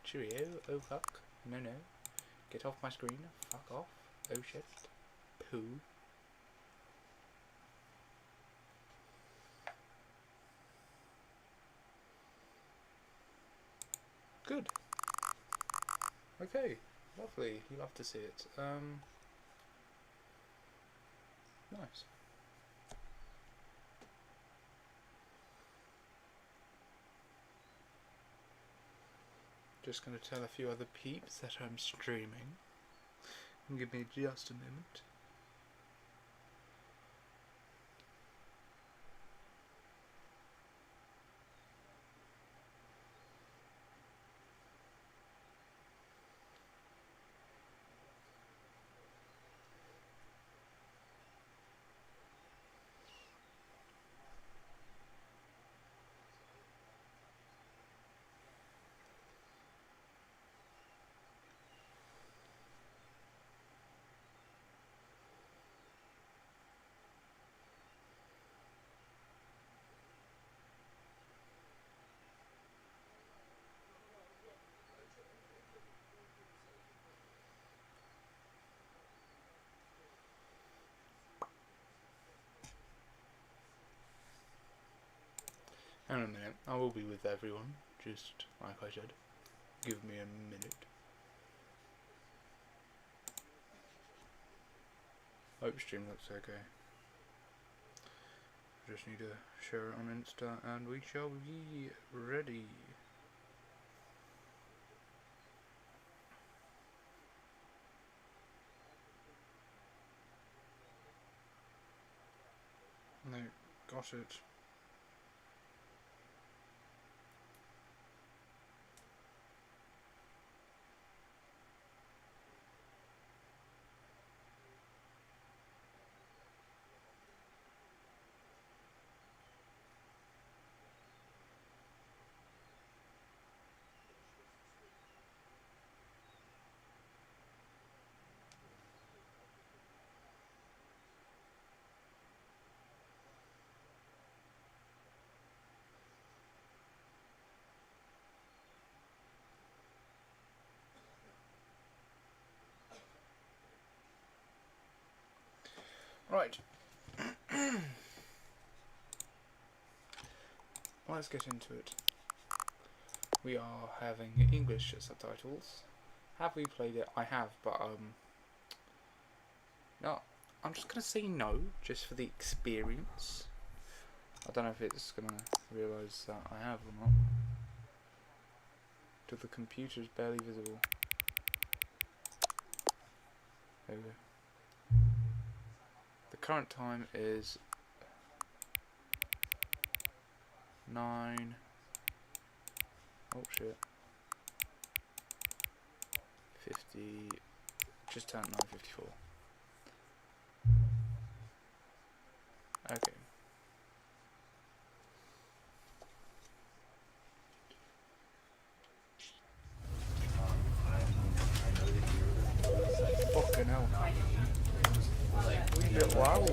Cheerio. Oh fuck. No. Get off my screen. Fuck off. Oh shit. Poo. Good. Okay. Lovely. You love to see it. Nice. Just going to tell a few other peeps that I'm streaming. Give me just a minute. Hang on a minute, I will be with everyone, just like I said. Give me a minute. Hope stream looks okay. Just need to share it on Insta and we shall be ready. No, got it. Right. Let's get into it. We are having English subtitles. Have we played it? I have, but no. I'm just gonna say no, just for the experience. I don't know if it's gonna realise that I have or not. To the computer is barely visible. There we go. The current time is 9. Oh shit. 50. Just turned 9:54. Okay. Fucking hell. We a bit loud.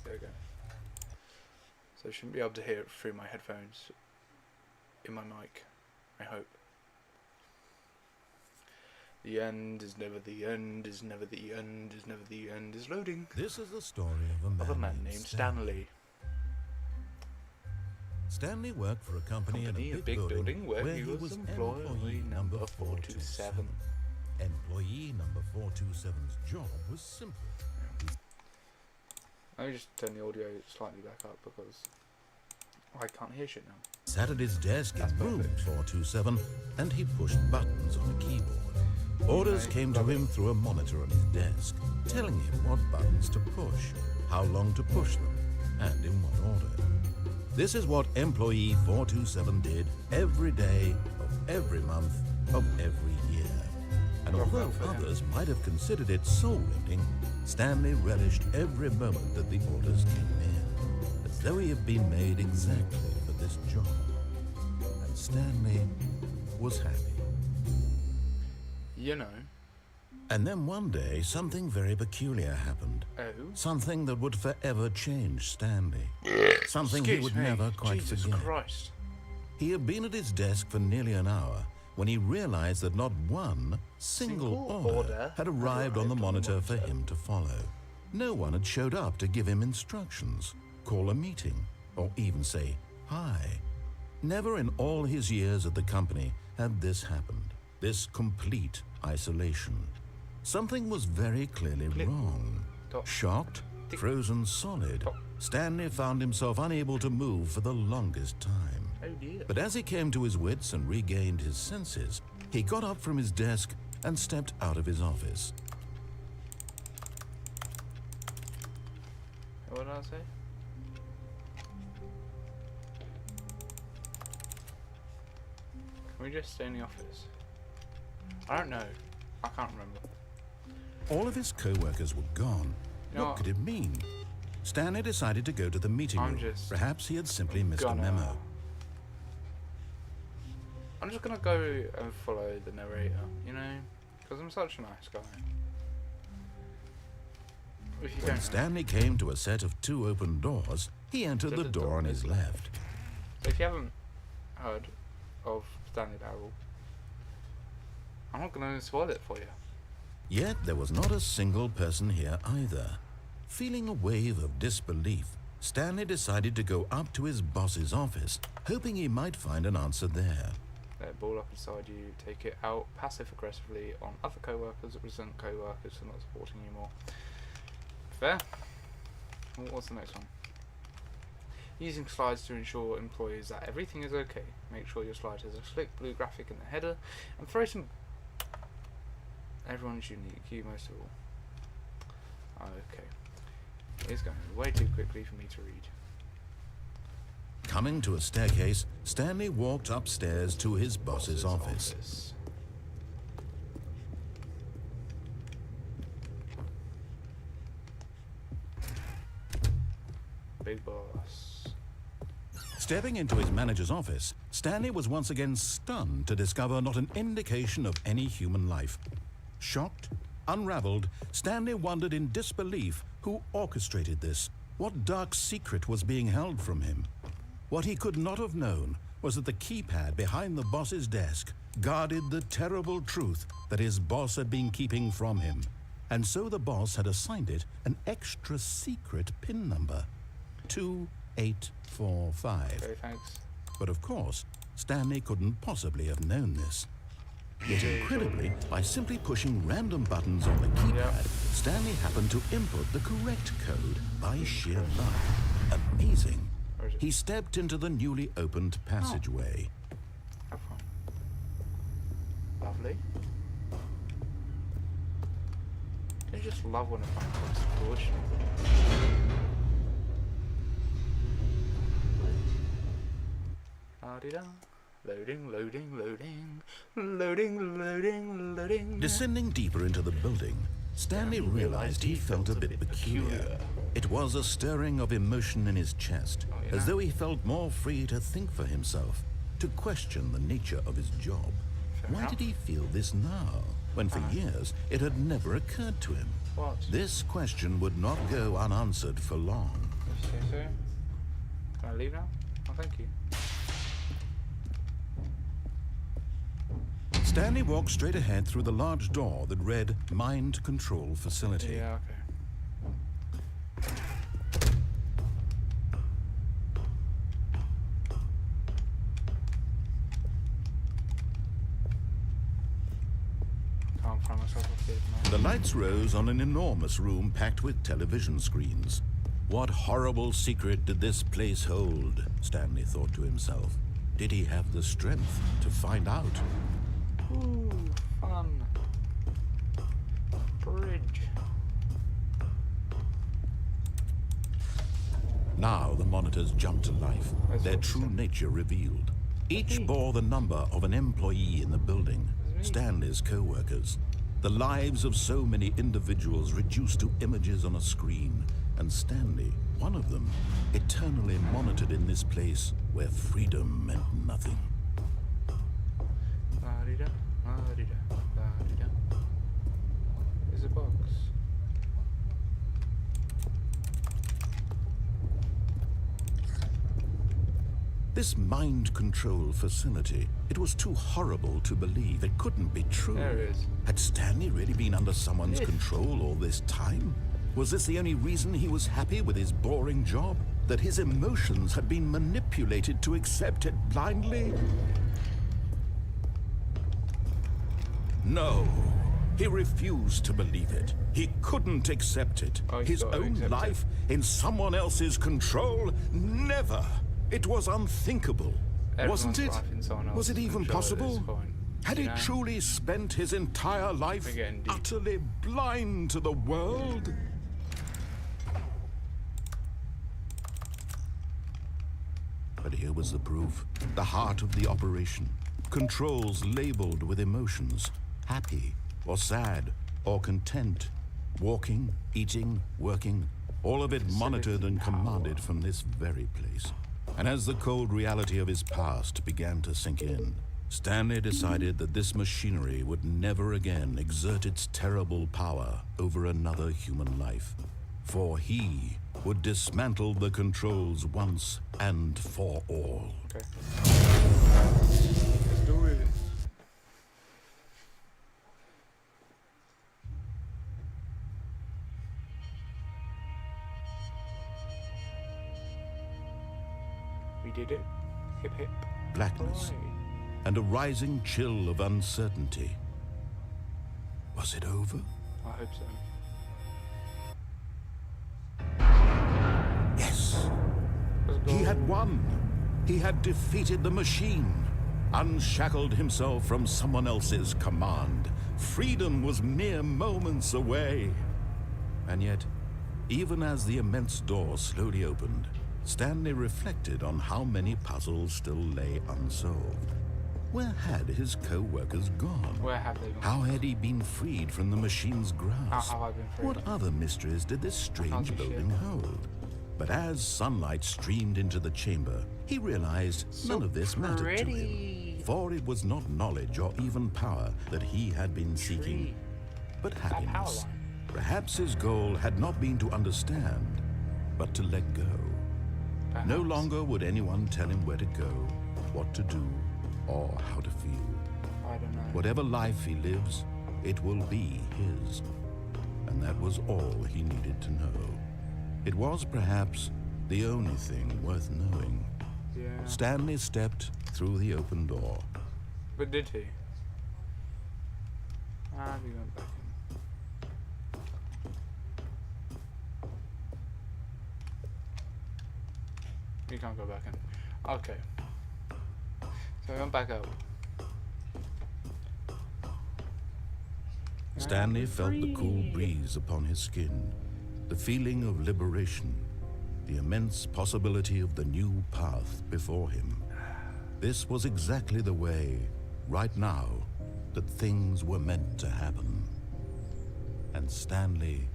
There we go. So I shouldn't be able to hear it through my headphones in my mic, I hope. The end is never the end, is never the end, is never the end, is loading. This is the story of a man named Stanley. Stanley worked for a company in a big building where he was employee number 427. Employee number 427's job was simple. Let me just turn the audio slightly back up because I can't hear shit now. Sat at his desk in room 427 and he pushed buttons on a keyboard. Orders came to him through a monitor on his desk, telling him what buttons to push, how long to push them, and in what order. This is what employee 427 did every day of every month of every year. And although others might have considered it soul-rending, Stanley relished every moment that the orders came in, as though he had been made exactly for this job. And Stanley was happy. You know. And then one day, something very peculiar happened. Oh? Something that would forever change Stanley. Something he would Excuse me. never quite Jesus forget. Christ. He had been at his desk for nearly an hour when he realized that not one single order had arrived on the monitor for him to follow. No one had showed up to give him instructions, call a meeting, or even say hi. Never in all his years at the company had this happened, this complete isolation. Something was very clearly wrong. Shocked, frozen solid, Stanley found himself unable to move for the longest time. Oh dear. But as he came to his wits and regained his senses, he got up from his desk and stepped out of his office. What did I say? Can we just stay in the office? I don't know. I can't remember. All of his co-workers were gone. You know What could it mean? Stanley decided to go to the meeting room. Perhaps he had simply missed a memo. I'm just gonna go and follow the narrator, you know? Because I'm such a nice guy. If you When don't know. Stanley came to a set of 2 open doors, he entered the door on his left. So if you haven't heard of Stanley Parable, I'm not gonna spoil it for you. Yet there was not a single person here either. Feeling a wave of disbelief, Stanley decided to go up to his boss's office, hoping he might find an answer there. Let it ball up inside you, take it out passive-aggressively on other co-workers that resent co-workers for not supporting you more. Fair? What's the next one? Using slides to ensure employees that everything is okay. Make sure your slide has a slick blue graphic in the header, and throw some... Everyone's unique, you most of all. Okay. It's going way too quickly for me to read. Coming to a staircase, Stanley walked upstairs to his boss's office. Big boss. Stepping into his manager's office, Stanley was once again stunned to discover not an indication of any human life. Shocked, unraveled, Stanley wondered in disbelief who orchestrated this. What dark secret was being held from him? What he could not have known was that the keypad behind the boss's desk guarded the terrible truth that his boss had been keeping from him. And so the boss had assigned it an extra secret PIN number, 2845. Okay, thanks. But of course, Stanley couldn't possibly have known this. Yet incredibly, by simply pushing random buttons on the keypad, Stanley happened to input the correct code by sheer luck. Amazing. He stepped into the newly opened passageway. Have fun. Lovely. I just love when a phone comes to fruition. La-di-da. Loading, loading, loading, loading, loading, loading. Descending deeper into the building, Stanley realized he felt a bit peculiar. It was a stirring of emotion in his chest, as though he felt more free to think for himself, to question the nature of his job. Why did he feel this now, when for years it had never occurred to him? What? This question would not go unanswered for long. You say so? Can I leave now? Oh, thank you. Stanley walked straight ahead through the large door that read Mind Control Facility. Yeah, okay. Can't find myself up here tonight. The lights rose on an enormous room packed with television screens. What horrible secret did this place hold? Stanley thought to himself. Did he have the strength to find out? Ooh, fun. Bridge. Now the monitors jumped to life, their true nature revealed. Each bore the number of an employee in the building, Stanley's co-workers. The lives of so many individuals reduced to images on a screen, and Stanley, one of them, eternally monitored in this place where freedom meant nothing. La-di-da, la-di-da, la-di-da. Where's the box? This mind control facility, it was too horrible to believe. It couldn't be true. There it is. Had Stanley really been under someone's Yes. control all this time? Was this the only reason he was happy with his boring job? That his emotions had been manipulated to accept it blindly? No. He refused to believe it. He couldn't accept it. Oh, he's His got to own accept life in someone else's control? Never. It was unthinkable. Wasn't it? Everyone's life in someone Was it else's even control at this possible? point, Had you he know? truly spent his entire life We're getting deep. utterly blind to the world? But here was the proof. The heart of the operation. Controls labeled with emotions. Happy, or sad, or content. Walking, eating, working. All of it monitored and commanded from this very place. And as the cold reality of his past began to sink in, Stanley decided that this machinery would never again exert its terrible power over another human life. For he would dismantle the controls once and for all. Okay. Let's do it. We did it. Hip hip. Blackness Hooray. and a rising chill of uncertainty. Was it over? I hope so. Yes. Let's go. He had won. He had defeated the machine, unshackled himself from someone else's command. Freedom was mere moments away. And yet, even as the immense door slowly opened, Stanley reflected on how many puzzles still lay unsolved. Where had his co-workers gone? Where have they gone? How had he been freed from the machine's grasp? How have I been freed? What other mysteries did this strange How's the building ship? hold? But as sunlight streamed into the chamber, he realized none of this mattered to him. pretty. For it was not knowledge or even power that he had been seeking, Tree. but That power happiness. line. Perhaps his goal had not been to understand, but to let go. Perhaps. No longer would anyone tell him where to go, what to do, or how to feel. I don't know. Whatever life he lives, it will be his. And that was all he needed to know. It was perhaps the only thing worth knowing. Yeah. Stanley stepped through the open door. But did he? Ah, we went back in. You can't go back in. Okay. So we went back out. Stanley felt the cool Free. breeze upon his skin, the feeling of liberation, the immense possibility of the new path before him. This was exactly the way, right now, that things were meant to happen. And Stanley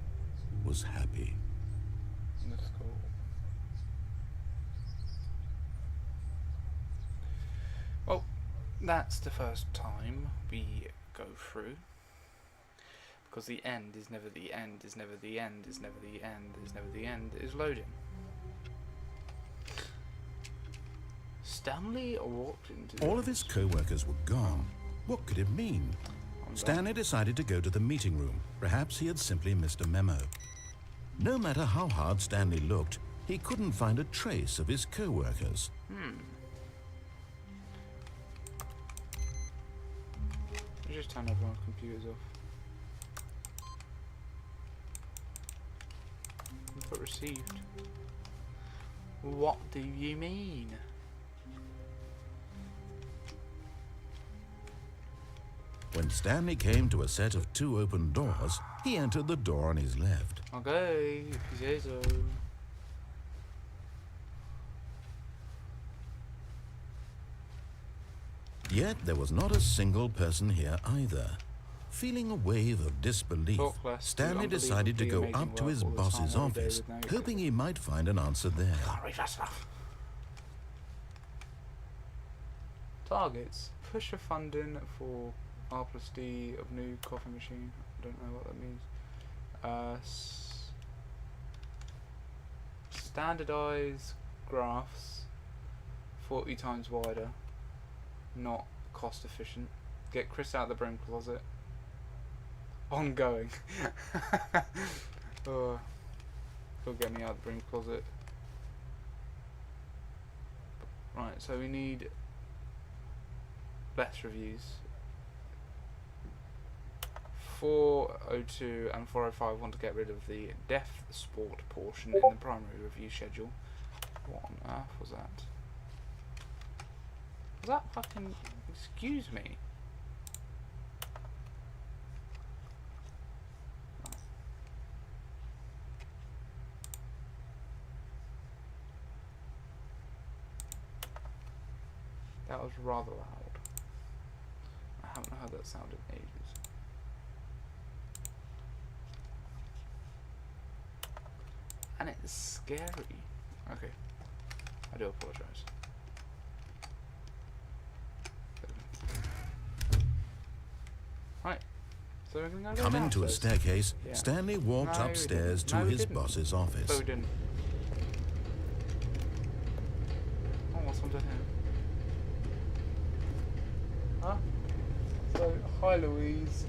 was happy. Let's go. Well, that's the first time we go through. Because the end is never the end, is never the end, is never the end, is never the end, is loading. Stanley walked into All of his co-workers were gone. What could it mean? Stanley decided to go to the meeting room. Perhaps he had simply missed a memo. No matter how hard Stanley looked, he couldn't find a trace of his co-workers. Just turn everyone's computers off. Input received. What do you mean? When Stanley came to a set of 2 open doors, he entered the door on his left. Okay, if you say so. Yet there was not a single person here either. Feeling a wave of disbelief, Talk less, do Stanley decided to go unbelievably up to amazing his work all the boss's time, every day office, with no hoping he might find an answer there. Can't read that stuff. Targets. Push for funding for R+D of new coffee machine. I don't know what that means. Standardize graphs 40 times wider. Not cost efficient. Get Chris out of the broom closet. Ongoing. Oh, he'll get me out of the broom closet. Right, so we need less reviews. 402 and 405 want to get rid of the deaf sport portion in the primary review schedule. What on earth was that? Was that fucking... Excuse me? That was rather loud. I haven't heard that sound in ages. And it's scary. Okay. I do apologise. Right. So we're gonna go Coming to a downstairs. staircase, Yeah. Stanley walked No, we upstairs didn't. to No, we his didn't. boss's office. So we didn't. Oh, what's under here? Huh? So, hi Louise.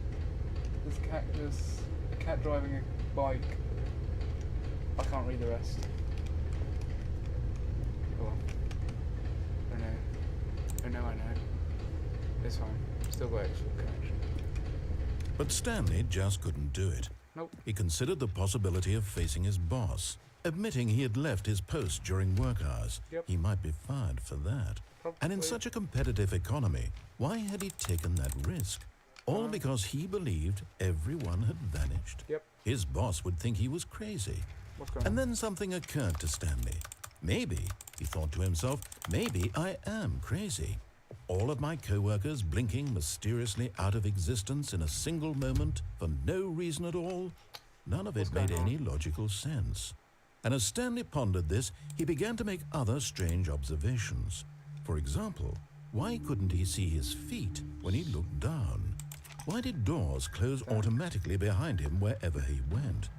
There's a cat driving a bike. I can't read the rest. Go on. I know. It's fine. Still got excellent connection. But Stanley just couldn't do it. Nope. He considered the possibility of facing his boss, admitting he had left his post during work hours. Yep. He might be fired for that. And in Probably. such a competitive economy, why had he taken that risk? All because he believed everyone had vanished. Yep. His boss would think he was crazy. What's going on? And then something occurred to Stanley. Maybe, he thought to himself, maybe I am crazy. All of my co-workers blinking mysteriously out of existence in a single moment for no reason at all. None of it made any logical sense. And as Stanley pondered this, he began to make other strange observations. For example, why couldn't he see his feet when he looked down? Why did doors close automatically behind him wherever he went?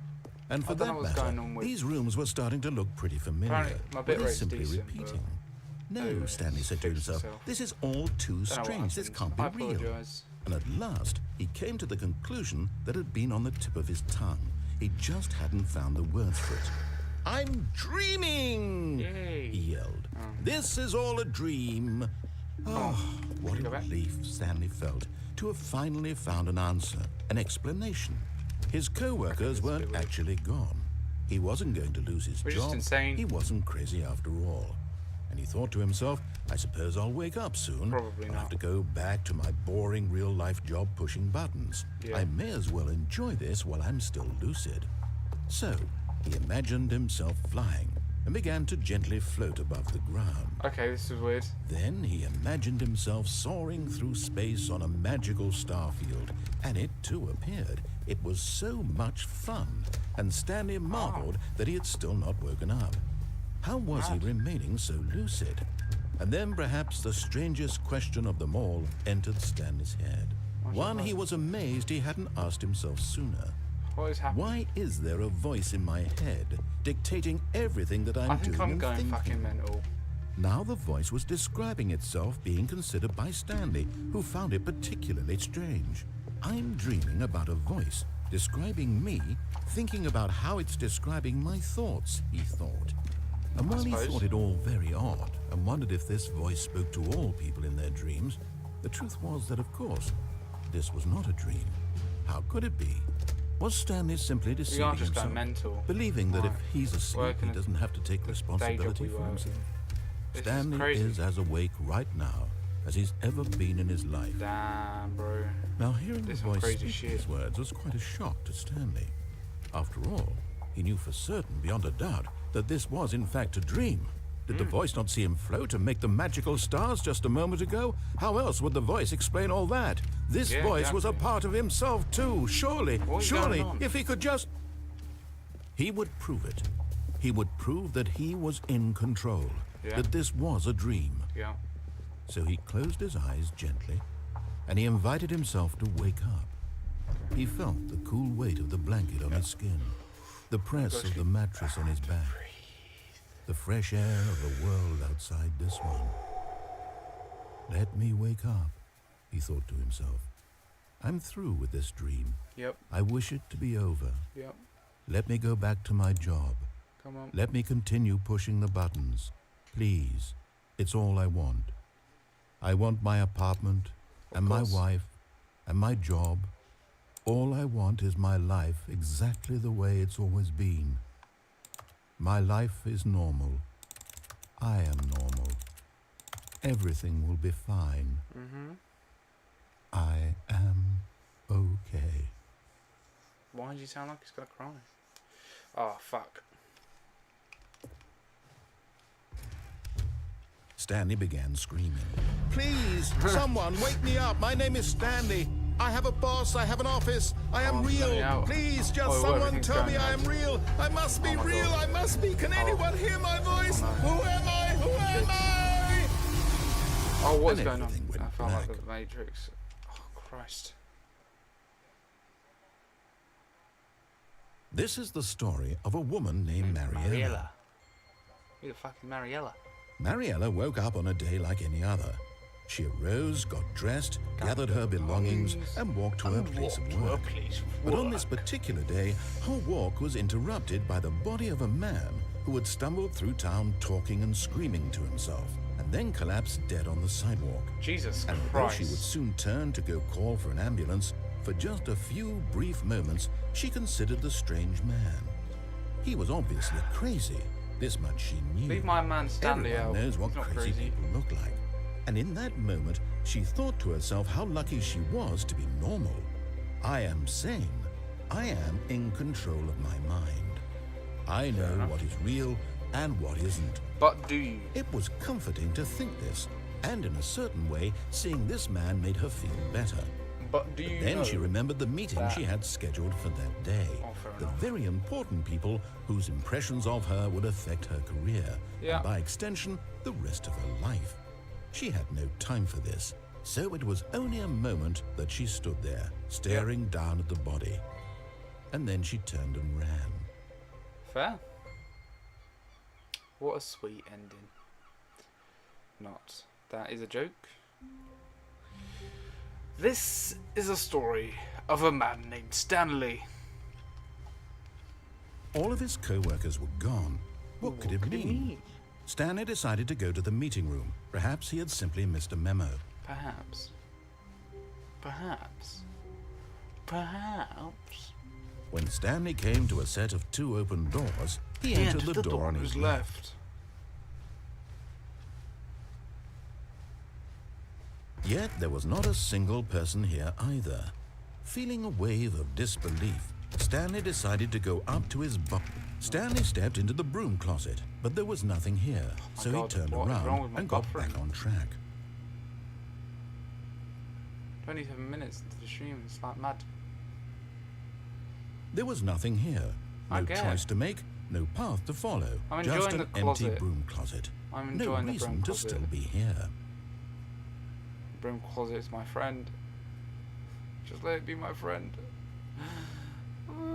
And for I don't know that what's going matter, on with- these rooms were starting to look pretty familiar. Apparently my Were bit they rate's simply decent, repeating? No, Anyway, Stanley said to fix himself, yourself. this is all too Don't know what strange. This happened. can't I be real. apologise. And at last, he came to the conclusion that had been on the tip of his tongue. He just hadn't found the words for it. I'm dreaming! Yay. He yelled. This is all a dream. Oh, what a Go back. relief Stanley felt to have finally found an answer, an explanation. His co-workers weren't actually gone. He wasn't going to lose his We're just job. insane. He wasn't crazy after all. And he thought to himself, I suppose I'll wake up soon. Probably I'll have not. to go back to my boring real-life job pushing buttons. Yeah. I may as well enjoy this while I'm still lucid. So, he imagined himself flying and began to gently float above the ground. Okay, this is weird. Then he imagined himself soaring through space on a magical starfield, and it too appeared. It was so much fun, and Stanley marveled that he had still not woken up. How was he remaining so lucid? And then perhaps the strangest question of them all entered Stanley's head. One he was amazed he hadn't asked himself sooner. What is happening? Why is there a voice in my head dictating everything that I'm I think doing I'm and going thinking? fucking mental. Now the voice was describing itself being considered by Stanley, who found it particularly strange. I'm dreaming about a voice describing me, thinking about how it's describing my thoughts, he thought. And while he suppose. thought it all very odd and wondered if this voice spoke to all people in their dreams, the truth was that, of course, this was not a dream. How could it be? Was Stanley simply We deceiving are just himself, going mental. believing that if Like, he's asleep, working he doesn't have to take the day job responsibility we for work himself? in. This Stanley crazy. is as awake right now as he's ever been in his life. Damn, bro. Now, hearing the This is some voice crazy speak shit. these words was quite a shock to Stanley. After all, he knew for certain, beyond a doubt, that this was in fact a dream. Did the voice not see him float and make the magical stars just a moment ago? How else would the voice explain all that? This Yeah, voice was a exactly. part of himself too. Surely, What is surely, going on? if he could just... He would prove it. He would prove that he was in control, Yeah. that this was a dream. Yeah. So he closed his eyes gently, and he invited himself to wake up. He felt the cool weight of the blanket on his skin, the press of the mattress on his back, the fresh air of the world outside this one. Let me wake up, he thought to himself. I'm through with this dream. Yep. I wish it to be over. Yep. Let me go back to my job. Come on. Let me continue pushing the buttons. Please. It's all I want. I want my apartment, and my wife, and my job. All I want is my life exactly the way it's always been. My life is normal. I am normal. Everything will be fine. I am okay. Why does he sound like he's gonna cry? Oh, fuck. Stanley began screaming. Please, someone, wake me up. My name is Stanley. I have a boss. I have an office. I am real. Please, just someone tell me I am real. I must be real. I must be. Can anyone hear my voice? Who am I? Who am I? Oh, what's going on? everything went I felt black. like the Matrix. Oh, Christ. This is the story of a woman named Mariella. Who the fuck is Mariella? Mariella woke up on a day like any other. She arose, got dressed, gathered her belongings, and walked to her place of work. But on this particular day, her walk was interrupted by the body of a man who had stumbled through town talking and screaming to himself, and then collapsed dead on the sidewalk. Jesus And Christ. though she would soon turn to go call for an ambulance, for just a few brief moments, she considered the strange man. He was obviously crazy. This much she knew. Leave my man Stanley Everyone out. knows what He's not crazy crazy. people look like. And in that moment, she thought to herself how lucky she was to be normal. I am sane. I am in control of my mind. I know what is real and what isn't. But do you? It was comforting to think this, and in a certain way, seeing this man made her feel better. But do you Then know she remembered the meeting that- she had scheduled for that day. Oh, fair The enough. very important people whose impressions of her would affect her career, Yeah. and by extension, the rest of her life. She had no time for this, so it was only a moment that she stood there, staring down at the body. And then she turned and ran. Fair. What a sweet ending. Not. That is a joke. This is a story of a man named Stanley. All of his co-workers were gone. What could it mean? Stanley decided to go to the meeting room. Perhaps he had simply missed a memo. Perhaps. Perhaps. Perhaps. When Stanley came to a set of 2 open doors, he entered the door on his left. Yet there was not a single person here either. Feeling a wave of disbelief, Stanley decided to go up to his Stanley stepped into the broom closet, but there was nothing here, so God, he turned what is wrong around with my and got girlfriend? back on track. 27 minutes into the stream, it's like mad. There was nothing here. No I get choice it. to make, no path to follow. I'm Just enjoying an the empty closet. broom closet. I'm No enjoying the reason broom to closet. still be here. Broom closet is my friend. Just let it be my friend.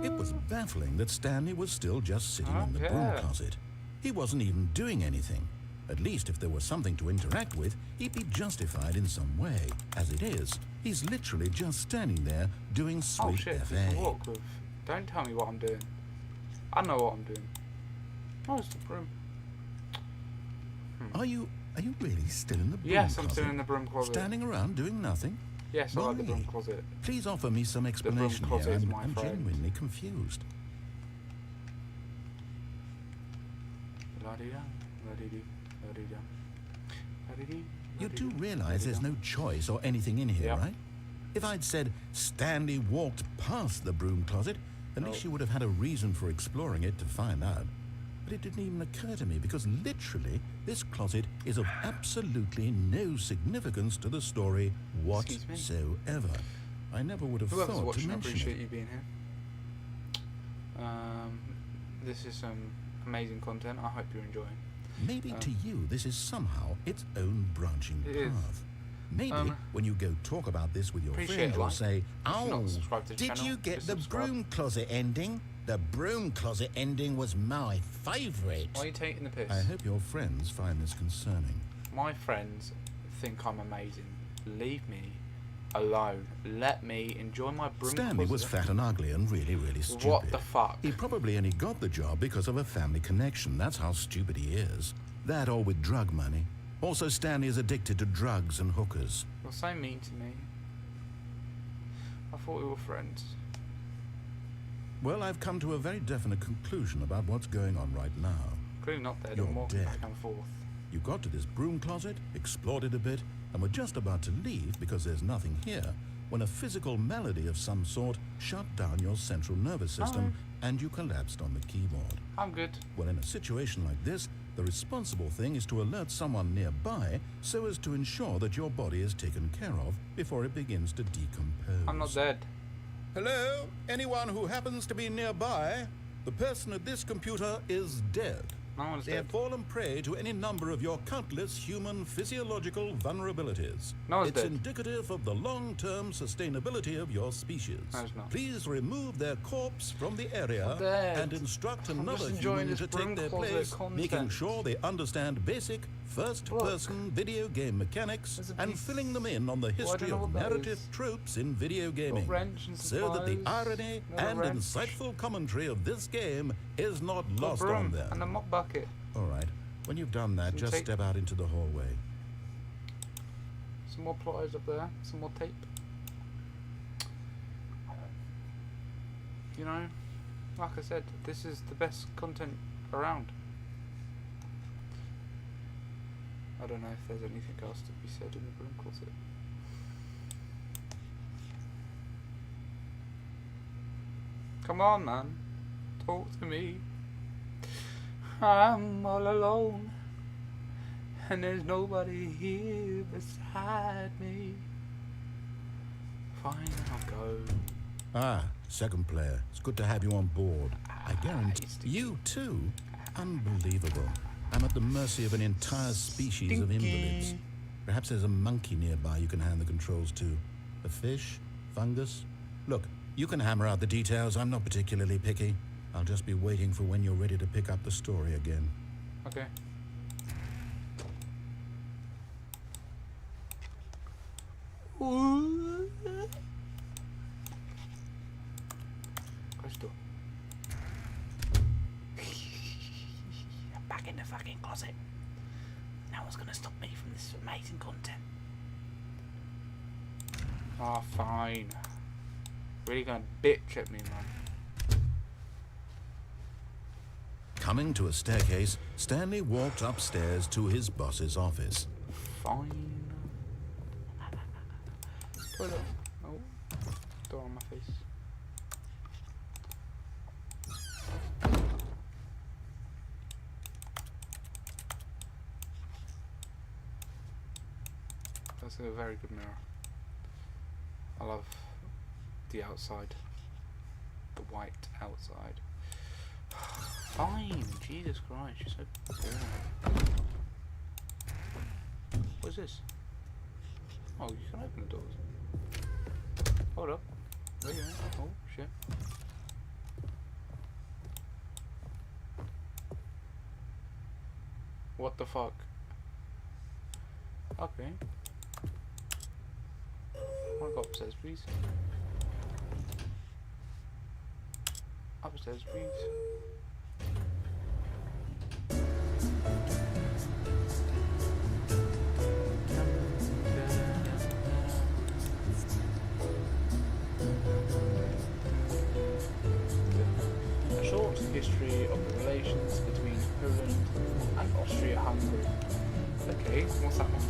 It was baffling that Stanley was still just sitting in the broom Yeah. closet. He wasn't even doing anything. At least if there was something to interact with, he'd be justified in some way. As it is, he's literally just standing there doing Oh sweet shit, FA. people walk with. Don't tell me what I'm doing. I know what I'm doing. Oh, it's the broom. Are you really still in the broom Yes, closet? I'm still in the broom closet. Standing around doing nothing? Yes, I like the broom Why? closet. Please offer me some explanation closet here. is I'm my friend. genuinely confused. La-dee-da, la-dee-dee, la-dee-da, la-dee-dee, You do la-dee-da, realize there's la-dee-da. no choice or anything in here, Yep. right? If I'd said Stanley walked past the broom closet, at least you would have had a reason for exploring it to find out. But it didn't even occur to me because literally this closet is of absolutely no significance to the story Excuse me? whatsoever. I never would have Whoever's thought to watching, I mention appreciate it. you being here. This is some amazing content. I hope you're enjoying. Maybe to you this is somehow its own branching It is. path. Maybe when you go talk about this with your appreciate friend, a you'll like. say, If you're not Oh, subscribed to the did channel, you get just the subscribe. broom closet ending? The broom closet ending was my favourite. Why are you taking the piss? I hope your friends find this concerning. My friends think I'm amazing. Leave me alone. Let me enjoy my broom Stanley was closet. fat and ugly and really, really stupid. What the fuck? He probably only got the job because of a family connection. That's how stupid he is. That or with drug money. Also, Stanley is addicted to drugs and hookers. You're so mean to me. I thought we were friends. Well, I've come to a very definite conclusion about what's going on right now. Clearly not dead. You're I'm walking dead. back and forth. You got to this broom closet, explored it a bit, and were just about to leave because there's nothing here, when a physical malady of some sort shut down your central nervous system and you collapsed on the keyboard. I'm good. Well, in a situation like this, the responsible thing is to alert someone nearby so as to ensure that your body is taken care of before it begins to decompose. I'm not dead. Hello? Anyone who happens to be nearby? The person at this computer is dead. No one's They have dead. fallen prey to any number of your countless human physiological vulnerabilities. No one's It's dead. indicative of the long-term sustainability of your species. No, it's not. Please remove their corpse from the area I'm dead. and instruct I'm another just enjoying human this to broom take their closet place, content. making sure they understand basic first-person video game mechanics There's a and piece- filling them in on the don't history know of what that narrative is. tropes in video gaming, wrench and so that the supplies, irony another and wrench. insightful commentary of this game is not Got a lost broom on them. and a mop bucket. All right. When you've done that, Some just tape. step out into the hallway. Some more pliers up there. Some more tape. You know, like I said, this is the best content around. I don't know if there's anything else to be said in the broom closet. Come on, man. Talk to me. I'm all alone. And there's nobody here beside me. Fine, I'll go. Ah, second player. It's good to have you on board. I guarantee Stinky. you too. Unbelievable. I'm at the mercy of an entire species of invalids. Stinky. Perhaps there's a monkey nearby you can hand the controls to. A fish? Fungus? Look, you can hammer out the details. I'm not particularly picky. I'll just be waiting for when you're ready to pick up the story again. Okay. Close the door. Back in the fucking closet. No one's gonna stop me from this amazing content. Ah, fine. Really gonna bitch at me, man. Coming to a staircase, Stanley walked upstairs to his boss's office. Fine. Toilet. Oh. Door on my face. That's a very good mirror. I love the outside. The white outside. Fine, Jesus Christ, you're so boring. What's this? Oh, you can open the doors. Hold up. There you are. Oh, shit. What the fuck? Okay. Wanna go upstairs, please? Upstairs, please. A short history of the relations between Poland and Austria-Hungary. Okay, what's that one?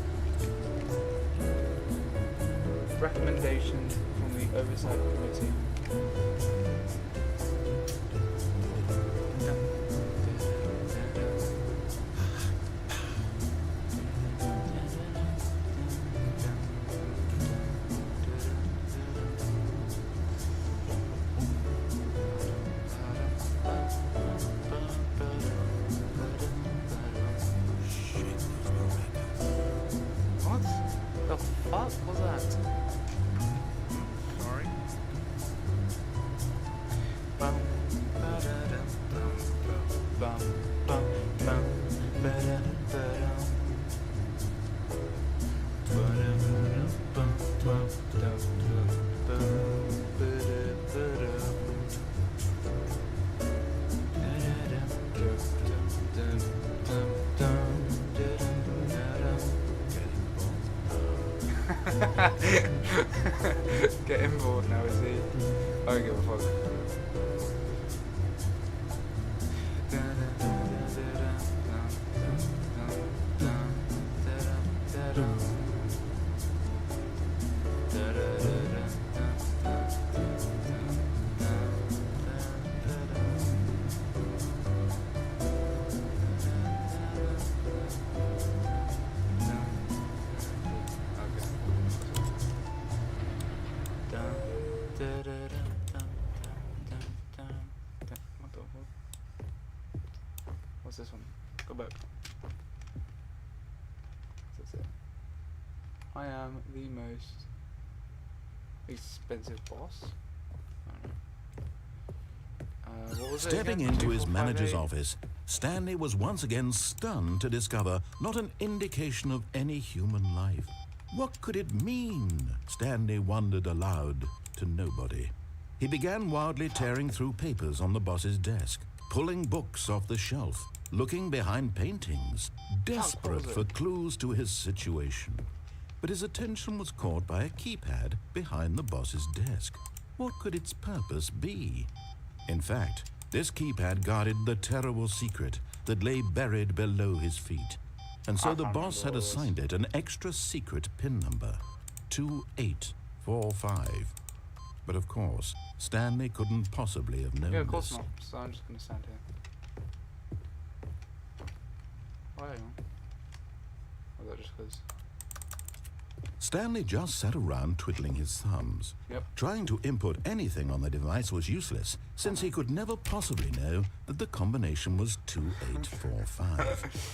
Recommendation from the Oversight Committee. What? The fuck was that? Sorry. Bum, ba-da-dum, bum, bum, bum, ba-da-da-da-dum. Ba-da-da-dum, bum, bum, dum, dum, bum, ba-da-da-dum. Da-da-dum, dum, dum, dum, dum, da-dum-da-dum. Getting bored now, is he? I don't give a fuck. What's this one? Go back. What's this? I am the most expensive boss. I don't know. What was it Stepping again? into his 2458? manager's office, Stanley was once again stunned to discover not an indication of any human life. What could it mean? Stanley wondered aloud to nobody. He began wildly tearing through papers on the boss's desk, pulling books off the shelf, looking behind paintings, desperate for clues to his situation. But his attention was caught by a keypad behind the boss's desk. What could its purpose be? In fact, this keypad guarded the terrible secret that lay buried below his feet. And so the boss had assigned it an extra secret PIN number, 2845. But of course, Stanley couldn't possibly have known Yeah, of course this. not. So I'm just gonna stand here. Why? Was that just because? Stanley just sat around twiddling his thumbs. Yep. Trying to input anything on the device was useless, since he could never possibly know that the combination was 2845.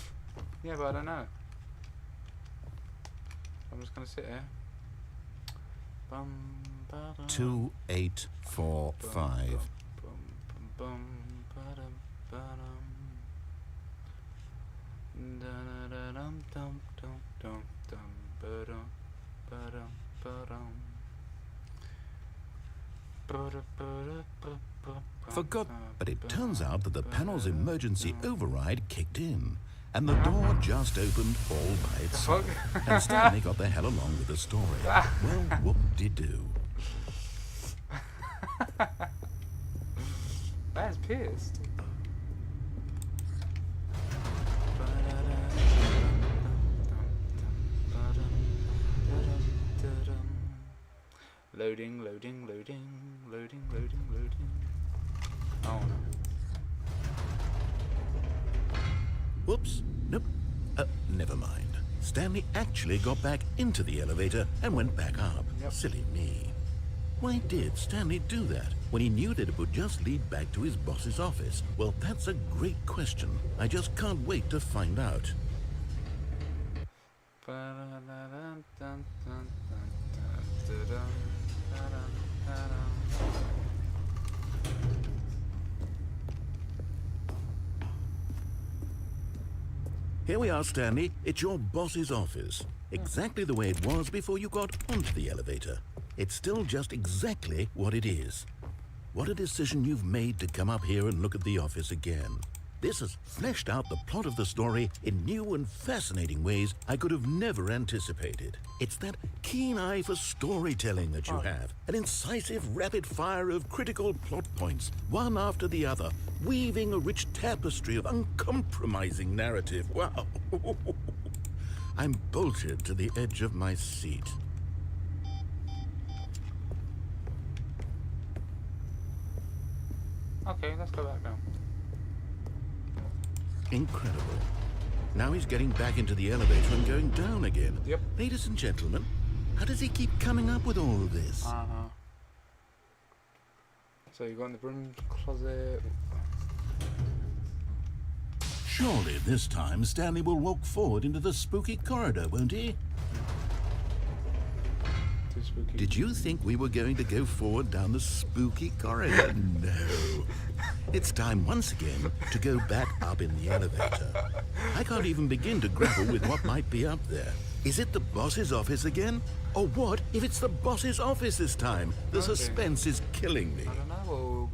Yeah, but I don't know. I'm just gonna sit here. Bum, ba-dum, 2845. bum, bum, ba-dum, ba-dum. Da-da-da-dum, dum, dum, dum, dum, ba-dum, ba-dum, ba-dum. Forgot, but it turns out that the panel's emergency override kicked in, and the door just opened all by itself. And Stanley got the hell along with the story. Well, whoop-de-doo. Man's pissed. Loading, loading, loading, loading, loading, loading. Oh no. Whoops. Nope. Never mind. Stanley actually got back into the elevator and went back up. Yep. Silly me. Why did Stanley do that when he knew that it would just lead back to his boss's office? Well, that's a great question. I just can't wait to find out. Here we are, Stanley. It's your boss's office. Exactly the way it was before you got onto the elevator. It's still just exactly what it is. What a decision you've made to come up here and look at the office again. This has fleshed out the plot of the story in new and fascinating ways I could have never anticipated. It's that keen eye for storytelling that you have, an incisive rapid fire of critical plot points, one after the other, weaving a rich tapestry of uncompromising narrative. Wow. I'm bolted to the edge of my seat. Okay, let's go back now. Incredible. Now he's getting back into the elevator and going down again. Yep. Ladies and gentlemen, how does he keep coming up with all of this? So you go in the broom closet. Surely this time Stanley will walk forward into the spooky corridor, won't he? spooky. Did you think we were going to go forward down the spooky corridor? No. It's time once again to go back up in the elevator. I can't even begin to grapple with what might be up there. Is it the boss's office again? Or what if it's the boss's office this time? The suspense is killing me. I don't know.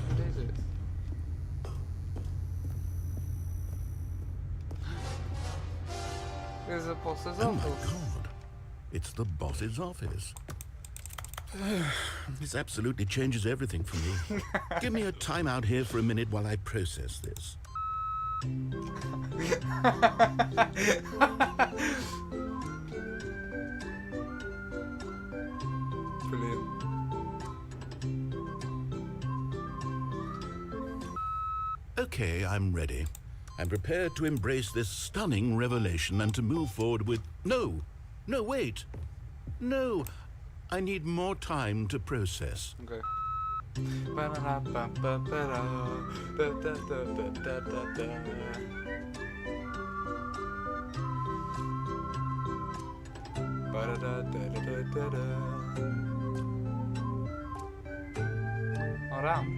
What is it? There's a boss's Oh my office. God. It's the boss's office. This absolutely changes everything for me. Give me a timeout here for a minute while I process this. Brilliant. Okay, I'm ready. I'm prepared to embrace this stunning revelation and to move forward with... No, wait. No, I need more time to process. Okay. Hold on.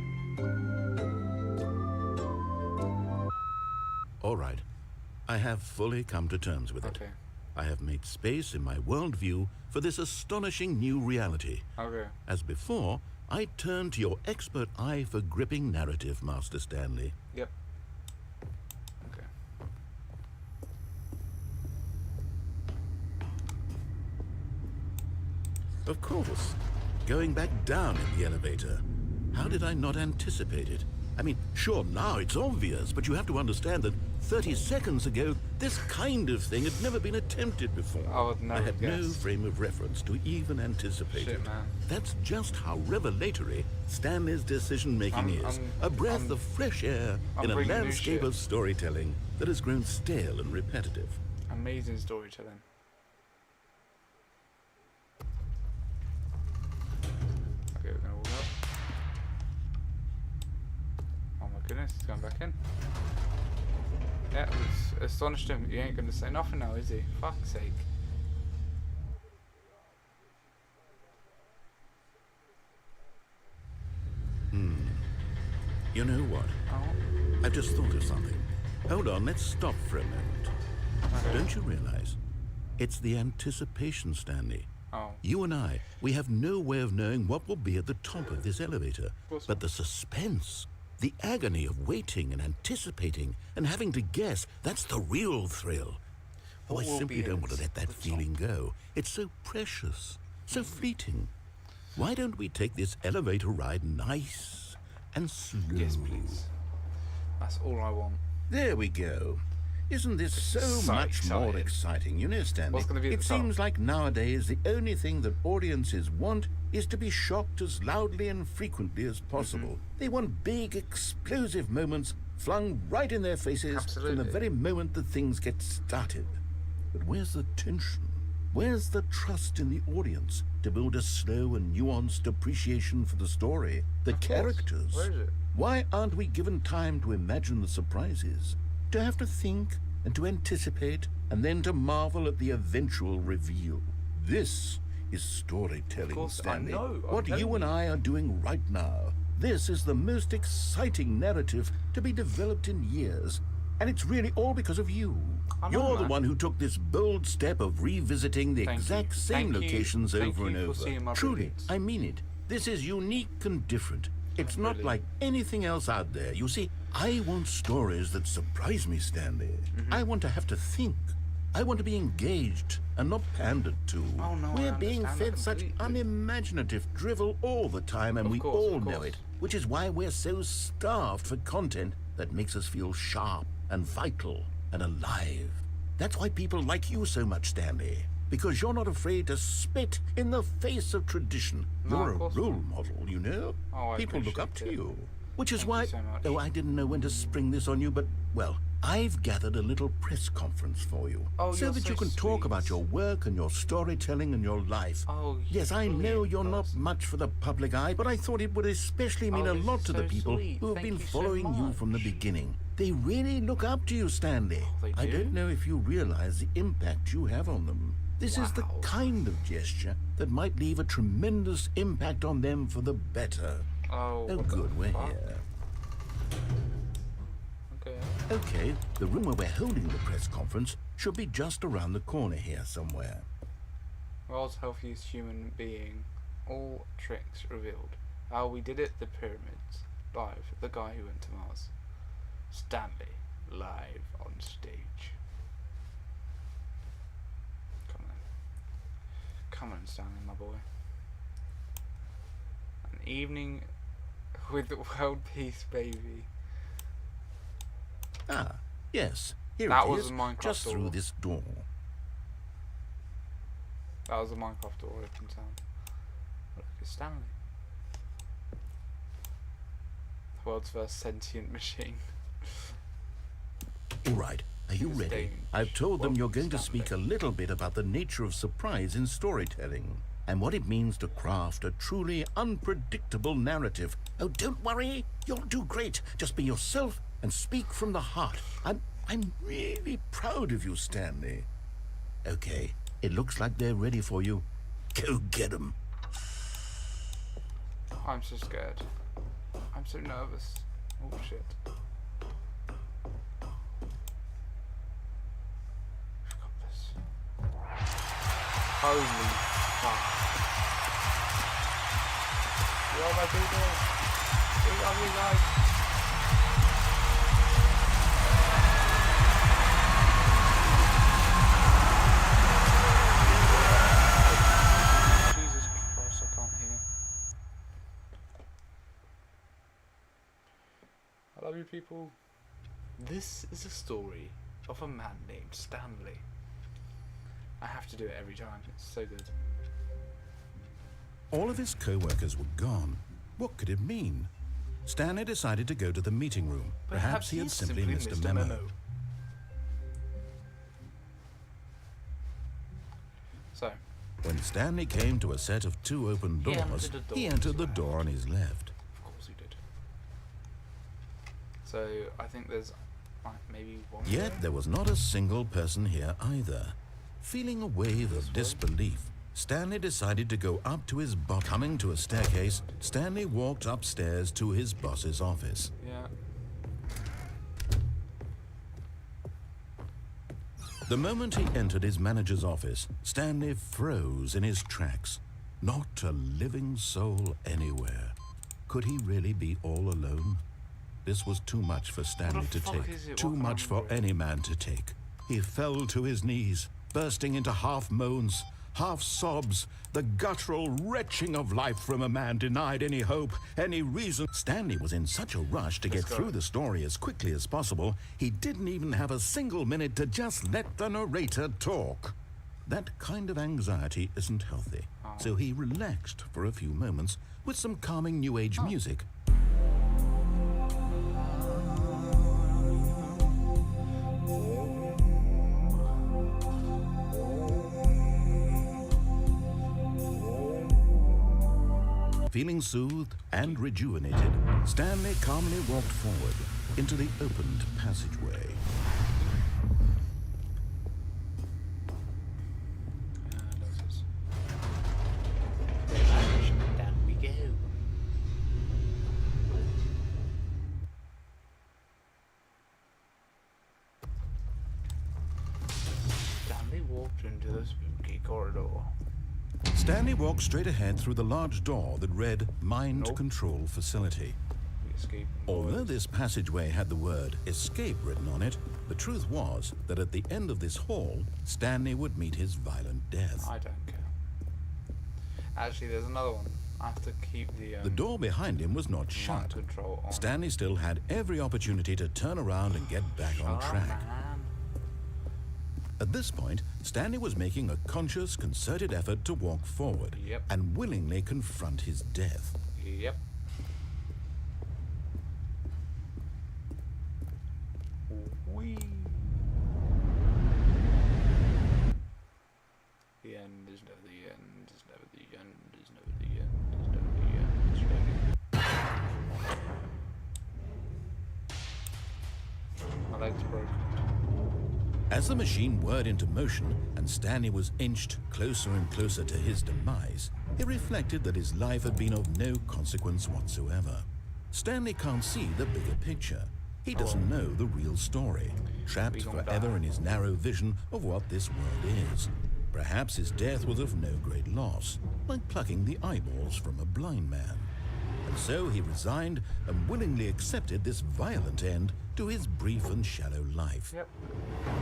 All right, I have fully come to terms with it. Okay. I have made space in my worldview for this astonishing new reality. Okay. As before, I turn to your expert eye for gripping narrative, Master Stanley. Yep. Okay. Of course, going back down in the elevator. How did I not anticipate it? I mean, sure, now it's obvious, but you have to understand that 30 seconds ago, this kind of thing had never been attempted before. I would never I had no guess. frame of reference to even anticipate Shit, it. man. That's just how revelatory Stanley's decision-making is. A breath of fresh air I'm in a bringing new landscape shit. of storytelling that has grown stale and repetitive. Amazing storytelling. Okay, we're gonna walk up. Oh my goodness, he's going back in. Yeah, it was astonished him. He ain't gonna say nothing now, is he? Fuck's sake. You know what? Oh, I've just thought of something. Hold on, let's stop for a moment. okay. Don't you realize? It's the anticipation, Stanley. Oh, You and I, we have no way of knowing what will be at the top of this elevator. course But the suspense, the agony of waiting and anticipating and having to guess, that's the real thrill. Oh, I What will simply be don't at want to let that the top? feeling go. It's so precious, so fleeting. Why don't we take this elevator ride nice and slow? yes, please. That's all I want. There we go. Isn't this so so much more excited. exciting? You know, Stanley, What's gonna be at it the top? seems like nowadays the only thing that audiences want is to be shocked as loudly and frequently as possible. They want big, explosive moments flung right in their faces from the Absolutely. very moment that things get started. But where's the tension? Where's the trust in the audience to build a slow and nuanced appreciation for the story, the characters? Where is it? Why aren't we given time to imagine the surprises? To have to think and to anticipate and then to marvel at the eventual reveal. This is storytelling, Of course, I Stanley. know, I'm What telling you and you. I are doing right now. This is the most exciting narrative to be developed in years. And it's really all because of you. I know, You're the man. one who took this bold step of revisiting the Thank you. exact same Thank you. locations Thank over and you for over. seeing my Truly, brilliance. I mean it. This is unique and different. It's not Brilliant. like anything else out there. You see, I want stories that surprise me, Stanley. I want to have to think. I want to be engaged and not pandered to. Oh, no, I We're being understand fed that such completely. unimaginative drivel all the time, and Of we course, all of know course. it. Which is why we're so starved for content that makes us feel sharp and vital and alive. That's why people like you so much, Stanley. Because you're not afraid to spit in the face of tradition. No, You're of a course role not. model, you know? Oh, I People look up to appreciate it. you. Which is Thank why... you so much. Oh, I didn't know when to spring this on you, but, well, I've gathered a little press conference for you. Oh, so you're that so you can talk sweet. about your work and your storytelling and your life. Oh, yes, I know brilliant you're not person. much for the public eye, but I thought it would especially mean Oh, a this lot is to the so people sweet. who have Thank been you so following you from the much. beginning. They really look up to you, Stanley. Oh, they I do? don't know if you realize the impact you have on them. This is the Wow. kind of gesture that might leave a tremendous impact on them for the better. Oh, Oh, what the good, we're fuck? here. Okay. Okay, the room where we're holding the press conference should be just around the corner here somewhere. World's healthiest human being. All tricks revealed. How we did it, the pyramids. Live, the guy who went to Mars. Stanley, live on stage. Come on. Come on, Stanley, my boy. An evening with world peace, baby. Ah, yes, here That it was is, a Minecraft just door. through this door. That was a Minecraft door open sound. Look, it's Stanley. The world's first sentient machine. All right, are you This ready? stage I've told them won't you're going to stand speak it. a little bit about the nature of surprise in storytelling and what it means to craft a truly unpredictable narrative. Oh, don't worry, you'll do great. Just be yourself and speak from the heart. I'm really proud of you, Stanley. Okay, it looks like they're ready for you. Go get 'em. I'm so scared. I'm so nervous. Oh shit. We've got this. Holy fuck. Yo, my people. We love you guys. Jesus Christ, I can't hear. I love you, people. This is a story of a man named Stanley. I have to do it every time. It's so good. All of his co-workers were gone. What could it mean? Stanley decided to go to the meeting room. Perhaps he had simply missed a memo. So, When Stanley came to a set of two open He doors, entered a door he on entered his the left. door on his left. of course he did. So, I think there's maybe one Yet way? there was not a single person here either. Feeling a wave This of way? disbelief, Stanley decided to go up to his boss. Coming to a staircase, Stanley walked upstairs to his boss's office. Yeah. The moment he entered his manager's office, Stanley froze in his tracks. Not a living soul anywhere. Could he really be all alone? This was too much for Stanley to fuck take. is it? Too What much for kind of- any man to take. He fell to his knees, bursting into half moans, half sobs, the guttural retching of life from a man denied any hope, any reason. Stanley was in such a rush to Let's get go. through the story as quickly as possible, he didn't even have a single minute to just let the narrator talk. That kind of anxiety isn't healthy, so he relaxed for a few moments with some calming New Age music. Feeling soothed and rejuvenated, Stanley calmly walked forward into the opened passageway. Down we go. Stanley walked into the spooky corridor. Stanley walked straight ahead through the large door that read Mind Nope. Control Facility. We escaped. Although this passageway had the word escape written on it, the truth was that at the end of this hall, Stanley would meet his violent death. I don't care. Actually, there's another one. I have to keep the The door behind him was not mind shut. control on. Stanley still had every opportunity to turn around and get back on Shut up, track. man. At this point, Stanley was making a conscious, concerted effort to walk forward Yep. and willingly confront his death. Yep. Whee! The end is never the end, is never the end, is never the end, is never the end, is never the end. My leg's broken. As the machine whirred into motion and Stanley was inched closer and closer to his demise, he reflected that his life had been of no consequence whatsoever. Stanley can't see the bigger picture. He doesn't know the real story, trapped forever in his narrow vision of what this world is. Perhaps his death was of no great loss, like plucking the eyeballs from a blind man. And so he resigned and willingly accepted this violent end to his brief and shallow life. Yep.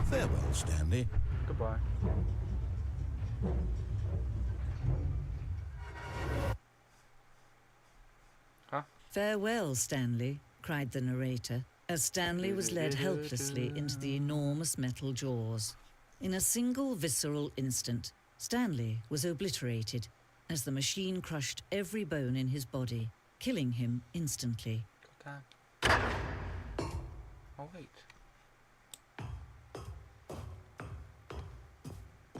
Farewell, Stanley. Goodbye. Huh? "Farewell, Stanley," cried the narrator, as Stanley was led helplessly into the enormous metal jaws. In a single visceral instant, Stanley was obliterated as the machine crushed every bone in his body, killing him instantly. God damn. Oh, wait.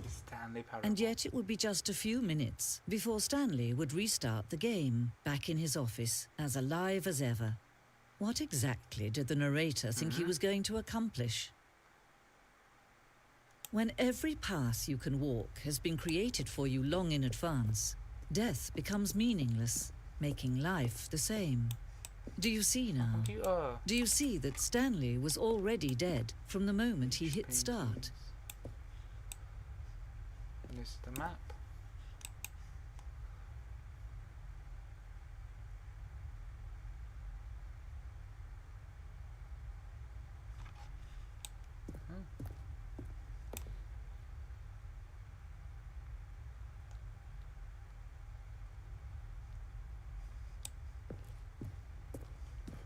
Stanley Parable. And yet it would be just a few minutes before Stanley would restart the game, back in his office, as alive as ever. What exactly did the narrator think he was going to accomplish? When every path you can walk has been created for you long in advance, death becomes meaningless, making life the same. Do you see now? Computer. Do you see that Stanley was already dead from the moment he hit start? And this is the map.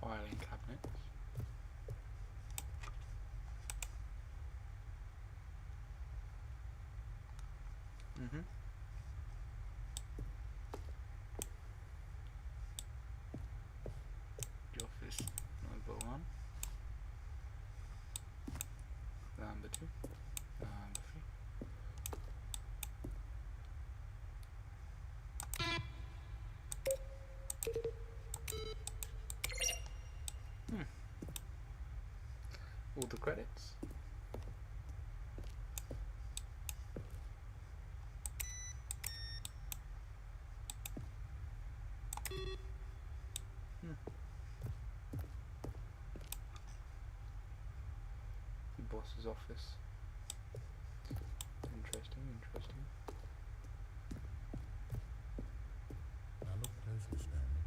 Filing cabinets. The office number 1. Number 2. Number 3. All the credits. The boss's office. Interesting, interesting. Now look closely, Stanley.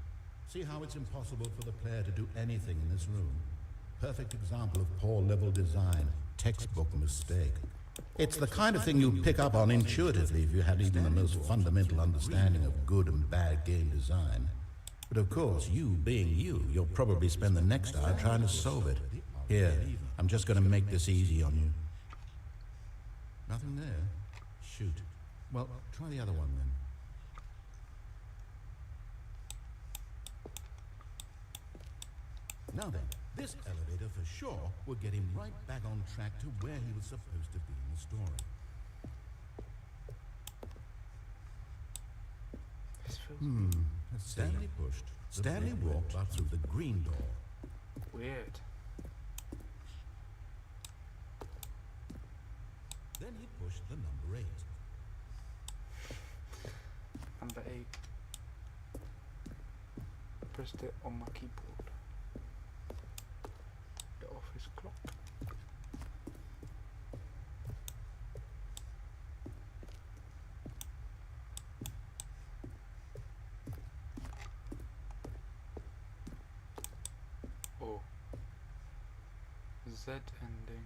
See how it's impossible for the player to do anything in this room? Perfect example of poor level design, textbook mistake. It's the kind of thing you'd pick up on intuitively if you had even the most fundamental understanding of good and bad game design. But of course, you being you, you'll probably spend the next hour trying to solve it. Here, I'm just going to make this easy on you. Nothing there? Shoot. Well, try the other one then. Now then, this elevator for sure would get him right back on track to where he was supposed to be in the story. This feels Stanley pushed. Stanley walked through the green door. weird. Then he pushed the number 8. Number 8. Pressed it on my keyboard. The office clock. Oh. Z ending.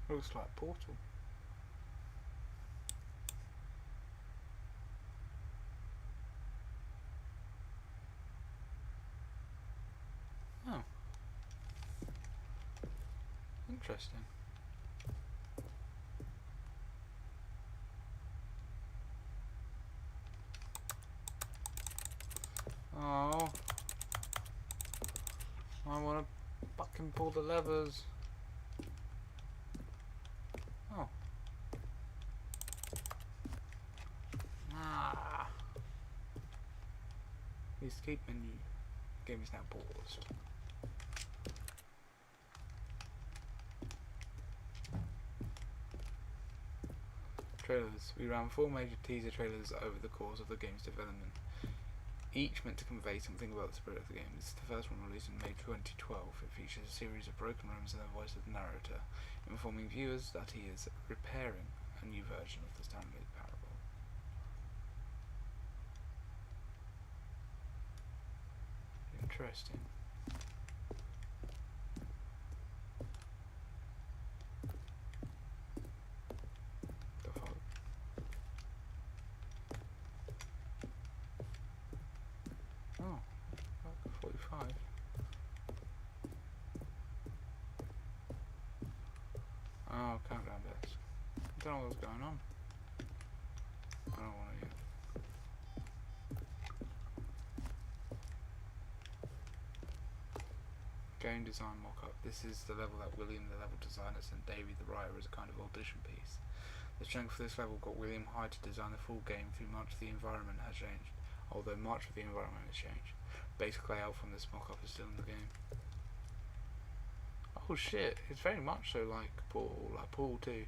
Looks like Portal. Oh. Interesting. Oh. I want to fucking pull the levers. Ah. The escape menu. Game is now paused. Trailers. We ran 4 major teaser trailers over the course of the game's development, each meant to convey something about the spirit of the game. This is the first one released in May 2012. It features a series of broken rooms and the voice of the narrator, informing viewers that he is repairing a new version of the Stanley Parable. Interesting. The fuck? Oh, 45. Oh, countdown desk. I don't know what's going on. I don't want to yet. Game design mock-up. This is the level that William, the level designer, sent Davey, the writer, as a kind of audition piece. The strength for this level got William Hyde to design the full game. Through much the environment has changed, although much of the environment has changed. Basic layout from this mock-up is still in the game. Oh shit, it's very much so like Paul 2.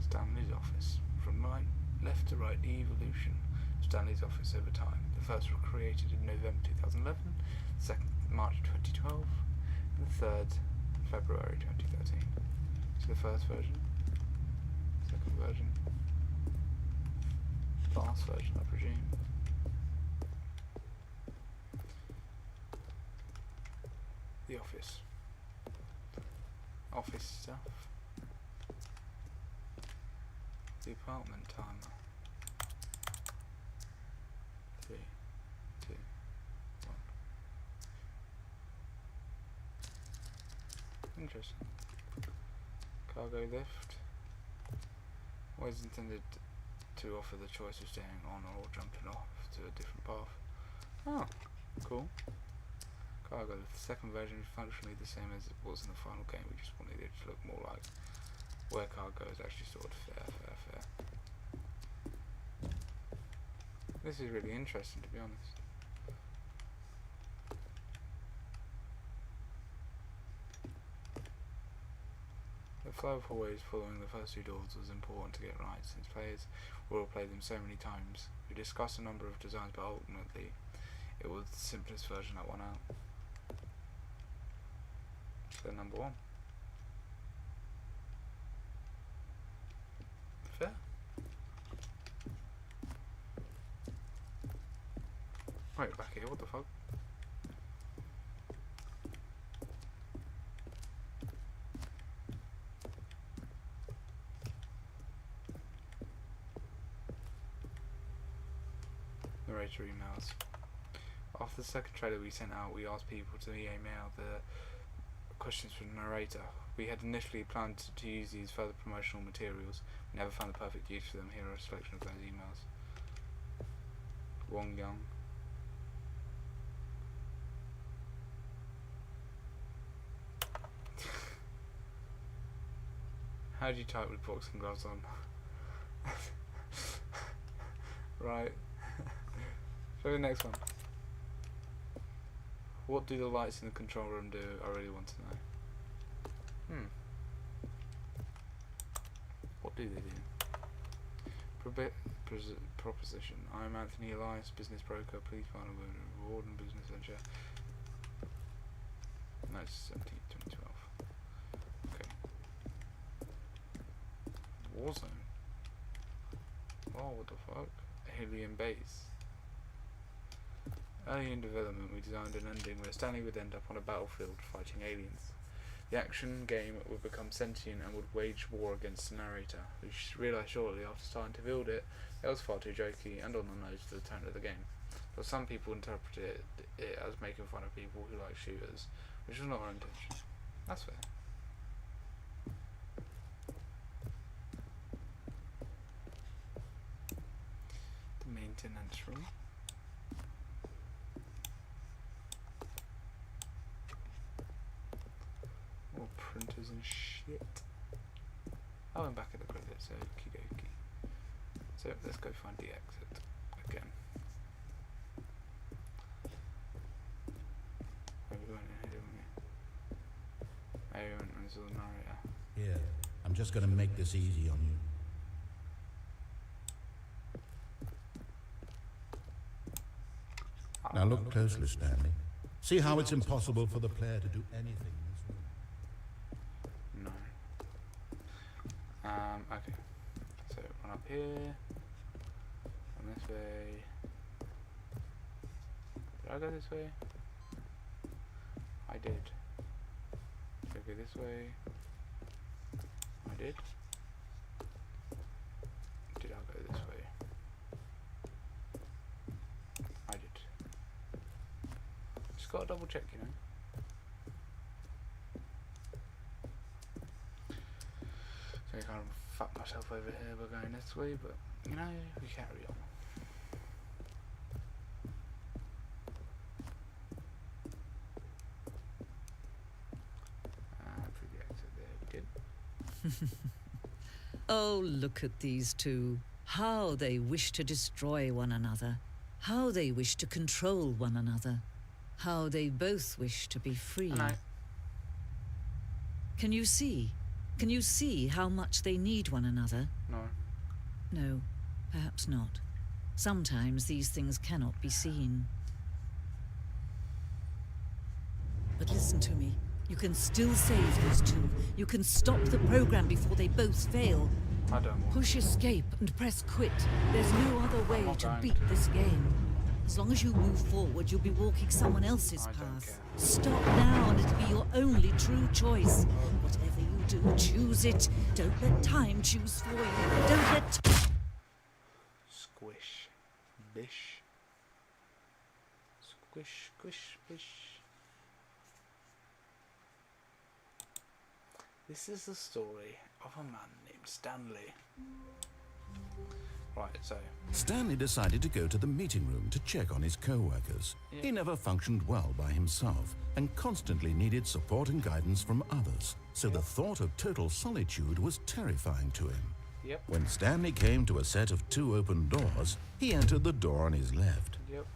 Stanley's office. From left to right, the evolution of Stanley's office over time. The first was created in November 2011, the second March 2012, and the third February 2013. So the first version, second version, last version, I presume. The office. Office stuff. The apartment timer. 3, 2, 1. Interesting. Cargo lift. Always intended to offer the choice of staying on or jumping off to a different path. Oh, cool. Cargo lift. The second version is functionally the same as it was in the final game. We just wanted it to look more like where cargo is actually stored. Fair. This is really interesting, to be honest. The flow of hallways following the first 2 doors was important to get right, since players will all play them so many times. We discussed a number of designs, but ultimately it was the simplest version that won out. So number 1. Fair. Right, back here, what the fuck? Narrator emails. After the second trailer we sent out, we asked people to email the questions from the narrator. We had initially planned to use these further promotional materials. We never found the perfect use for them. Here are a selection of those emails. Wong Young. How do you type with boxing gloves on? Right. So the next one. What do the lights in the control room do? I really want to know. What do they do? Proposition. I am Anthony Elias, business broker. Please find a reward and business venture. No, it's 2012. Okay. Warzone. Oh, what the fuck? Alien base. Early in development, we designed an ending where Stanley would end up on a battlefield fighting aliens. The action game would become sentient and would wage war against the narrator. We realised shortly after starting to build it, it was far too jokey and on the nose to the tone of the game. But some people interpreted it as making fun of people who like shooters, which was not our intention. That's fair. The maintenance room. shit. Oh, I'm back at the credits, so okie. So let's go find the exit again. Oh, we went in here, didn't we? Oh, we went into the narrator. Here, I'm just going to make this easy on you. Now look closely, Stanley. See how it's impossible for the player to do anything in this room? No. Okay. So run up here. And this way. Did I go this way? I did. Should I go this way? I did. Did I go this way? I did. Just gotta double check, you know. So I can't fuck myself over here by going this way, but you know, we carry on. Through the exit there, we did. Oh, look at these two. How they wish to destroy one another. How they wish to control one another. How they both wish to be free. Hello. Can you see? Can you see how much they need one another? No. No, perhaps not. Sometimes these things cannot be seen. But listen to me. You can still save these two. You can stop the program before they both fail. I don't want Push escape and press quit. There's no other way not to going beat to. this game. As long as you move forward, you'll be walking someone else's I don't path. care. Stop now and it'll be your only true choice. Whatever you do, choose it. Don't let time choose for you. Don't let... Squish. Bish. Squish, squish, bish. This is the story of a man named Stanley. Right, so Stanley decided to go to the meeting room to check on his co-workers. Yeah. He never functioned well by himself and constantly needed support and guidance from others, so the thought of total solitude was terrifying to him. yep, When Stanley came to a set of 2 open doors, he entered the door on his left. yep.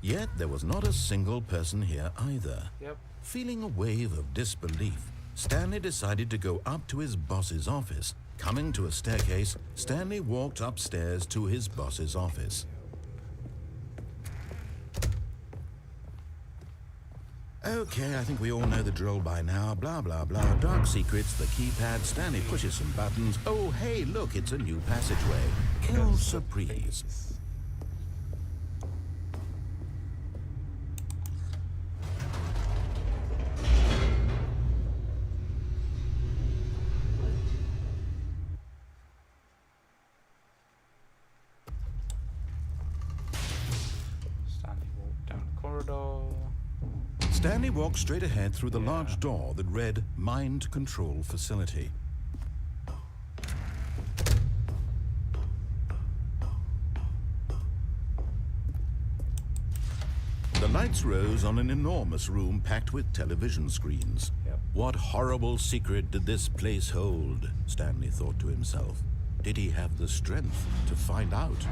Yet there was not a single person here either. Yep. Feeling a wave of disbelief, Stanley decided to go up to his boss's office. Coming to a staircase, Stanley walked upstairs to his boss's office. Okay, I think we all know the drill by now. Blah, blah, blah. Dark secrets, the keypad. Stanley pushes some buttons. Oh, hey, look, it's a new passageway. Quelle surprise. Stanley walked down the corridor. Stanley walked straight ahead through the large door that read Mind Control Facility. The lights rose on an enormous room packed with television screens. Yep. What horrible secret did this place hold? Stanley thought to himself. Did he have the strength to find out?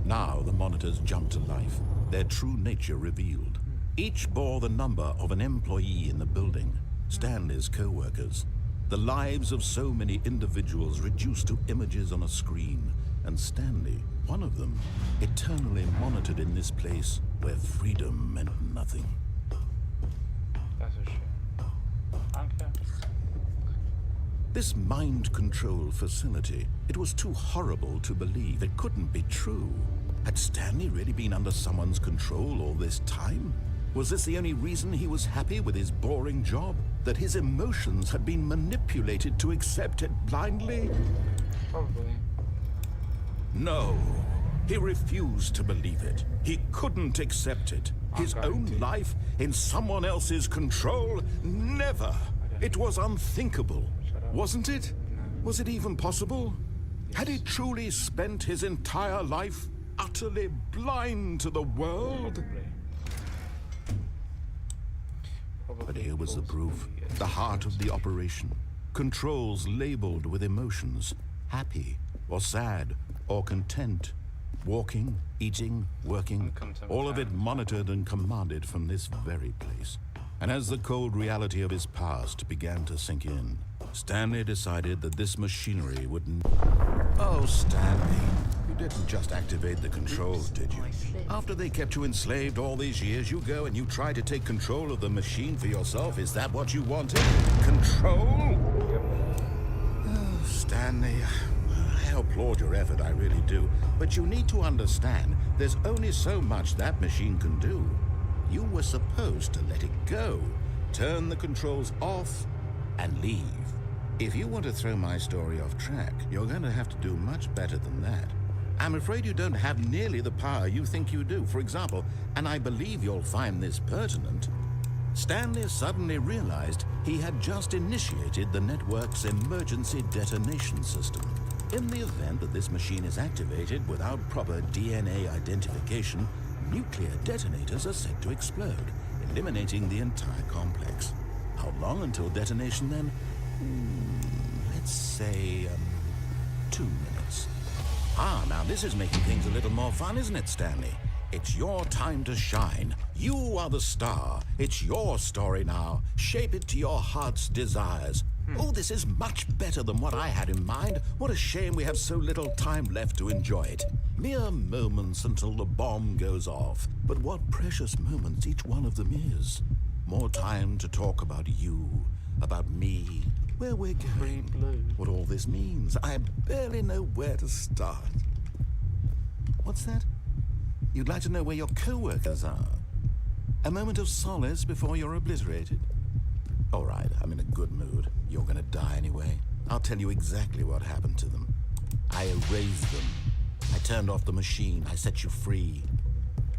Now the monitors jumped to life, their true nature revealed. Each bore the number of an employee in the building, Stanley's co-workers. The lives of so many individuals reduced to images on a screen, and Stanley, one of them, eternally monitored in this place where freedom meant nothing. That's a shame. I don't care. This mind control facility, it was too horrible to believe. It couldn't be true. Had Stanley really been under someone's control all this time? Was this the only reason he was happy with his boring job? That his emotions had been manipulated to accept it blindly? Probably. No. He refused to believe it. He couldn't accept it. His I'm going own to. life in someone else's control? Never. Okay. It was unthinkable. Shut up. Wasn't it? No. Was it even possible? Had he truly spent his entire life utterly blind to the world? But here was the proof, the heart of the operation. Controls labeled with emotions, happy or sad or content. Walking, eating, working, all of it monitored and commanded from this very place. And as the cold reality of his past began to sink in, Stanley decided that this machinery wouldn't... Oh, Stanley, you didn't just activate the controls, did you? After they kept you enslaved all these years, you go and you try to take control of the machine for yourself. Is that what you wanted? Control? Oh, Stanley, I applaud your effort, I really do. But you need to understand, there's only so much that machine can do. You were supposed to let it go, turn the controls off, and leave. If you want to throw my story off track, you're going to have to do much better than that. I'm afraid you don't have nearly the power you think you do. For example, and I believe you'll find this pertinent, Stanley suddenly realized he had just initiated the network's emergency detonation system. In the event that this machine is activated without proper DNA identification, nuclear detonators are said to explode, eliminating the entire complex. How long until detonation then? Let's say, 2 minutes. Ah, now this is making things a little more fun, isn't it, Stanley? It's your time to shine. You are the star. It's your story now. Shape it to your heart's desires. Oh, this is much better than what I had in mind. What a shame we have so little time left to enjoy it. Mere moments until the bomb goes off. But what precious moments each one of them is. More time to talk about you, about me, where we're going, what all this means. I barely know where to start. What's that? You'd like to know where your co-workers are? A moment of solace before you're obliterated? All right, I'm in a good mood. You're gonna die anyway. I'll tell you exactly what happened to them. I erased them. I turned off the machine. I set you free.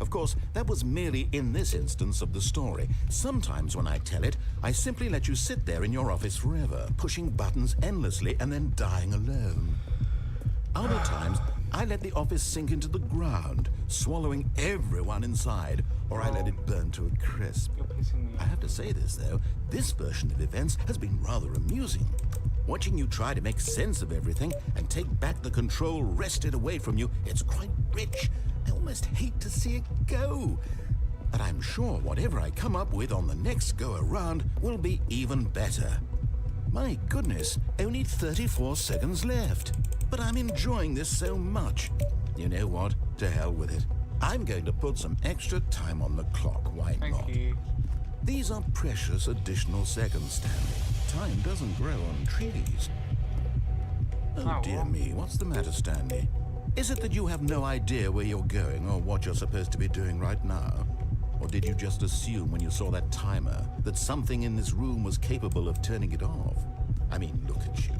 Of course, that was merely in this instance of the story. Sometimes when I tell it, I simply let you sit there in your office forever, pushing buttons endlessly and then dying alone. Other times, I let the office sink into the ground, swallowing everyone inside, or I let it burn to a crisp. I have to say this, though, this version of events has been rather amusing. Watching you try to make sense of everything and take back the control wrested away from you, it's quite rich. I almost hate to see it go. But I'm sure whatever I come up with on the next go-around will be even better. My goodness, only 34 seconds left. But I'm enjoying this so much. You know what? To hell with it. I'm going to put some extra time on the clock. Why not? Thank you. These are precious additional seconds, Stanley. Time doesn't grow on trees. Oh, dear me. What's the matter, Stanley? Is it that you have no idea where you're going or what you're supposed to be doing right now? Or did you just assume when you saw that timer that something in this room was capable of turning it off? I mean, look at you.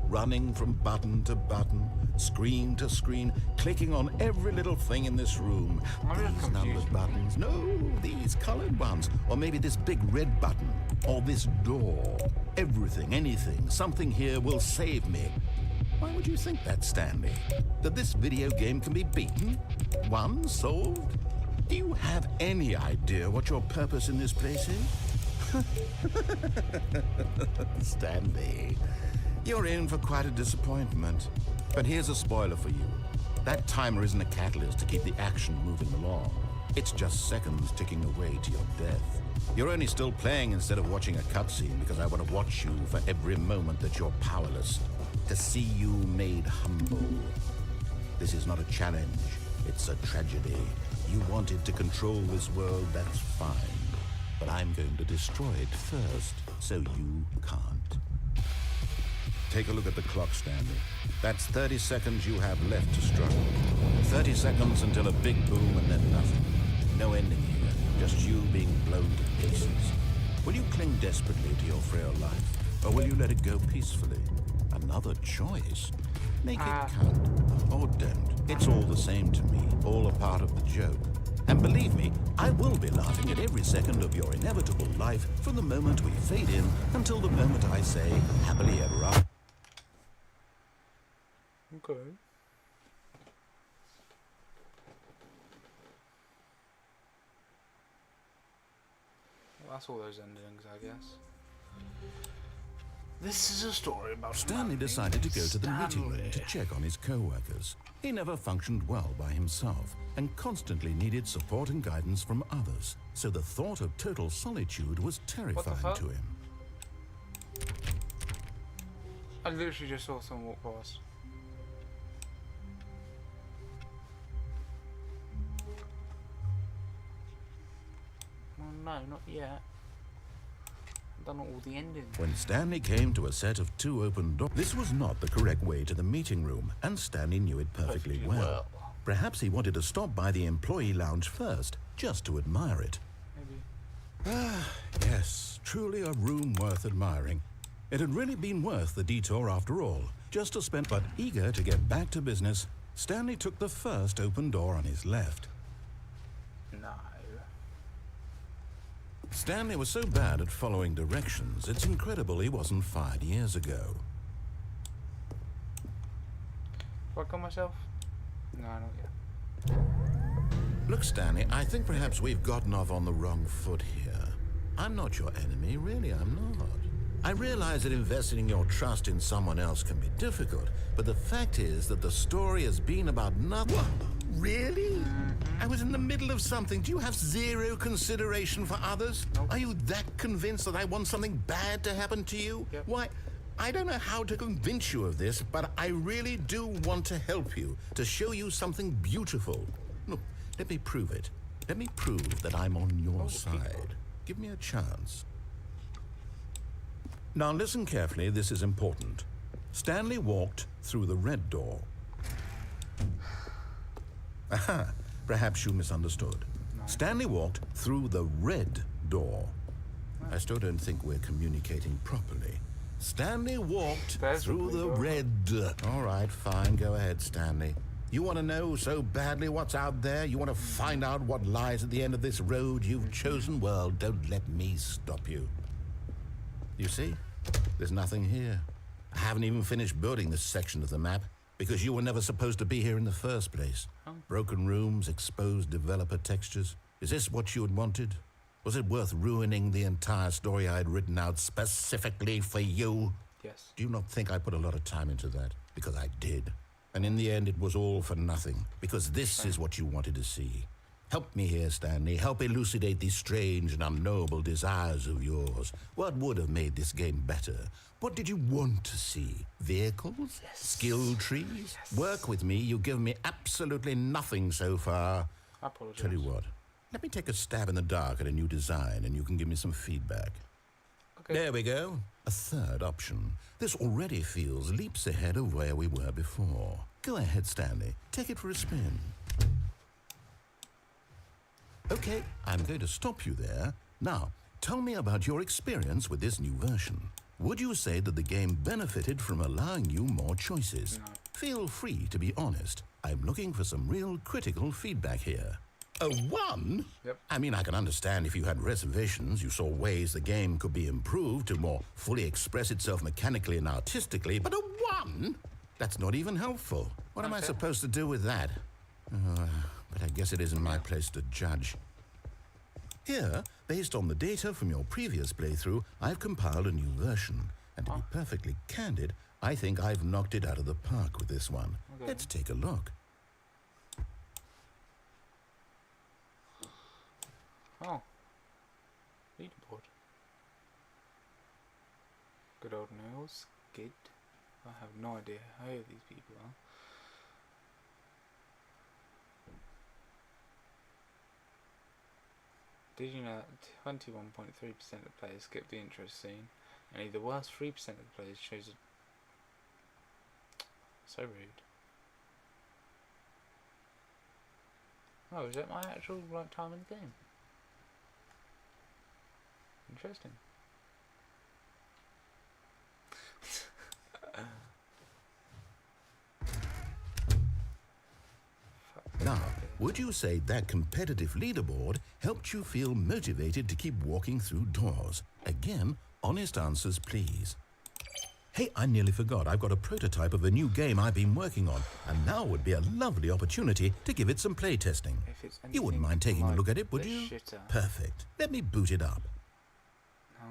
Running from button to button, screen to screen, clicking on every little thing in this room. These numbered buttons, no, these colored ones. Or maybe this big red button, or this door. Everything, anything, something here will save me. Why would you think that, Stanley? That this video game can be beaten? Won? Solved? Do you have any idea what your purpose in this place is? Stanley, you're in for quite a disappointment. But here's a spoiler for you. That timer isn't a catalyst to keep the action moving along. It's just seconds ticking away to your death. You're only still playing instead of watching a cutscene because I want to watch you for every moment that you're powerless. To see you made humble. This is not a challenge. It's a tragedy. You wanted to control this world, that's fine. But I'm going to destroy it first, so you can't. Take a look at the clock, Stanley. That's 30 seconds you have left to struggle. 30 seconds until a big boom and then nothing. No ending here, just you being blown to pieces. Will you cling desperately to your frail life, or will you let it go peacefully? Another choice. Make it count, or don't. It's all the same to me, all a part of the joke. And believe me, I will be laughing at every second of your inevitable life from the moment we fade in until the moment I say, happily ever after. Okay. Well, that's all those endings, I guess. This is a story about Stanley decided to go to the meeting room to check on his co-workers. He never functioned well by himself and constantly needed support and guidance from others, so the thought of total solitude was terrifying to him. I literally just saw someone walk past. Oh no, not yet. I've done all the endings. When Stanley came to a set of 2 open doors, this was not the correct way to the meeting room, and Stanley knew it perfectly well. Perhaps he wanted to stop by the employee lounge first, just to admire it. Maybe. Yes, truly a room worth admiring. It had really been worth the detour after all, just to spend. But eager to get back to business, Stanley took the first open door on his left. No. Stanley was so bad at following directions, it's incredible he wasn't fired years ago. Do I call myself? No, not yet. Look, Stanley, I think perhaps we've gotten off on the wrong foot here. I'm not your enemy, really, I'm not. I realize that investing your trust in someone else can be difficult, but the fact is that the story has been about nothing. What? Really? I was in the middle of something. Do you have zero consideration for others? Nope. Are you that convinced that I want something bad to happen to you? Yep. Why, I don't know how to convince you of this, but I really do want to help you, to show you something beautiful. Look, let me prove it. Let me prove that I'm on your side. Give me a chance. Now listen carefully, this is important. Stanley walked through the red door. Aha, perhaps you misunderstood. No. Stanley walked through the red door. I still don't think we're communicating properly. Stanley walked through the red. All right, fine, go ahead, Stanley. You want to know so badly what's out there? You want to find out what lies at the end of this road you've chosen? Well, don't let me stop you. You see, there's nothing here. I haven't even finished building this section of the map because you were never supposed to be here in the first place. Oh. Broken rooms, exposed developer textures. Is this what you had wanted? Was it worth ruining the entire story I had written out specifically for you? Yes. Do you not think I put a lot of time into that? Because I did. And in the end, it was all for nothing. Because this is what you wanted to see. Help me here, Stanley. Help elucidate these strange and unknowable desires of yours. What would have made this game better? What did you want to see? Vehicles? Yes. Skill trees? Yes. Work with me. You've given me absolutely nothing so far. I apologize. Tell you what. Let me take a stab in the dark at a new design and you can give me some feedback. Okay. There we go. A third option. This already feels leaps ahead of where we were before. Go ahead, Stanley. Take it for a spin. Okay, I'm going to stop you there. Now, tell me about your experience with this new version. Would you say that the game benefited from allowing you more choices? No. Feel free to be honest. I'm looking for some real critical feedback here. A 1? Yep. I mean, I can understand if you had reservations, you saw ways the game could be improved to more fully express itself mechanically and artistically, but a 1? That's not even helpful. What am I Okay. supposed to do with that? But I guess it isn't my place to judge. Here, based on the data from your previous playthrough, I've compiled a new version. And to be perfectly candid, I think I've knocked it out of the park with this one. Okay. Let's take a look. Oh. Leaderboard. Good old Nails. Skid. I have no idea who these people are. Did you know that 21.3% of players skip the intro scene, and only the worst 3% of the players chose it? So rude. Oh, is that my actual right time in the game? Interesting. Now, would you say that competitive leaderboard helped you feel motivated to keep walking through doors? Again, honest answers, please. Hey, I nearly forgot. I've got a prototype of a new game I've been working on, and now would be a lovely opportunity to give it some play testing. If it's You wouldn't anything mind taking a like look at it, would the you? shitter. Perfect. Let me boot it up. No.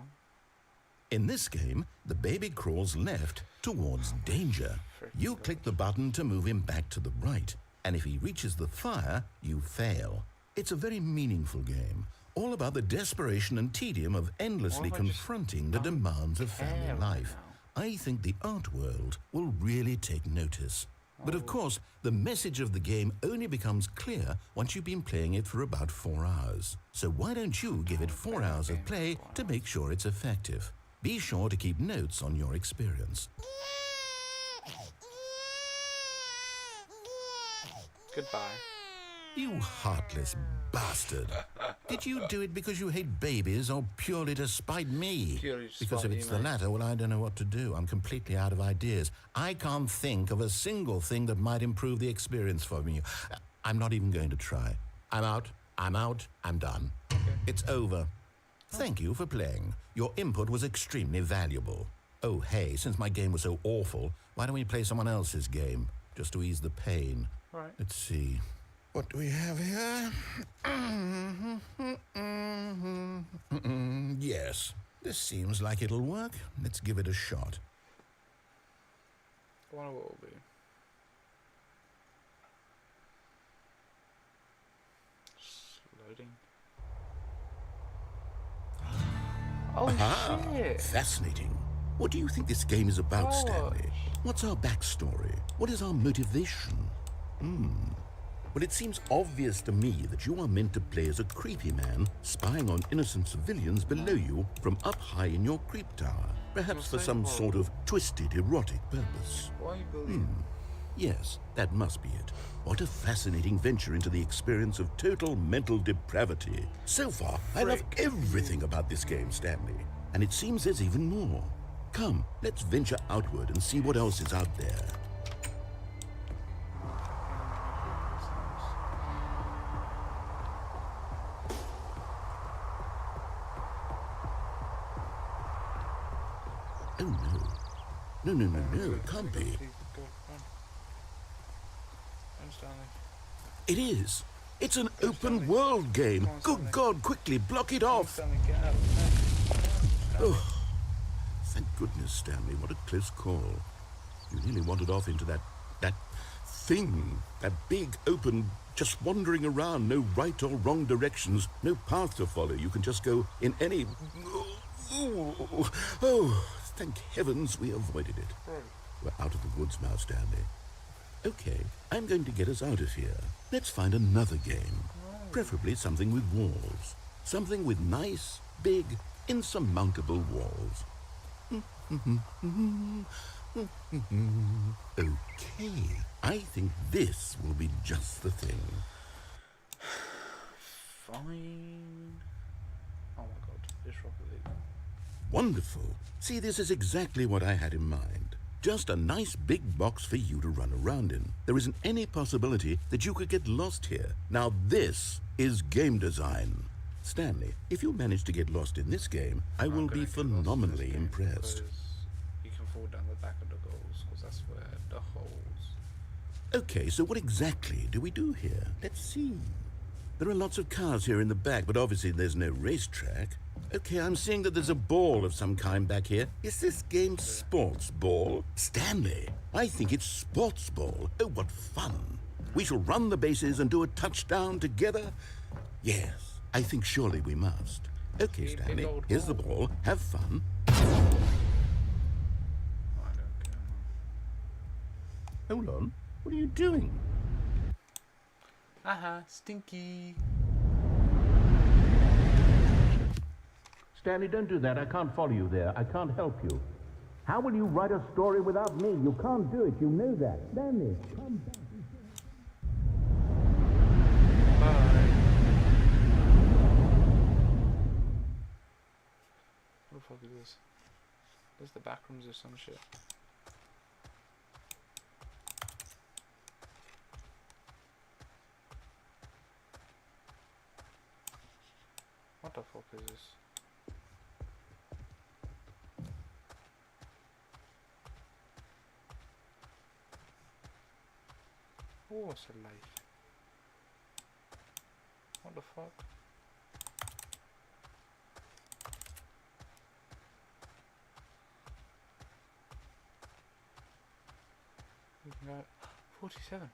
In this game, the baby crawls left towards danger. You click the button to move him back to the right, and if he reaches the fire, you fail. It's a very meaningful game, all about the desperation and tedium of endlessly Why don't I just confronting the don't demands of family care right life. now? I think the art world will really take notice. But of course, the message of the game only becomes clear once you've been playing it for about 4 hours. So why don't you give it 4 hours of play to make sure it's effective? Be sure to keep notes on your experience. Goodbye. You heartless bastard. Did you do it because you hate babies or purely to spite me? Purely to Because spite if you, it's the mate. latter, well, I don't know what to do. I'm completely out of ideas. I can't think of a single thing that might improve the experience for me. I'm not even going to try. I'm out. I'm done. It's over. Thank you for playing. Your input was extremely valuable. Oh, hey, since my game was so awful, why don't we play someone else's game, just to ease the pain? Right. Let's see. What do we have here? Yes, this seems like it'll work. Let's give it a shot. I wonder what it will be. Just loading. Oh shit! Fascinating. What do you think this game is about, Stanley? Gosh. What's our backstory? What is our motivation? Well, it seems obvious to me that you are meant to play as a creepy man spying on innocent civilians below you from up high in your creep tower, perhaps for so some sort of twisted erotic purpose. Why you believe? Yes, that must be it. What a fascinating venture into the experience of total mental depravity. So far, I love everything about this game, Stanley. And it seems there's even more. Come, let's venture outward and see what else is out there. Oh, no. No, it can't be. Please, go, run. Run, Stanley. It is. It's an Stanley. open world game. Come on, Good Stanley. God, quickly, block it Come on, off. Stanley, get out. Stanley. Oh, thank goodness, Stanley. What a close call. You nearly wandered off into that thing. That big, open, just wandering around. No right or wrong directions. No path to follow. You can just go in any... Oh, thank heavens we avoided it. Right. We're out of the woods now, Stanley. Okay, I'm going to get us out of here. Let's find another game. Preferably something with walls. Something with nice, big, insurmountable walls. Okay, I think this will be just the thing. Fine. Oh my god, this Rocket League. Wonderful. See, this is exactly what I had in mind. Just a nice big box for you to run around in. There isn't any possibility that you could get lost here. Now this is game design. Stanley, if you manage to get lost in this game, I I'm will gonna be get lost in phenomenally this game impressed. because you can fall down the back of the goals, because that's where the holes. Okay, so what exactly do we do here? Let's see. There are lots of cars here in the back, but obviously there's no racetrack. Okay, I'm seeing that there's a ball of some kind back here. Is this game sports ball? Stanley, I think it's sports ball. Oh, what fun. We shall run the bases and do a touchdown together. Yes, I think surely we must. Okay, Big Stanley, old here's the ball. ball. Have fun. I don't care. Hold on. What are you doing? Aha, stinky. Stanley, don't do that. I can't follow you there. I can't help you. How will you write a story without me? You can't do it. You know that. Stanley, come back. Bye. What the fuck is this? There's the back rooms or some shit. What the fuck is this? Oh, it's a life. What the fuck? We can go 47.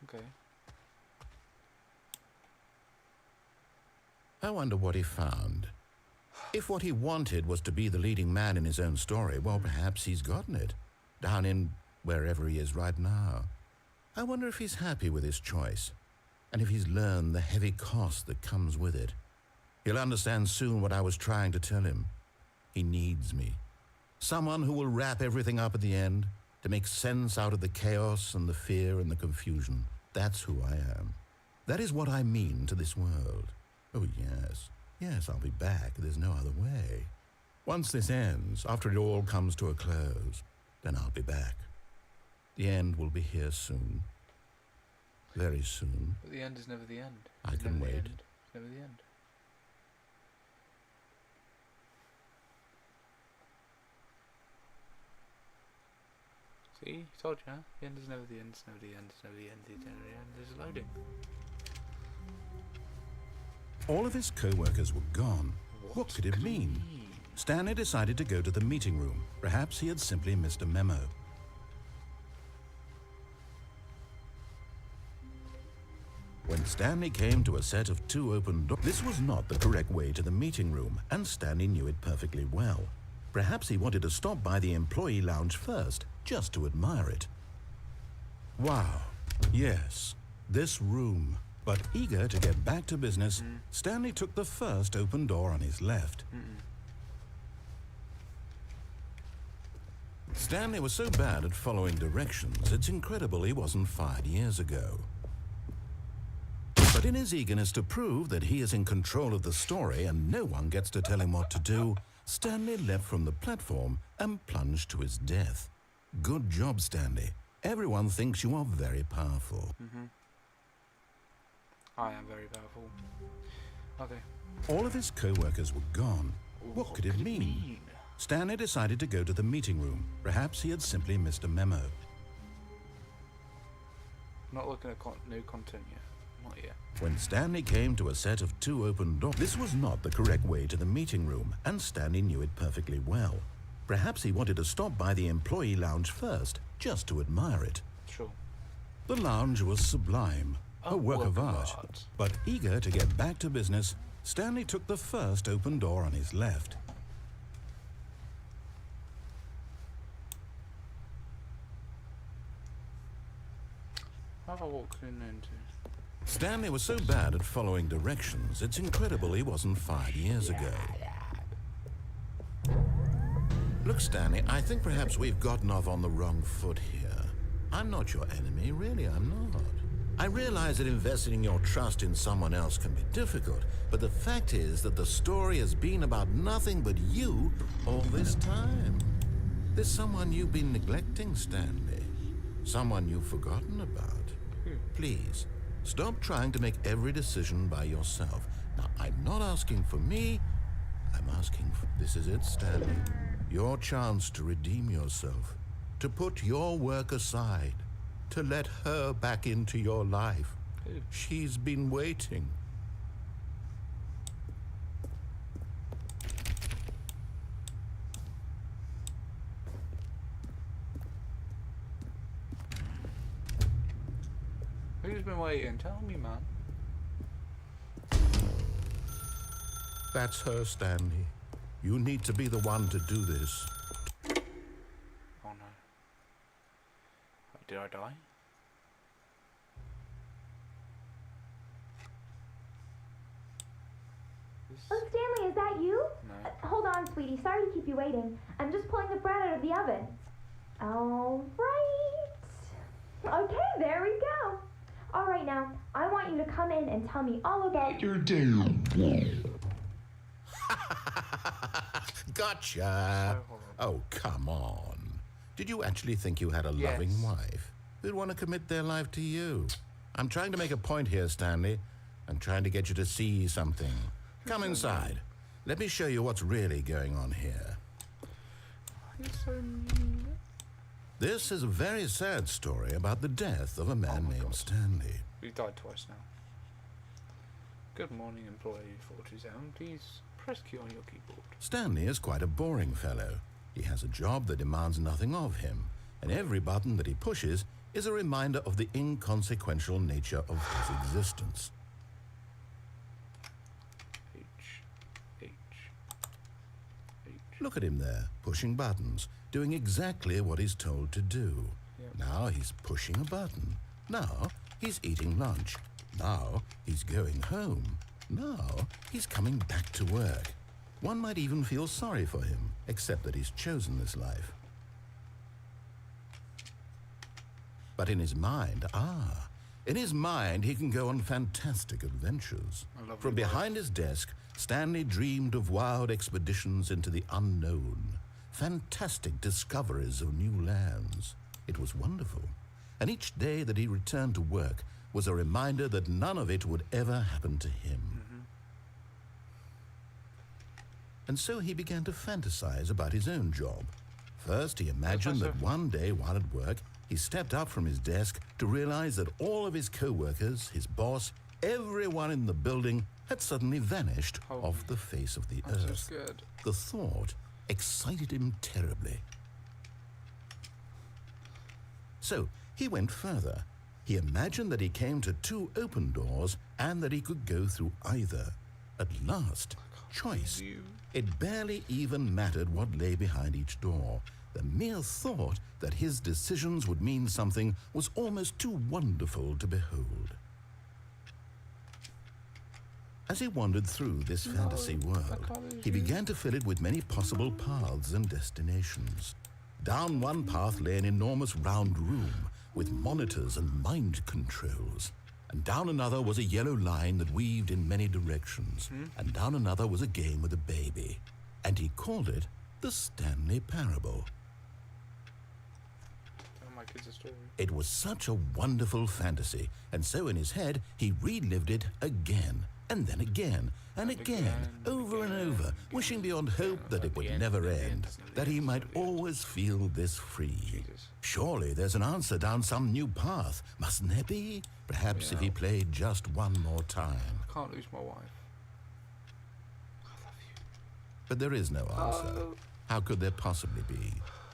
Okay. I wonder what he found. If what he wanted was to be the leading man in his own story, well, perhaps he's gotten it. Down in wherever he is right now. I wonder if he's happy with his choice. And if he's learned the heavy cost that comes with it. He'll understand soon what I was trying to tell him. He needs me. Someone who will wrap everything up at the end, to make sense out of the chaos and the fear and the confusion. That's who I am. That is what I mean to this world. Oh, yes. Yes, I'll be back. There's no other way. Once this ends, after it all comes to a close, then I'll be back. The end will be here soon. Very soon. But the end is never the end. I It's can never the wait. end. It's never the end. See? Told you, huh? The end is never the end. It's never the end. It's never the end. It's never the end. There's loading. All of his co-workers were gone. What could it mean? Stanley decided to go to the meeting room. Perhaps he had simply missed a memo. When Stanley came to a set of 2 open doors, this was not the correct way to the meeting room, and Stanley knew it perfectly well. Perhaps he wanted to stop by the employee lounge first, just to admire it. Wow, yes, this room. But eager to get back to business, Stanley took the first open door on his left. Stanley was so bad at following directions, it's incredible he wasn't fired years ago. But in his eagerness to prove that he is in control of the story and no one gets to tell him what to do, Stanley leapt from the platform and plunged to his death. Good job, Stanley. Everyone thinks you are very powerful. I am very powerful. Okay. All of his co-workers were gone. What could it mean? Stanley decided to go to the meeting room. Perhaps he had simply missed a memo. Not looking at new content yet. Not yet. When Stanley came to a set of 2 open doors, this was not the correct way to the meeting room, and Stanley knew it perfectly well. Perhaps he wanted to stop by the employee lounge first, just to admire it. Sure. The lounge was sublime, a work of art. But eager to get back to business, Stanley took the first open door on his left. How have I walked in into? Stanley was so bad at following directions, it's incredible he wasn't fired years ago. Look, Stanley, I think perhaps we've gotten off on the wrong foot here. I'm not your enemy, really, I'm not. I realize that investing your trust in someone else can be difficult, but the fact is that the story has been about nothing but you all this time. There's someone you've been neglecting, Stanley. Someone you've forgotten about. Please, stop trying to make every decision by yourself. Now, I'm not asking for me, I'm asking for... This is it, Stanley. Your chance to redeem yourself, to put your work aside, to let her back into your life. She's been waiting. Who's been waiting? Tell me, man. That's her, Stanley. You need to be the one to do this. Oh no. Did I die? Oh, Stanley, is that you? No. Hold on, sweetie. Sorry to keep you waiting. I'm just pulling the bread out of the oven. All right. Okay, there we go. All right, now, I want you to come in and tell me all about your day. Gotcha. Oh, come on. Did you actually think you had a loving wife who'd want to commit their life to you? I'm trying to make a point here, Stanley. I'm trying to get you to see something. Come inside. Let me show you what's really going on here. You're so mean. This is a very sad story about the death of a man my named God. Stanley. We've died twice now. Good morning, employee 427. Please press Q on your keyboard. Stanley is quite a boring fellow. He has a job that demands nothing of him, and every button that he pushes is a reminder of the inconsequential nature of his existence. H. Look at him there, pushing buttons, doing exactly what he's told to do. Yep. Now he's pushing a button. Now he's eating lunch. Now he's going home. Now he's coming back to work. One might even feel sorry for him, except that he's chosen this life. But in his mind, he can go on fantastic adventures. From behind his desk, Stanley dreamed of wild expeditions into the unknown, fantastic discoveries of new lands. It was wonderful, and each day that he returned to work was a reminder that none of it would ever happen to him. And so he began to fantasize about his own job. First, he imagined that one day while at work, he stepped up from his desk to realize that all of his co-workers, his boss, everyone in the building had suddenly vanished off the face of the I'm so earth. scared. The thought excited him terribly. So he went further. He imagined that he came to 2 open doors and that he could go through either. At last, choice. It barely even mattered what lay behind each door. The mere thought that his decisions would mean something was almost too wonderful to behold. As he wandered through this fantasy world, he began to fill it with many possible paths and destinations. Down one path lay an enormous round room with monitors and mind controls. And down another was a yellow line that weaved in many directions. And down another was a game with a baby. And he called it the Stanley Parable. Tell my kids a story. It was such a wonderful fantasy, and so in his head he relived it again, and then again, and again, over and over, wishing beyond hope that it would never end, that he might always feel this free. Jesus. Surely there's an answer down some new path, mustn't there be? Perhaps if he played just one more time. I can't lose my wife. I love you. But there is no answer. How could there possibly be?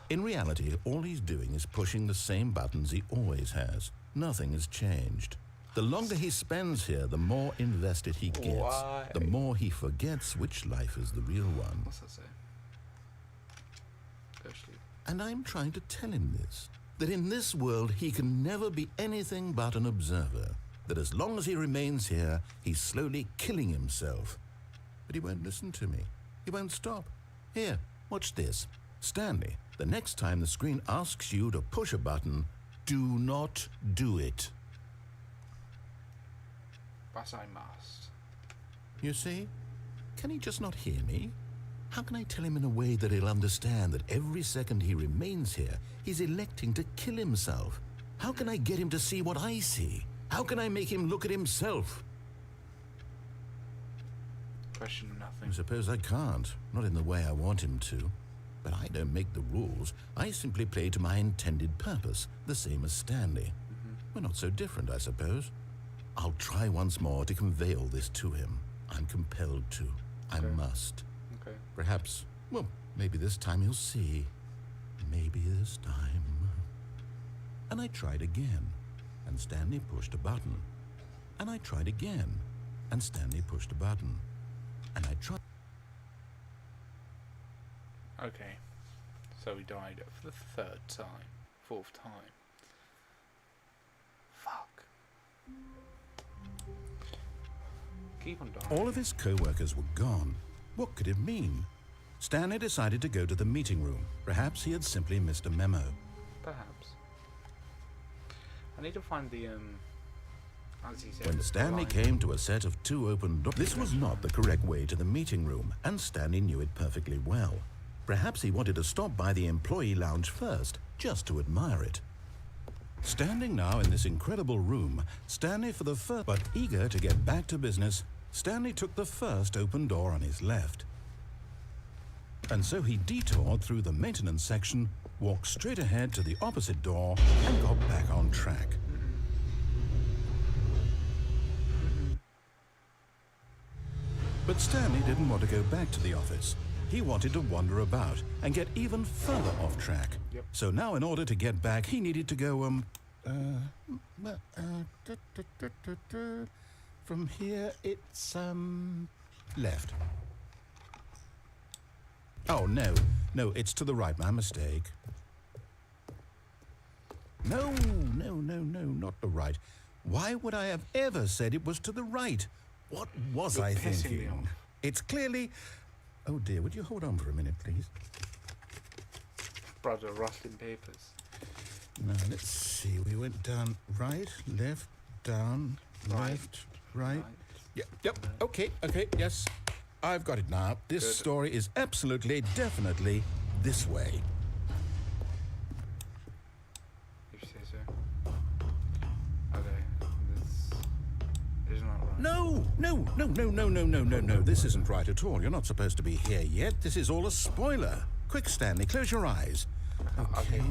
In reality, all he's doing is pushing the same buttons he always has. Nothing has changed. The longer he spends here, the more invested he gets. Why? The more he forgets which life is the real one. What's that say? Go sleep. And I'm trying to tell him this, that in this world he can never be anything but an observer, that as long as he remains here, he's slowly killing himself. But he won't listen to me. He won't stop. Here, watch this. Stanley, the next time the screen asks you to push a button, do not do it. But I must. You see? Can he just not hear me? How can I tell him in a way that he'll understand that every second he remains here, he's electing to kill himself? How can I get him to see what I see? How can I make him look at himself? Question nothing. I suppose I can't, not in the way I want him to. But I don't make the rules. I simply play to my intended purpose, the same as Stanley. We're not so different, I suppose. I'll try once more to convey all this to him. I'm compelled to. I must. Okay. Perhaps, well, maybe this time he'll see. Maybe this time. And I tried again, and Stanley pushed a button. And I tried again, and Stanley pushed a button. And I tried. Okay. So we died for the 3rd time. 4th time. Fuck. Keep on dying. All of his co-workers were gone. What could it mean? Stanley decided to go to the meeting room. Perhaps he had simply missed a memo. Perhaps. I need to find the, as he said, When the Stanley line. came to a set of 2 open doors, this was not the correct way to the meeting room, and Stanley knew it perfectly well. Perhaps he wanted to stop by the employee lounge first, just to admire it. Standing now in this incredible room, Stanley for the first, but eager to get back to business, Stanley took the first open door on his left. And so he detoured through the maintenance section, walked straight ahead to the opposite door, and got back on track. But Stanley didn't want to go back to the office. He wanted to wander about and get even further off track. Yep. So now in order to get back, he needed to go, from here it's, left. Oh, no, it's to the right, my mistake. No, not the right. Why would I have ever said it was to the right? What was You're I pissing me thinking? off. It's clearly... Oh dear, would you hold on for a minute, please? Brother, rustling papers. Now, let's see. We went down right, left, down, Right. left, right. Right. Yep, okay, yes. I've got it now. This Good. story is absolutely, definitely this way. If you say so. Okay. This is not right. No. This isn't right at all. You're not supposed to be here yet. This is all a spoiler. Quick, Stanley, close your eyes. Okay.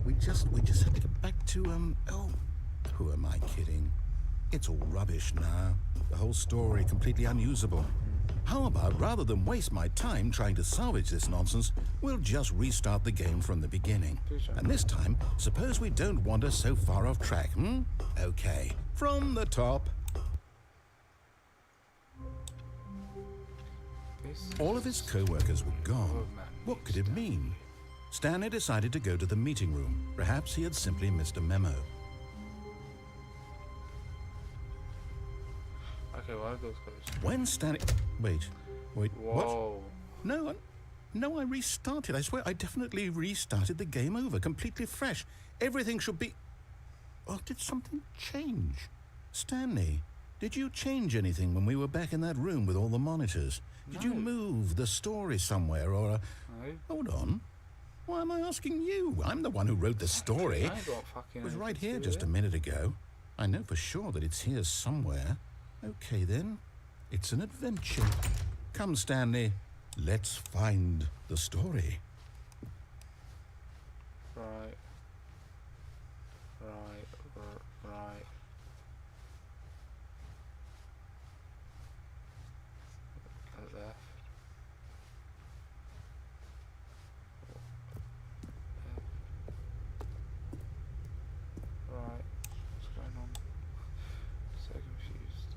We just had to get back to, oh, who am I kidding? It's all rubbish now. The whole story completely unusable. How about, rather than waste my time trying to salvage this nonsense, we'll just restart the game from the beginning. And this time, suppose we don't wander so far off track, Okay, from the top. This All of his co-workers were gone. Oh, man, What could it mean? Stanley decided to go to the meeting room. Perhaps he had simply missed a memo. Okay, why are those closed? When Stanley... Wait, what? Whoa. No, I restarted. I swear, I definitely restarted the game over, completely fresh. Everything should be... Oh, did something change? Stanley, did you change anything when we were back in that room with all the monitors? Did you No. move the story somewhere or... No. Hold on. Why am I asking you? I'm the one who wrote the story. I ain't got fucking It was anything right to here do just a with minute ago. I know for sure that it's here somewhere. Okay, then. It's an adventure. Come, Stanley. Let's find the story. it. Right. Left. Right. What's going on? So confused.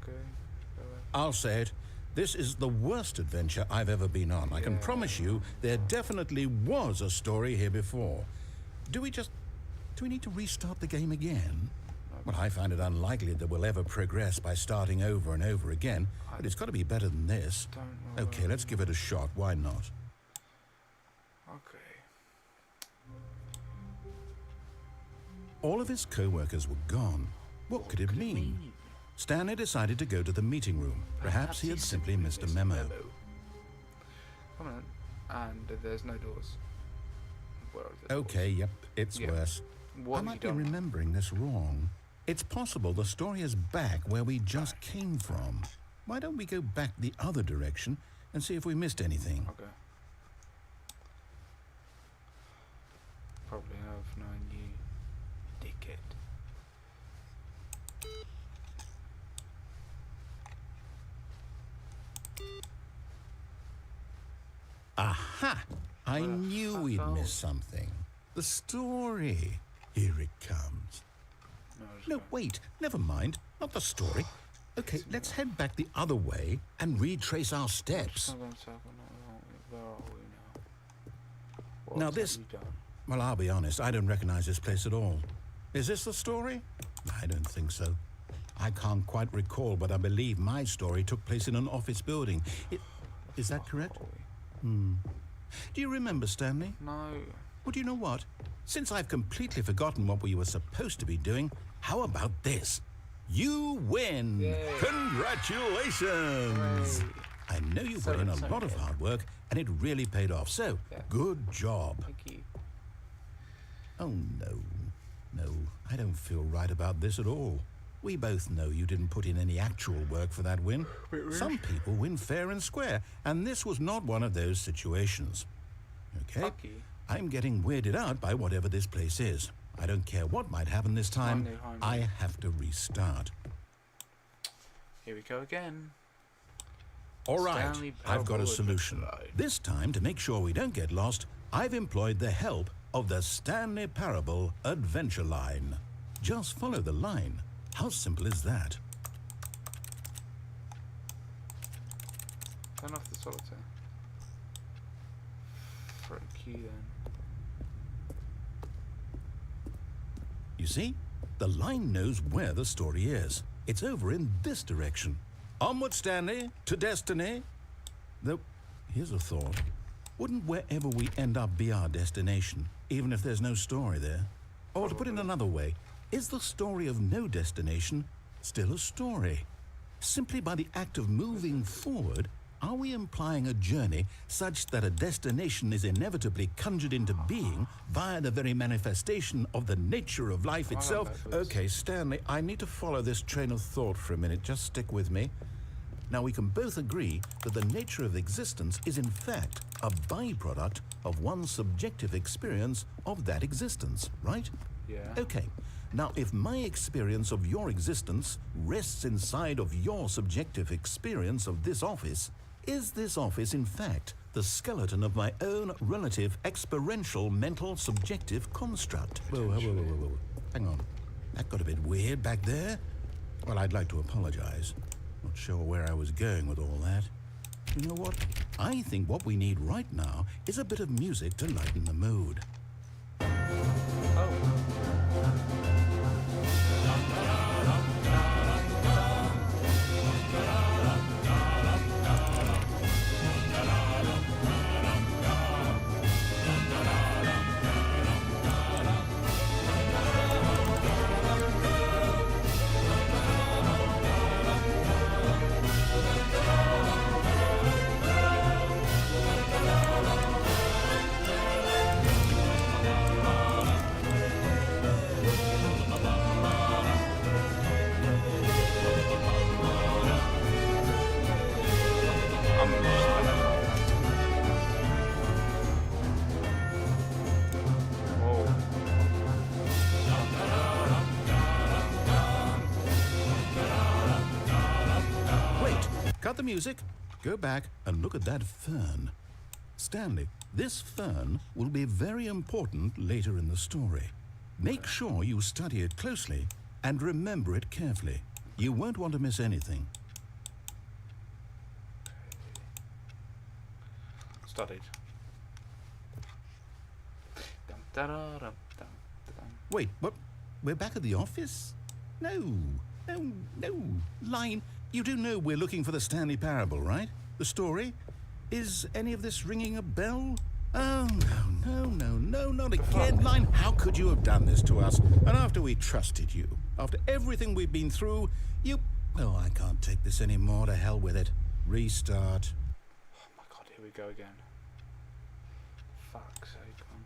Okay. Go ahead. I'll say it. This is the worst adventure I've ever been on. I can Yeah. promise you there definitely was a story here before. Do we need to restart the game again? Well, I find it unlikely that we'll ever progress by starting over and over again, but it's got to be better than this. Don't know. Okay, let's give it a shot. Why not? Okay. All of his co-workers were gone. What could it mean? Stanley decided to go to the meeting room. Perhaps he had simply missed a memo. Come on. And there's no doors. Where are the Okay, yep, it's Yeah. worse. What I have might you be done? remembering this wrong. It's possible the story is back where we just came from. Why don't we go back the other direction and see if we missed anything? Okay. Probably have no new ticket. Aha! I Well, knew I we'd found- missed something. The story. Here it comes. No, wait, never mind. Not the story. Okay, let's head back the other way and retrace our steps. Where are we now? What Now have this- you done? Well, I'll be honest, I don't recognize this place at all. Is this the story? I don't think so. I can't quite recall, but I believe my story took place in an office building. Is that correct? Are we? Do you remember, Stanley? No. Well, do you know what? Since I've completely forgotten what we were supposed to be doing, how about this? You win! Yay. Congratulations! Hooray. I know you So put in a it's lot of okay. hard work, and it really paid off. So, Yeah. good job. Thank you. Oh, no. No, I don't feel right about this at all. We both know you didn't put in any actual work for that win. Some people win fair and square, and this was not one of those situations. Okay? Fuck you. I'm getting weirded out by whatever this place is. I don't care what might happen this time. I have to restart. Here we go again. All right, Stanley I've got a Parable solution. Adventure Line. This time, to make sure we don't get lost, I've employed the help of the Stanley Parable Adventure Line. Just follow the line. How simple is that? Turn off the solitaire. Frick you then. You see? The line knows where the story is. It's over in this direction. Onward, Stanley, to destiny. Though, here's a thought. Wouldn't wherever we end up be our destination, even if there's no story there? Or to put it another way, is the story of no destination still a story? Simply by the act of moving forward, are we implying a journey such that a destination is inevitably conjured into being via the very manifestation of the nature of life itself? Okay, Stanley, I need to follow this train of thought for a minute. Just stick with me. Now, we can both agree that the nature of existence is in fact a byproduct of one's subjective experience of that existence, right? Yeah. Okay. Now, if my experience of your existence rests inside of your subjective experience of this office, is this office, in fact, the skeleton of my own relative experiential mental subjective construct? Whoa. Hang on. That got a bit weird back there. Well, I'd like to apologize. Not sure where I was going with all that. You know what? I think what we need right now is a bit of music to lighten the mood. Oh. Cut the music, go back and look at that fern. Stanley, this fern will be very important later in the story. Make sure you study it closely and remember it carefully. You won't want to miss anything. Studied. Dum, da-da, dum, dum, dum. Wait, what? We're back at the office? No. Line, you do know we're looking for the Stanley Parable, right? The story? Is any of this ringing a bell? Oh, no, not again. Line, how could you have done this to us? And after we trusted you, after everything we've been through, you... Oh, I can't take this anymore. To hell with it. Restart. Oh my god, here we go again. Fuck's sake, man.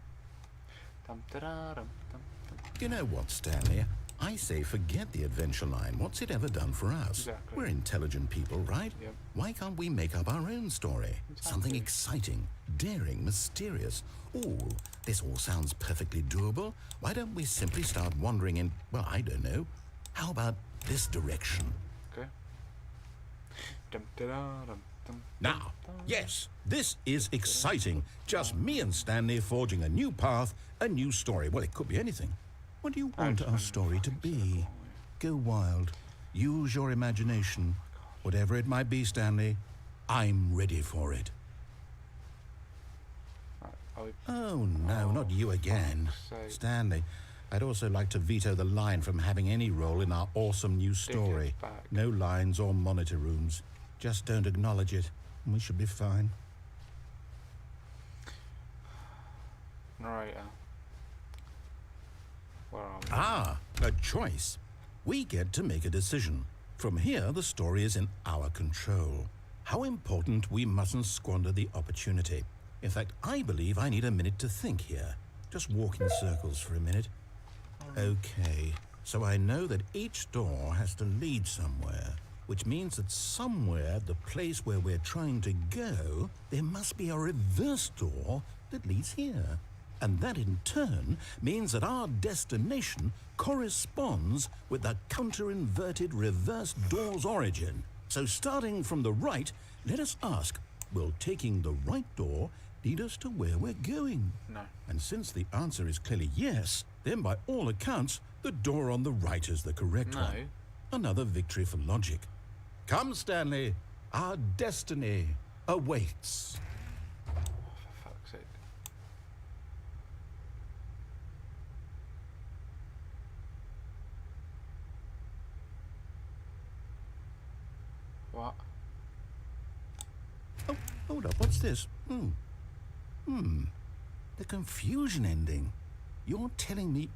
Dum, da-da, dum, dum, dum. You know what, Stanley? I say forget the adventure line. What's it ever done for us? Exactly. We're intelligent people, right? Yep. Why can't we make up our own story? Something Exactly. exciting, daring, mysterious. Ooh, this all sounds perfectly doable. Why don't we simply start wandering in, well, I don't know. How about this direction? Okay. Dum, da-da, dum, dum, Now, dum, dum. yes, this is exciting. Just me and Stanley forging a new path, a new story. Well, it could be anything. What do you want our story to be? Go wild. Use your imagination. Whatever it might be, Stanley, I'm ready for it. Right, are we... Oh, no, not you again. fuck's sake. Stanley, I'd also like to veto the line from having any role in our awesome new it story. back. No lines or monitor rooms. Just don't acknowledge it, and we should be fine. Narrator. Where are we? Ah, a choice. We get to make a decision. From here, the story is in our control. How important we mustn't squander the opportunity. In fact, I believe I need a minute to think here. Just walk in circles for a minute. Okay, so I know that each door has to lead somewhere, which means that somewhere, the place where we're trying to go, there must be a reverse door that leads here. And that in turn means that our destination corresponds with the counter-inverted reverse door's origin. So starting from the right, let us ask, will taking the right door lead us to where we're going? No. And since the answer is clearly yes, then by all accounts, the door on the right is the correct No. one. Another victory for logic. Come, Stanley, our destiny awaits. Oh, for fuck's sake. What? Oh, hold up, what's this? The confusion ending. You're telling me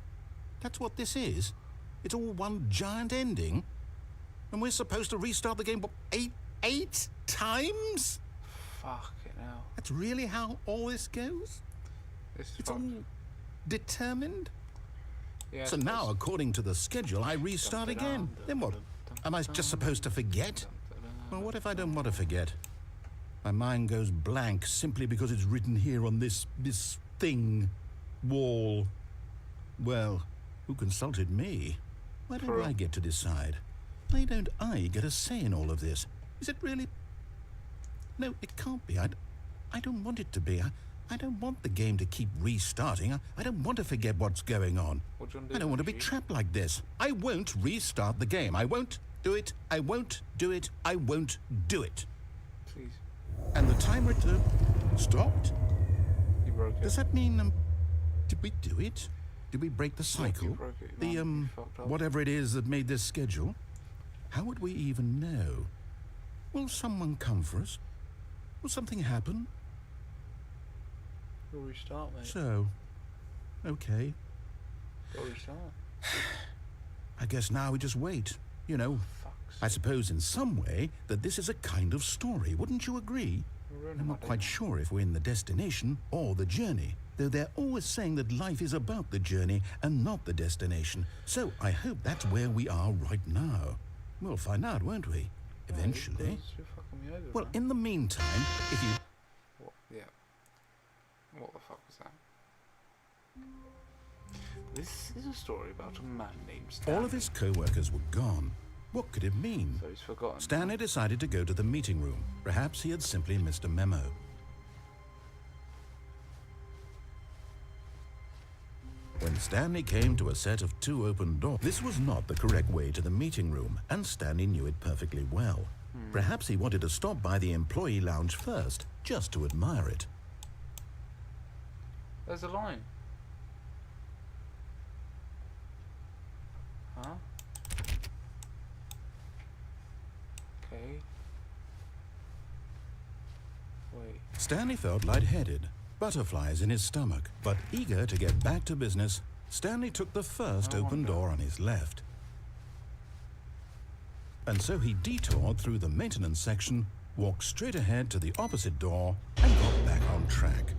that's what this is? It's all one giant ending? And we're supposed to restart the game, what, eight times? Fucking hell. That's really how all this goes? This is It's all fucked. determined? Yeah, So it's now, supposed- according to the schedule, I restart again. Then what? Am I just supposed to forget? Well, what if I don't want to forget? My mind goes blank simply because it's written here on this thing, wall. Well, who consulted me? Why don't I get to decide? Why don't I get a say in all of this? Is it really? No, it can't be. I don't want it to be. I don't want the game to keep restarting. I don't want to forget what's going on. What do you want to I do, don't want to be G? trapped like this. I won't restart the game. I won't do it. I won't do it. I won't do it. Please. And the timer stopped? You broke it. Does that mean, did we do it? Did we break the cycle? broke it, The, man. You fucked up. whatever it is that made this schedule? How would we even know? Will someone come for us? Will something happen? We'll restart, mate. So, okay. We'll restart. I guess now we just wait. You know, Fuck's I suppose in some way that this is a kind of story. Wouldn't you agree? I'm not quite sure if we're in the destination or the journey, though they're always saying that life is about the journey and not the destination. So I hope that's where we are right now. We'll find out, won't we? Eventually. Well, in the meantime, if you... What? Yeah. What the fuck was that? This is a story about a man named Stanley. All of his co-workers were gone. What could it mean? So he's forgotten. Stanley decided to go to the meeting room. Perhaps he had simply missed a memo. When Stanley came to a set of 2 open doors, this was not the correct way to the meeting room, and Stanley knew it perfectly well. Perhaps he wanted to stop by the employee lounge first, just to admire it. There's a line. Huh? Okay. Wait. Stanley felt lightheaded, butterflies in his stomach, but eager to get back to business, Stanley took the first I open wonder. door on his left. And so he detoured through the maintenance section, walked straight ahead to the opposite door, and got back on track.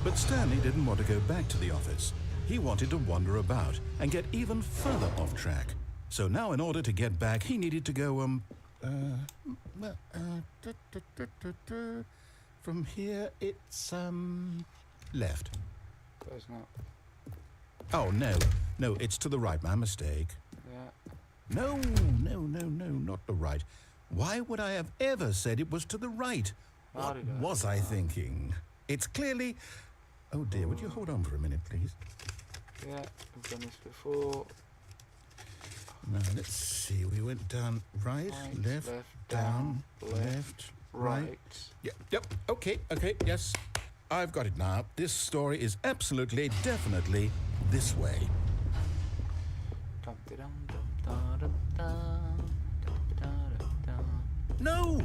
But Stanley didn't want to go back to the office. He wanted to wander about and get even further off track. So now in order to get back, he needed to go, from here it's, left. There's not. Oh, no, it's to the right, my mistake. Yeah. No, not the right. Why would I have ever said it was to the right? What was I thinking? It's clearly... Oh dear, would you hold on for a minute, please? Yeah, I've done this before. Now, let's see. We went down right, left, down, left, right. Yep, okay, yes. I've got it now. This story is absolutely, definitely this way. No.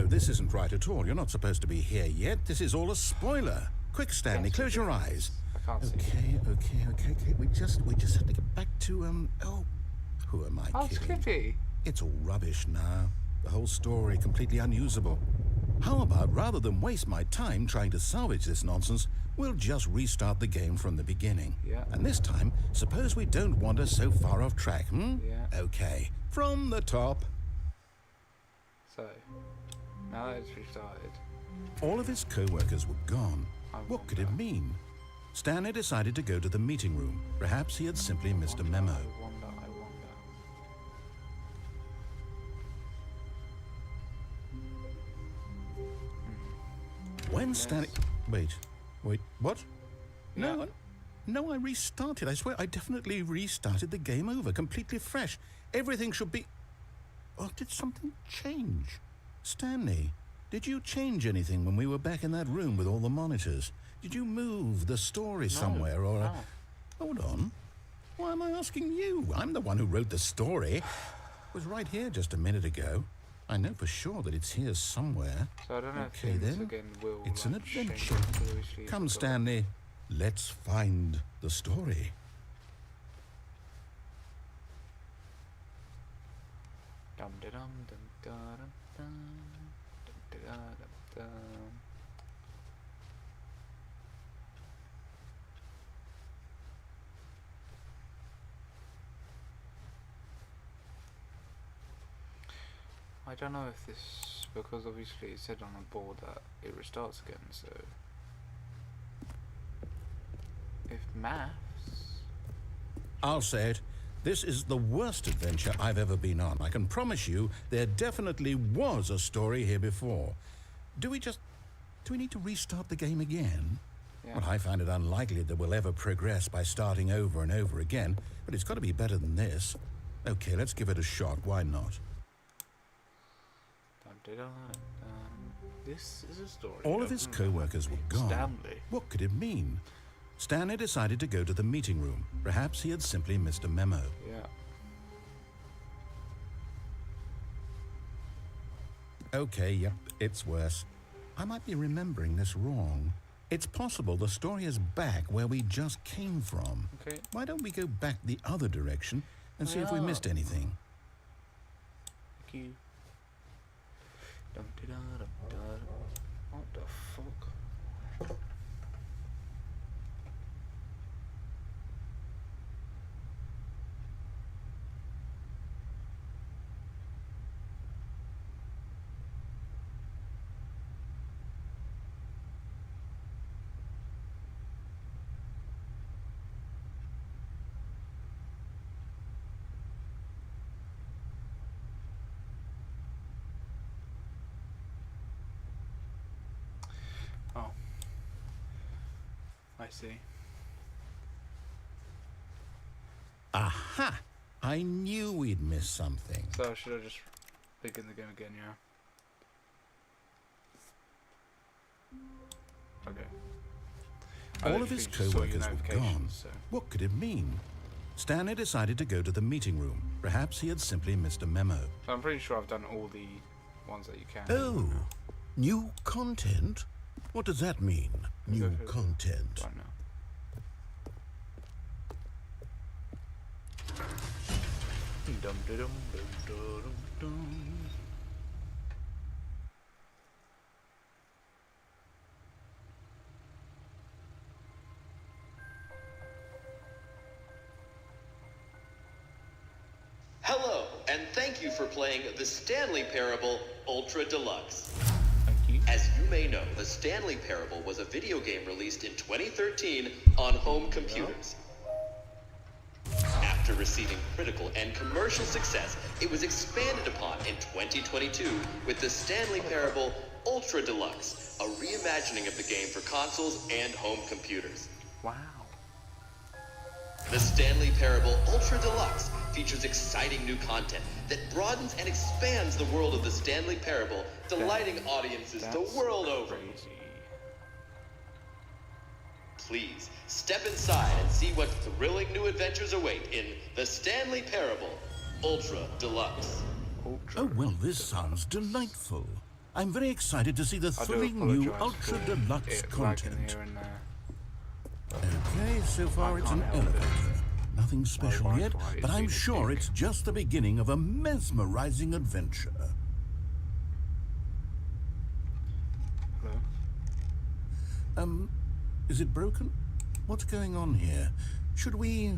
This isn't right at all. You're not supposed to be here yet. This is all a spoiler. Quick, Stanley, close your eyes. I can't see. Okay. We just have to get back to to, oh, who am I Oh, kidding? Skippy. It's all rubbish now. The whole story completely unusable. How about, rather than waste my time trying to salvage this nonsense, we'll just restart the game from the beginning. Yeah. And this time, suppose we don't wander so far off track, Yeah. Okay, from the top. So, now that it's restarted. All of his co-workers were gone. I What could it wonder. mean? Stanley decided to go to the meeting room. Perhaps he had simply missed a memo. I wonder. When Yes. Stanley... Wait, what? Yeah. No, I restarted. I swear, I definitely restarted the game over, completely fresh. Everything should be... Oh, did something change? Stanley, did you change anything when we were back in that room with all the monitors? Did you move the story somewhere, or... No. Hold on. Why am I asking you? I'm the one who wrote the story. It was right here just a minute ago. I know for sure that it's here somewhere. So I don't know if Okay, things then. again will. It's an like, change adventure. until we sleep Come, or something. Stanley. Let's find the story. Dum da dum dum da dum dum dum da da dum dum. I don't know if this, because obviously it said on the board that it restarts again, so if maths, I'll say it. This is the worst adventure I've ever been on. I can promise you there definitely was a story here before. Do we need to restart the game again? yeah. Well, I find it unlikely that we'll ever progress by starting over and over again, but it's got to be better than this. Okay, let's give it a shot. Why not? Dum da dum dum. This is a story. All of his co-workers were gone. Stanley. What could it mean? Stanley decided to go to the meeting room. Perhaps he had simply missed a memo. Yeah. Okay, yep, it's worse. I might be remembering this wrong. It's possible the story is back where we just came from. Okay. Why don't we go back the other direction and see if we missed anything? Thank you. Dum da da dum da. What the fuck? Oh. I see. Aha! I knew we'd missed something. So should I just begin the game again, yeah? Okay. I All of his literally just saw your co-workers were gone. notifications, so. What could it mean? Stanley decided to go to the meeting room. Perhaps he had simply missed a memo. So I'm pretty sure I've done all the ones that you can. Oh, new content? What does that mean, new Go through them content? right now. Dum da dum dum da dum dum. Hello, and thank you for playing the Stanley Parable Ultra Deluxe. Thank you. As you may know, the Stanley Parable was a video game released in 2013 on home computers. After receiving critical and commercial success, it was expanded upon in 2022 with the Stanley Parable Ultra Deluxe, a reimagining of the game for consoles and home computers. Wow. The Stanley Parable Ultra Deluxe features exciting new content that broadens and expands the world of the Stanley Parable, delighting audiences the That's world over. crazy. Please, step inside and see what thrilling new adventures await in the Stanley Parable Ultra Deluxe. Ultra. Oh, well, this sounds delightful. I'm very excited to see the I do thrilling new apologise Ultra for Deluxe it lagging content. here and there. Okay, so far I it's an can't help it. elevator. Nothing special wife yet, Dwight is but I'm being a sure dick. it's just the beginning of a mesmerizing adventure. Hello? Is it broken? What's going on here? Should we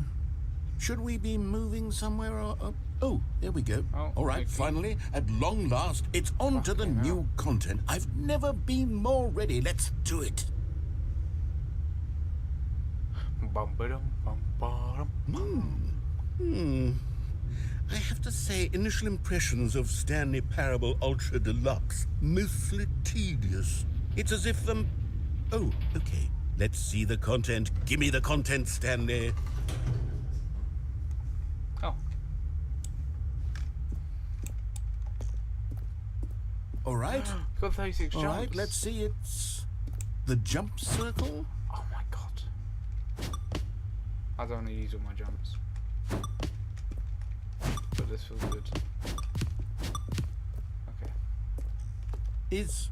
be moving somewhere or... oh, there we go. Oh, All right, okay. finally, at long last, it's on to the Fucking hell. new content. I've never been more ready. Let's do it. I have to say, initial impressions of Stanley Parable Ultra Deluxe, mostly tedious. It's as if them... oh, okay. Let's see the content. Give me the content, Stanley. Oh, All right. got 36 All jumps. right, let's see. It's the jump circle. Oh my god. I don't need to use all my jumps. But this feels good. Okay. Is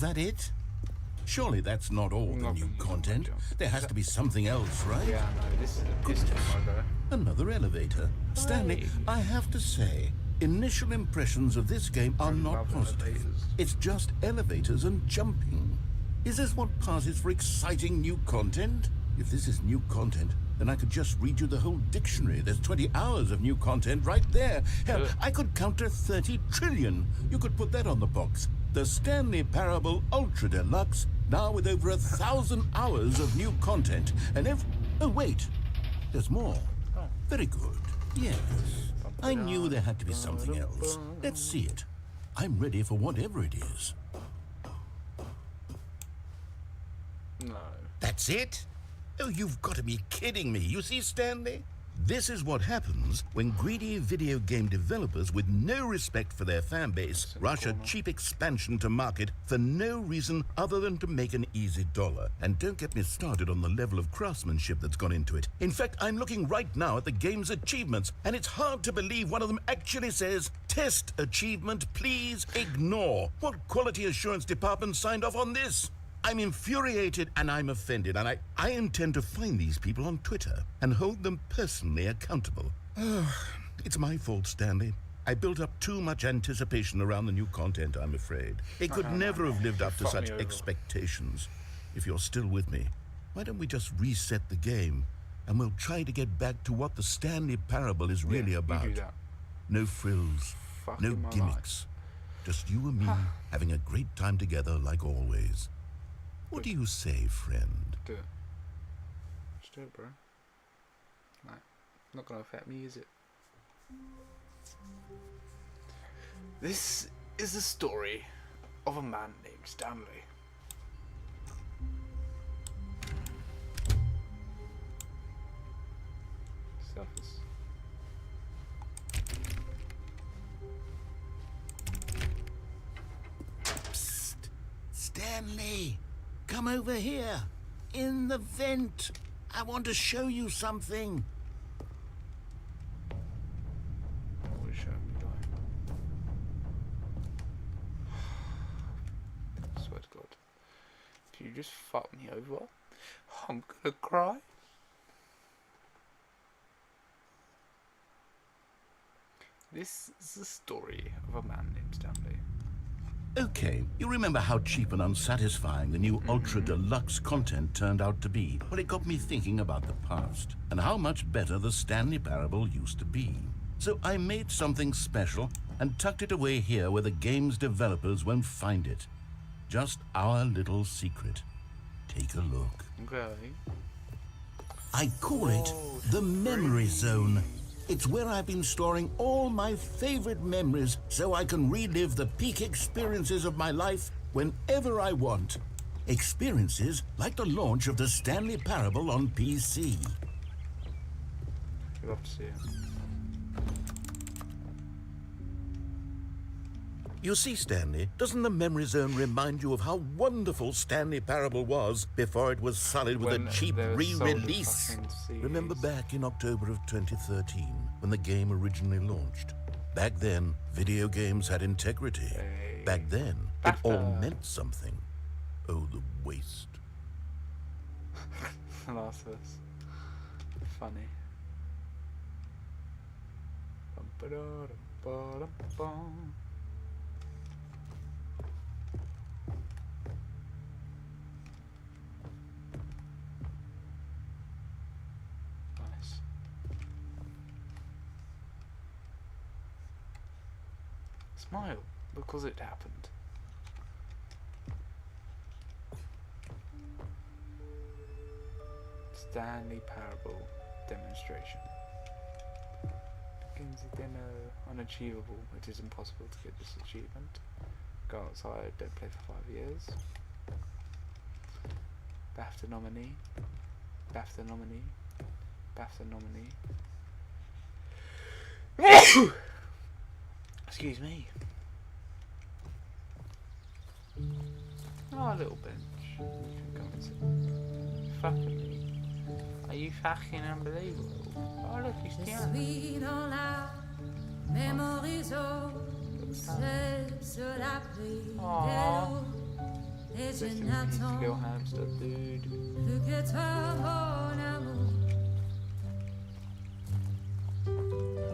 that it? Surely that's not all the Not new gonna use all my content. jumps. There has to be something else, right? Yeah, no, this is a piston logo. Another elevator. Stanley, Hey. I have to say, initial impressions of this game are not love positive. elevators. It's just elevators and jumping. Is this what passes for exciting new content? If this is new content, then I could just read you the whole dictionary. There's 20 hours of new content right there. Hell, Good. I could count to 30 trillion. You could put that on the box. The Stanley Parable Ultra Deluxe, now with over 1,000 hours of new content. And oh, wait, there's more. Oh. Very good. Yes. I knew there had to be something else. Let's see it. I'm ready for whatever it is. No. That's it? Oh, you've got to be kidding me. You see, Stanley? This is what happens when greedy video game developers with no respect for their fan base rush a cheap expansion to market for no reason other than to make an easy dollar. And don't get me started on the level of craftsmanship that's gone into it. In fact, I'm looking right now at the game's achievements, and it's hard to believe one of them actually says, "Test achievement, please ignore." What quality assurance department signed off on this? I'm infuriated and I'm offended, and I intend to find these people on Twitter and hold them personally accountable. It's my fault, Stanley. I built up too much anticipation around the new content, I'm afraid. It could never have lived up to Fuck such me over. expectations. If you're still with me, why don't we just reset the game and we'll try to get back to what the Stanley Parable is really Yeah, about. You do that. No frills, no Fucking my gimmicks. Just you and me having a great time together like always. What do you say, friend? Do it. Just do it, bro. Like, not gonna affect me, is it? This is the story of a man named Stanley. Surface. Psst. Stanley, come over here. In the vent. I want to show you something. What is showing me, I swear to God. If you just fuck me over, I'm gonna cry. This is the story of a man named Stanley. Okay, you remember how cheap and unsatisfying the new Ultra Deluxe content turned out to be? Well, it got me thinking about the past and how much better the Stanley Parable used to be. So I made something special and tucked it away here where the game's developers won't find it. Just our little secret. Take a look. Okay. I call it the Memory Zone. It's where I've been storing all my favorite memories so I can relive the peak experiences of my life whenever I want. Experiences like the launch of the Stanley Parable on PC. You'll have to see it. You see, Stanley, doesn't the Memory Zone remind you of how wonderful Stanley Parable was before it was sullied with When a cheap they were sold as re-release? fucking CDs. Remember back in October of 2013 when the game originally launched? Back then, video games had integrity. Hey. Back then, it all BAFTA. meant something. Oh, the waste. The last verse. Funny. Ba-da-dum-ba-dum-bum. Nice. Smile, because it happened. Stanley Parable demonstration. Begins again unachievable. It is impossible to get this achievement. Go outside, don't play for 5 years. BAFTA nominee. BAFTA nominee. BAFTA nominee. Excuse me. Oh, a little bench. You can come and sit. Fucking me. Are you fucking unbelievable? Oh, look, he's Je down. suis dans la mémorisation, seul sur la pluie Aw. de l'eau. Et je Listen, n'attends kill hamster, dude. plus que toi, mon amour.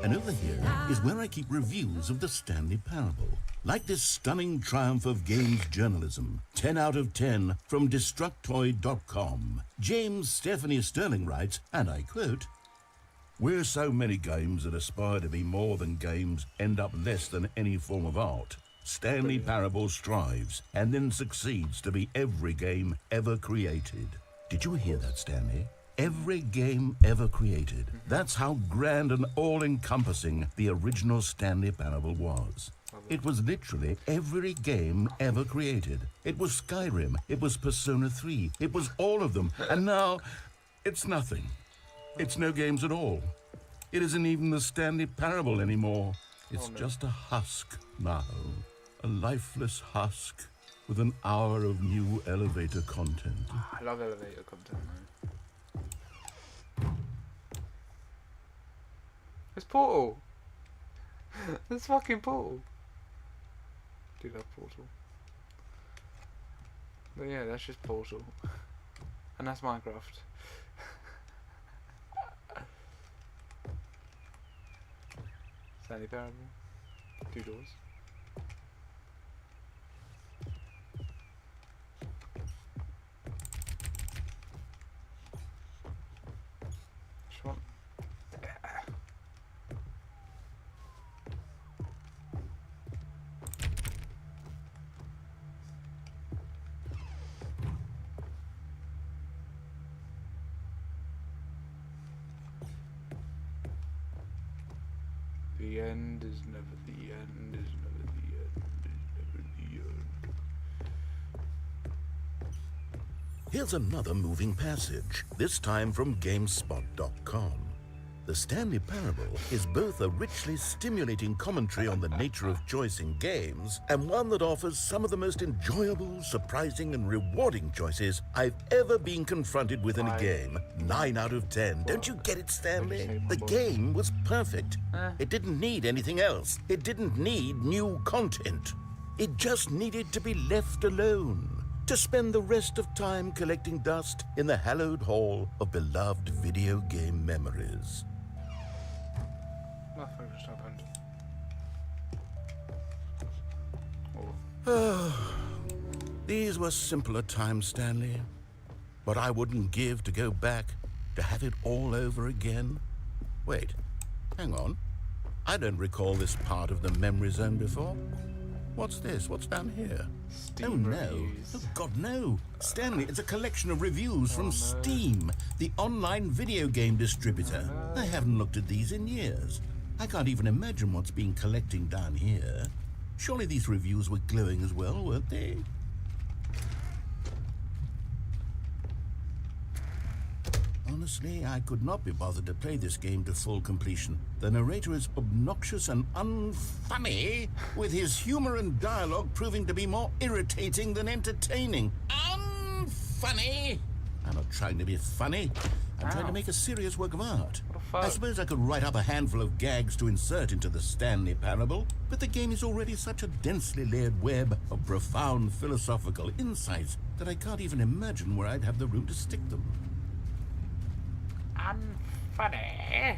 And over here is where I keep reviews of the Stanley Parable. Like this stunning triumph of games journalism, 10 out of 10 from Destructoid.com. James Stephanie Sterling writes, and I quote, "Where so many games that aspire to be more than games end up less than any form of art, Stanley Parable strives and then succeeds to be every game ever created." Did you hear that, Stanley? Every game ever created. That's how grand and all-encompassing the original Stanley Parable was. It was literally every game ever created. It was Skyrim, it was Persona 3, it was all of them, and now it's nothing. It's no games at all. It isn't even the Stanley Parable anymore. It's just a husk now. A lifeless husk with an hour of new elevator content. I love elevator content, man. It's Portal. It's fucking Portal. Do love Portal. But yeah, that's just Portal. And that's Minecraft. Stanley Parable. 2 doors. Which one? The end is never the end, is never the end, is never the end. Here's another moving passage, this time from GameSpot.com. The Stanley Parable is both a richly stimulating commentary on the nature of choice in games and one that offers some of the most enjoyable, surprising, and rewarding choices I've ever been confronted with in a game. 9 out of 10. Don't you get it, Stanley? The game was perfect. It didn't need anything else. It didn't need new content. It just needed to be left alone, to spend the rest of time collecting dust in the hallowed hall of beloved video game memories. Nothing just happened. These were simpler times, Stanley. But I wouldn't give to go back to have it all over again. Wait, hang on. I don't recall this part of the memory zone before. What's this? What's down here? Steam Oh, no. reviews. Oh, God, no. Stanley, it's a collection of reviews from Steam, the online video game distributor. I haven't looked at these in years. I can't even imagine what's been collecting down here. Surely these reviews were glowing as well, weren't they? Honestly, I could not be bothered to play this game to full completion. The narrator is obnoxious and unfunny, with his humor and dialogue proving to be more irritating than entertaining. Unfunny! I'm not trying to be funny. I'm trying to make a serious work of art. What the fuck? I suppose I could write up a handful of gags to insert into the Stanley Parable, but the game is already such a densely layered web of profound philosophical insights that I can't even imagine where I'd have the room to stick them. Unfunny.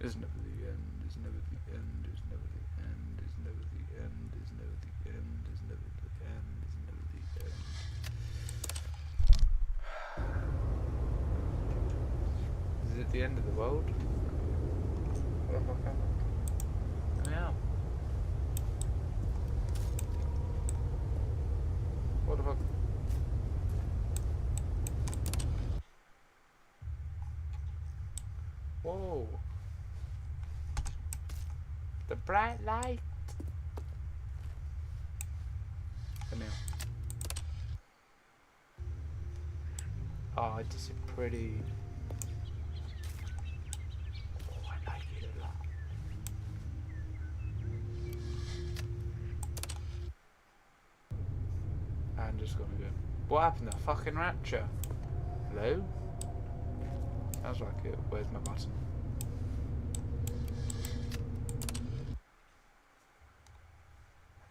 Is never the end, is never the end, is never the end, is never the end, is never the end, is never the end, is never the end. Is it the end of the world? What the fuck happened? Yeah. What the fuck? Whoa. The bright light. Come here. Oh, this is pretty. Oh, I like it a lot. I'm just gonna go. What happened to fucking Rapture? Hello? Sounds like it. Where's my button?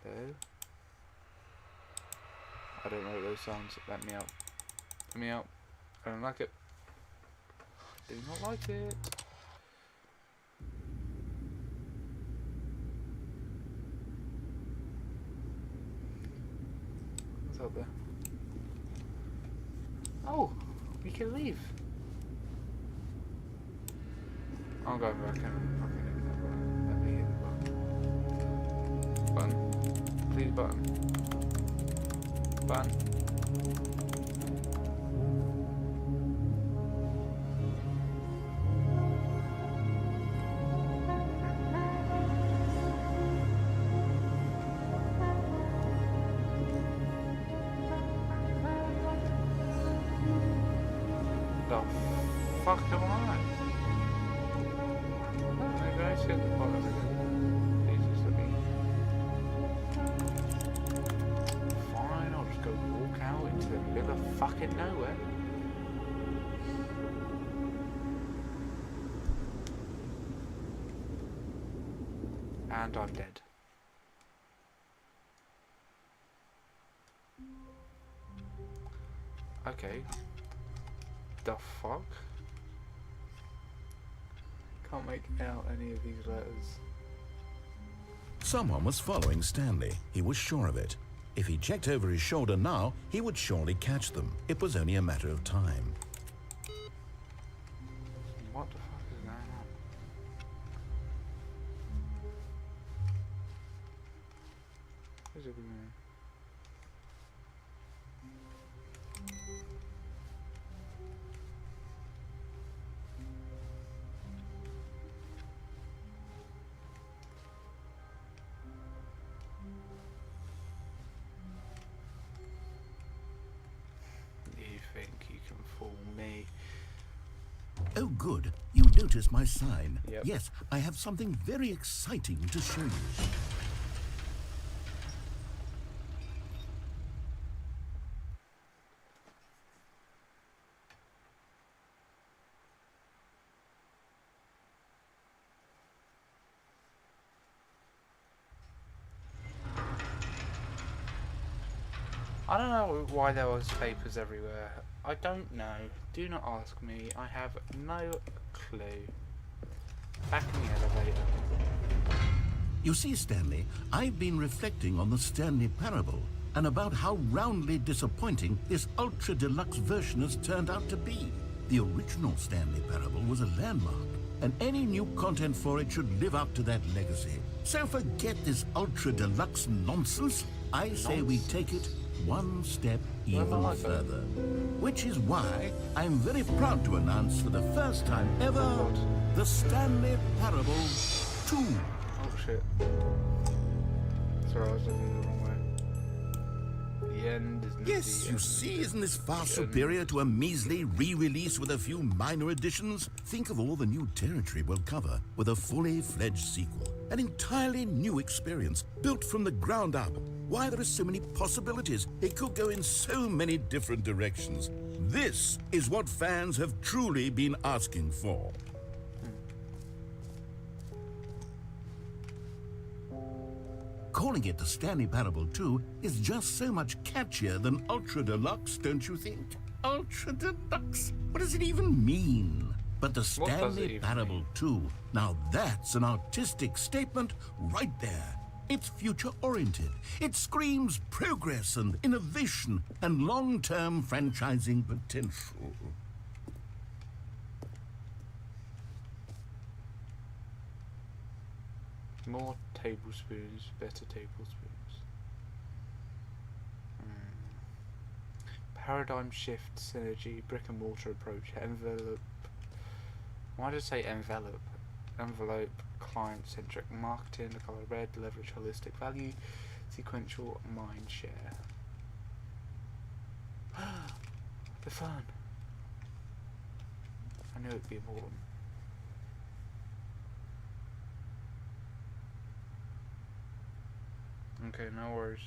Hello? I don't know what those sounds. Let me out. Let me out. I don't like it. Do not like it. What's up there? Oh, we can leave. I'm going back in. Let me hit the button. Button. Please, button. Button. The fuck am I? Maybe I should have followed it. Please just let me. Fine, I'll just go walk out into the middle of fucking nowhere. And I'm dead. Okay. The fuck? Can't make out any of these letters. Someone was following Stanley. He was sure of it. If he checked over his shoulder now, he would surely catch them. It was only a matter of time. What the fuck is going on? Where's it going? You think you can fool me? Oh, good. You noticed my sign. Yep. Yes, I have something very exciting to show you. I don't know why there was papers everywhere. I don't know. Do not ask me. I have no clue. Back in the elevator. You see, Stanley, I've been reflecting on the Stanley Parable and about how roundly disappointing this ultra deluxe version has turned out to be. The original Stanley Parable was a landmark, and any new content for it should live up to that legacy. So forget this ultra deluxe nonsense. I say we take it one step even further. Which is why I'm very proud to announce for the first time ever the Stanley Parable 2. Oh shit. Sorry, I was looking the wrong way. The end is never Yes, the you end. see, isn't this far superior to a measly re-release with a few minor additions? Think of all the new territory we'll cover with a fully fledged sequel. An entirely new experience, built from the ground up. Why, there are so many possibilities. It could go in so many different directions. This is what fans have truly been asking for. Calling it the Stanley Parable 2 is just so much catchier than Ultra Deluxe, don't you think? Ultra Deluxe? What does it even mean? But the does it Stanley even Parable mean? 2, now that's an artistic statement right there. It's future-oriented. It screams progress and innovation and long-term franchising potential. More tablespoons, better tablespoons. Paradigm shift, synergy, brick and mortar approach, envelope. Why did I say envelope? Envelope, client-centric marketing, the colour red, leverage holistic value, sequential mind share. The fun. I knew it'd be important. Okay, no worries.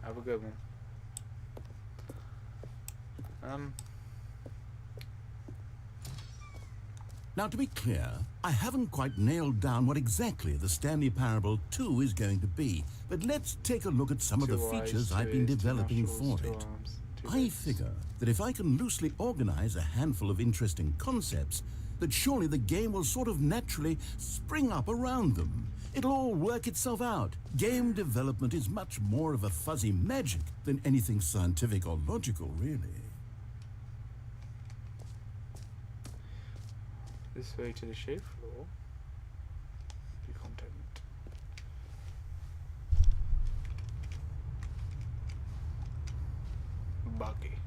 Have a good one. Now, to be clear, I haven't quite nailed down what exactly the Stanley Parable 2 is going to be, but let's take a look at some of the features I've been developing for it. I figure that if I can loosely organize a handful of interesting concepts, that surely the game will sort of naturally spring up around them. It'll all work itself out. Game development is much more of a fuzzy magic than anything scientific or logical, really. This way to the show floor. The content. Buggy.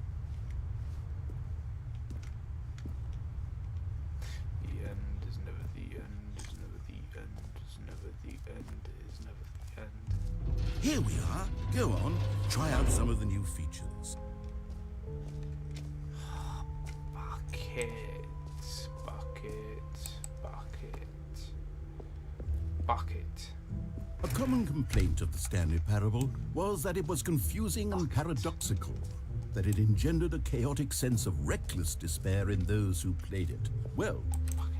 The end is never the end, is never the end, is never the end, is never the end. Here we are. Go on, try out some of the new features. Bucket, bucket, bucket, bucket. A common complaint of the Stanley Parable was that it was confusing and paradoxical, that it engendered a chaotic sense of reckless despair in those who played it. Well,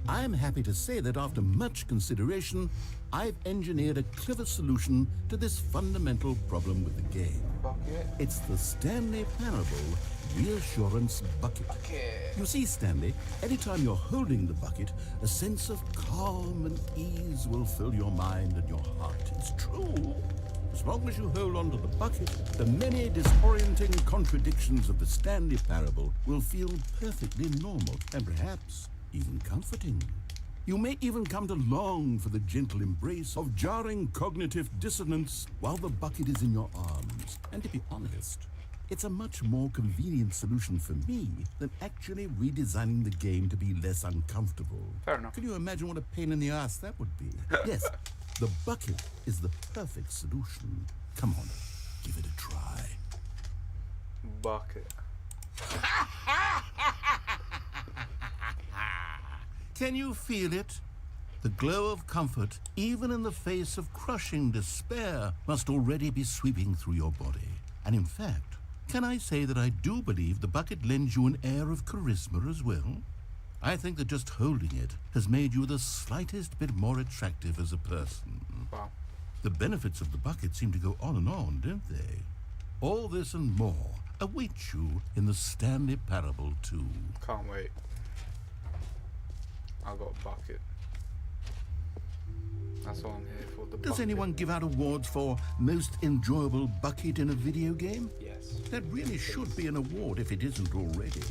I'm happy to say that after much consideration, I've engineered a clever solution to this fundamental problem with the game. Bucket. It's the Stanley Parable Reassurance Bucket. Bucket. You see, Stanley, anytime you're holding the bucket, a sense of calm and ease will fill your mind and your heart. It's true. As long as you hold on to the bucket, the many disorienting contradictions of the Stanley Parable will feel perfectly normal and perhaps even comforting. You may even come to long for the gentle embrace of jarring cognitive dissonance while the bucket is in your arms. And to be honest, it's a much more convenient solution for me than actually redesigning the game to be less uncomfortable. Fair enough. Can you imagine what a pain in the ass that would be? Yes, the bucket is the perfect solution. Come on, give it a try. Bucket. Can you feel it? The glow of comfort, even in the face of crushing despair, must already be sweeping through your body. And in fact, can I say that I do believe the bucket lends you an air of charisma as well? I think that just holding it has made you the slightest bit more attractive as a person. Wow. The benefits of the bucket seem to go on, don't they? All this and more await you in the Stanley Parable 2. Can't wait. I got a bucket. That's what I'm here for. The Does bucket. anyone give out awards for most enjoyable bucket in a video game? Yes. That really should be an award if it isn't already.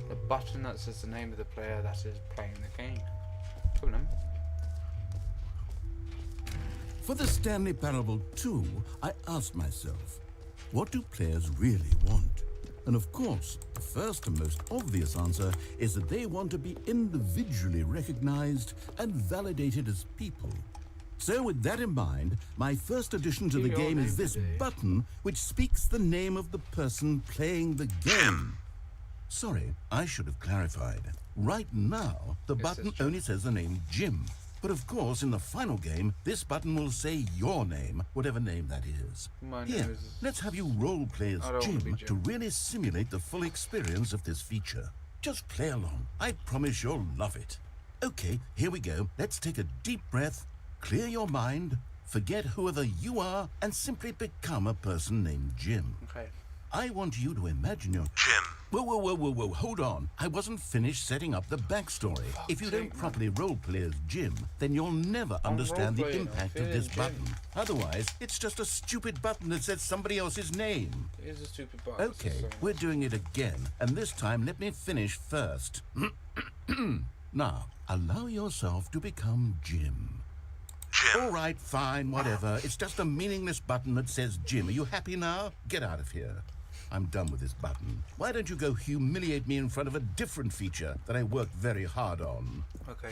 The button that says the name of the player that is playing the game. Cool, man. For the Stanley Parable 2, I asked myself, what do players really want? And of course, the first and most obvious answer is that they want to be individually recognized and validated as people. So with that in mind, my first addition to the Give your game is name this today. button which speaks the name of the person playing the game. Sorry, I should have clarified. Right now, the Yes, button it's true. only says the name Jim. But of course, in the final game, this button will say your name, whatever name that is. My Here, name is... let's have you role play as I don't wanna be Jim to Jim. really simulate the full experience of this feature. Just play along. I promise you'll love it. Okay, here we go. Let's take a deep breath, clear your mind, Forget whoever you are and simply become a person named Jim. Okay. I want you to imagine your... Jim. Whoa, hold on. I wasn't finished setting up the backstory. If you don't properly roleplay as Jim, then you'll never understand the roleplaying, impact I'm of this feeling Jim. button. Otherwise, it's just a stupid button that says somebody else's name. It is a stupid button. Okay, we're doing it again, and this time let me finish first. Now, allow yourself to become Jim. Jim. All right, fine, whatever. It's just a meaningless button that says Jim. Are you happy now? Get out of here. I'm done with this button. Why don't you go humiliate me in front of a different feature that I worked very hard on? Okay.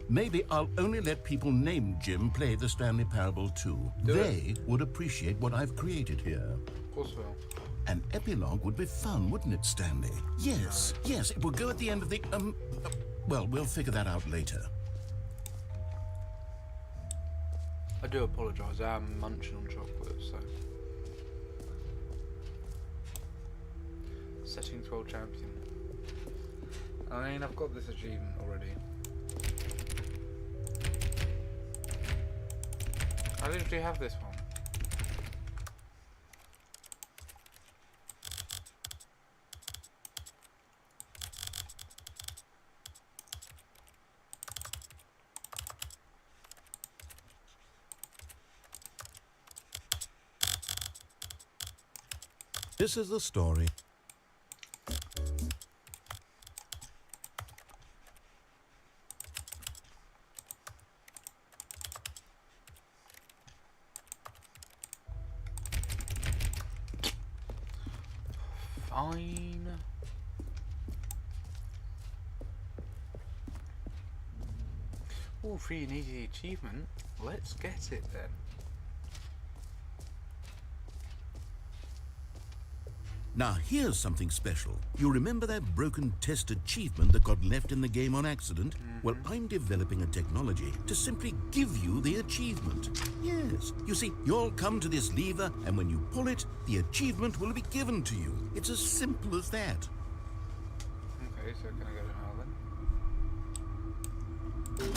Maybe I'll only let people named Jim play the Stanley Parable too. They would appreciate what I've created here. Of course we will. An epilogue would be fun, wouldn't it, Stanley? Yes, it will go at the end of the, well, we'll figure that out later. I do apologise, I am munching on chocolate, so... Settings World Champion. I mean, I've got this achievement already. I literally have this one. This is the story. Fine. Oh, free and easy achievement. Let's get it then. Now here's something special. You remember that broken test achievement that got left in the game on accident? Well, I'm developing a technology to simply give you the achievement. Yes, you see, you'll come to this lever, and when you pull it, the achievement will be given to you. It's as simple as that. Okay, so can I go now then?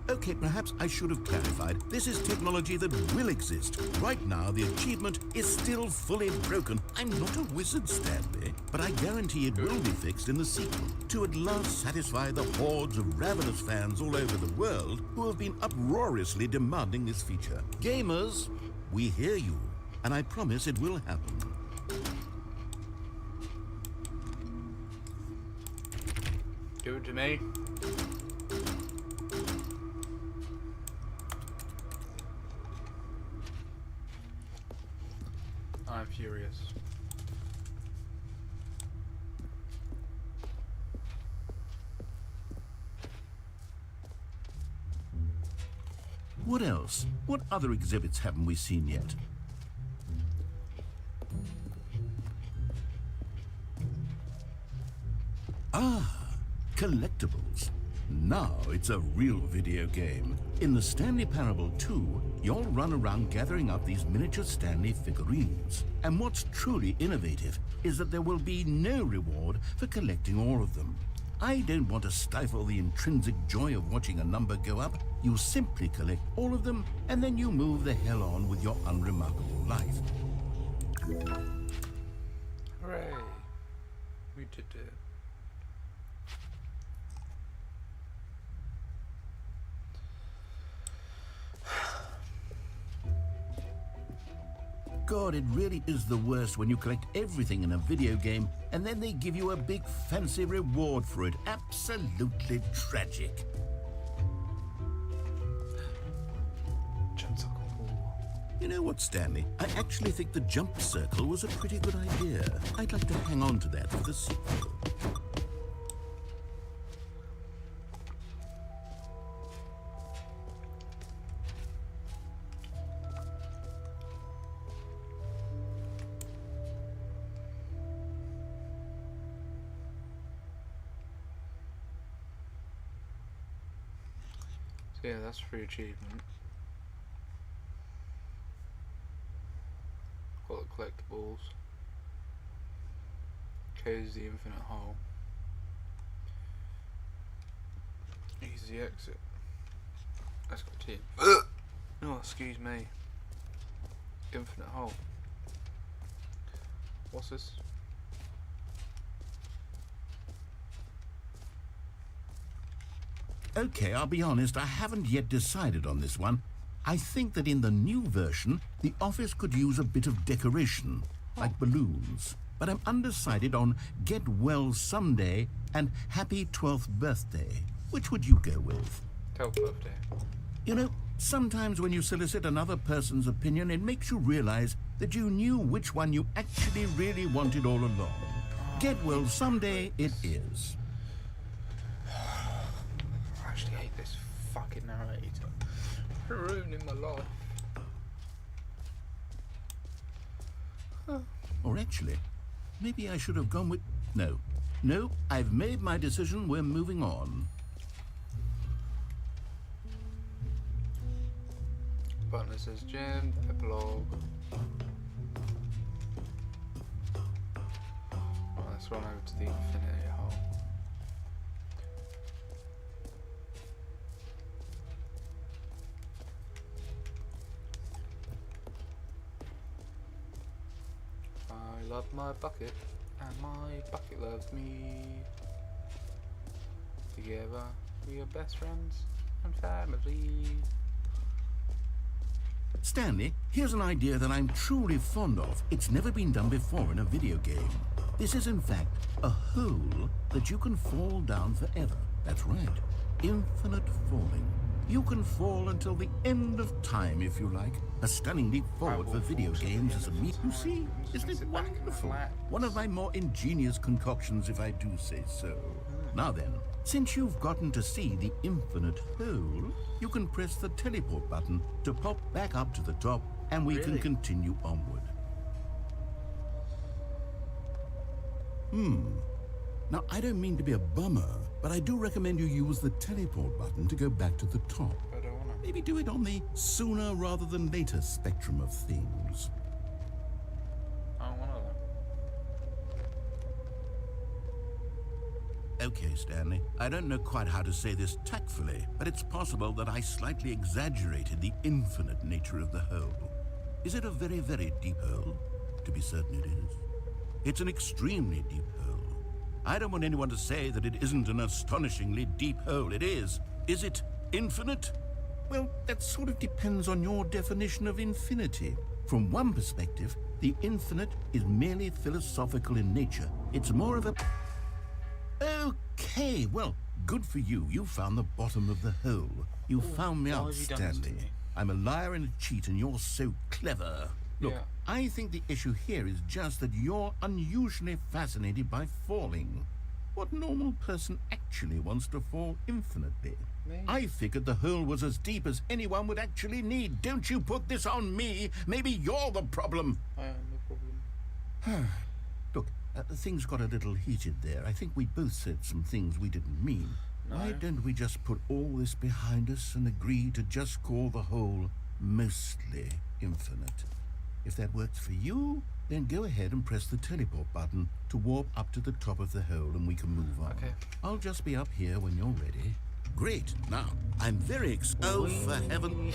Okay, perhaps I should have clarified. This is technology that will exist. Right now, the achievement is still fully broken. I'm not a wizard, Stanley, but I guarantee it will be fixed in the sequel to at last satisfy the hordes of ravenous fans all over the world who have been uproariously demanding this feature. Gamers, we hear you, and I promise it will happen. Do it to me. I'm furious. What else? What other exhibits haven't we seen yet? Ah, collectibles. Now it's a real video game. In the Stanley Parable 2, you'll run around gathering up these miniature Stanley figurines. And what's truly innovative is that there will be no reward for collecting all of them. I don't want to stifle the intrinsic joy of watching a number go up. You simply collect all of them, and then you move the hell on with your unremarkable life. Hooray! We did it. God, it really is the worst when you collect everything in a video game and then they give you a big fancy reward for it. Absolutely tragic. Jump circle. You know what, Stanley? I actually think the jump circle was a pretty good idea. I'd like to hang on to that for the sequel. So yeah, that's free achievement. Got the collectibles. Close the infinite hole. Easy exit. That's got T. Oh, excuse me. Infinite hole. What's this? Okay, I'll be honest, I haven't yet decided on this one. I think that in the new version, the office could use a bit of decoration, like balloons. But I'm undecided on Get Well Someday and Happy 12th Birthday. Which would you go with? 12th birthday. You know, sometimes when you solicit another person's opinion, it makes you realize that you knew which one you actually really wanted all along. Get Well Someday it is. I actually hate this fucking narrator. Ruining my life. Or actually, maybe I should have gone with... No, I've made my decision. We're moving on. Button that says Jim, epilogue. Right, let's run over to the infinity hole. I love my bucket, and my bucket loves me. Together, we are best friends and family. Stanley, here's an idea that I'm truly fond of. It's never been done before in a video game. This is in fact a hole that you can fall down forever. That's right. Infinite falling. You can fall until the end of time if you like. A stunning leap forward for video games as a meat. You see, isn't it wonderful? One of my more ingenious concoctions, if I do say so. Now then, since you've gotten to see the infinite hole, you can press the teleport button to pop back up to the top, and we can continue onward. Now, I don't mean to be a bummer, but I do recommend you use the teleport button to go back to the top. I don't wanna. Maybe do it on the sooner rather than later spectrum of things. I don't wanna. Okay, Stanley, I don't know quite how to say this tactfully, but it's possible that I slightly exaggerated the infinite nature of the hole. Is it a very, very deep hole? To be certain it is. It's an extremely deep hole. I don't want anyone to say that it isn't an astonishingly deep hole. It is. Is it infinite? Well, that sort of depends on your definition of infinity. From one perspective, the infinite is merely philosophical in nature. It's more of a... Okay, well, good for you. You found the bottom of the hole. You found me out, Stanley. I'm a liar and a cheat, and you're so clever. Look, Yeah. I think the issue here is just that you're unusually fascinated by falling. What normal person actually wants to fall infinitely? Me? I figured the hole was as deep as anyone would actually need. Don't you put this on me. Maybe you're the problem. I am the problem. Look, things got a little heated there. I think we both said some things we didn't mean. No. Why don't we just put all this behind us and agree to just call the hole mostly infinite? If that works for you, then go ahead and press the teleport button to warp up to the top of the hole and we can move on. Okay. I'll just be up here when you're ready. Great. Now, I'm very excited. Oh, for heaven.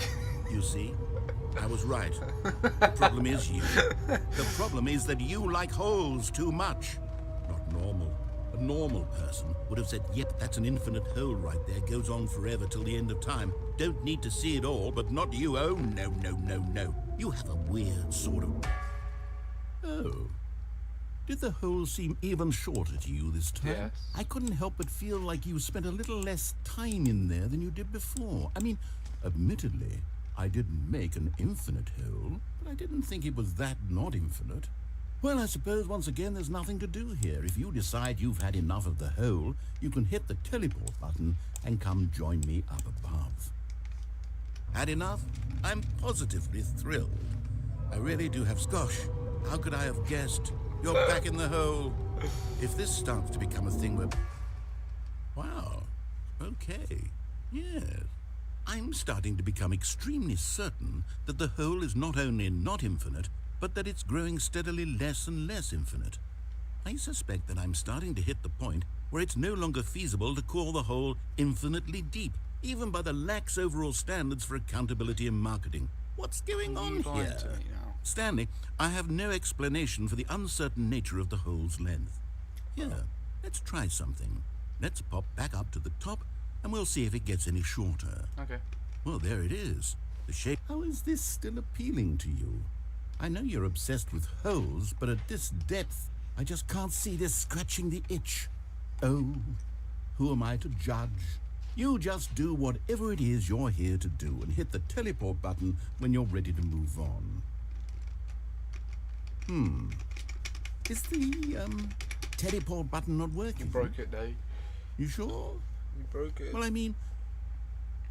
You see, I was right. The problem is you. The problem is that you like holes too much. Not normal. A normal person would have said, yep, that's an infinite hole right there. Goes on forever till the end of time. Don't need to see it all, but not you. Oh, no, no, no, no. You have a weird sort of... Oh. Did the hole seem even shorter to you this time? Yes. I couldn't help but feel like you spent a little less time in there than you did before. I mean, admittedly, I didn't make an infinite hole, but I didn't think it was that not infinite. Well, I suppose once again there's nothing to do here. If you decide you've had enough of the hole, you can hit the teleport button and come join me up above. Had enough? I'm positively thrilled. I really do have... Gosh, how could I have guessed? You're back in the hole. If this starts to become a thing where... Wow. Okay. Yes. I'm starting to become extremely certain that the hole is not only not infinite, but that it's growing steadily less and less infinite. I suspect that I'm starting to hit the point where it's no longer feasible to call the hole infinitely deep, even by the lax overall standards for accountability in marketing. What's going on You lying here? to me now. Stanley, I have no explanation for the uncertain nature of the hole's length. Here, let's try something. Let's pop back up to the top, and we'll see if it gets any shorter. Okay. Well, there it is. The shape. How is this still appealing to you? I know you're obsessed with holes, but at this depth, I just can't see this scratching the itch. Oh, who am I to judge? You just do whatever it is you're here to do and hit the teleport button when you're ready to move on. Is the, teleport button not working? You broke it, Dave. You sure? You broke it. Well, I mean,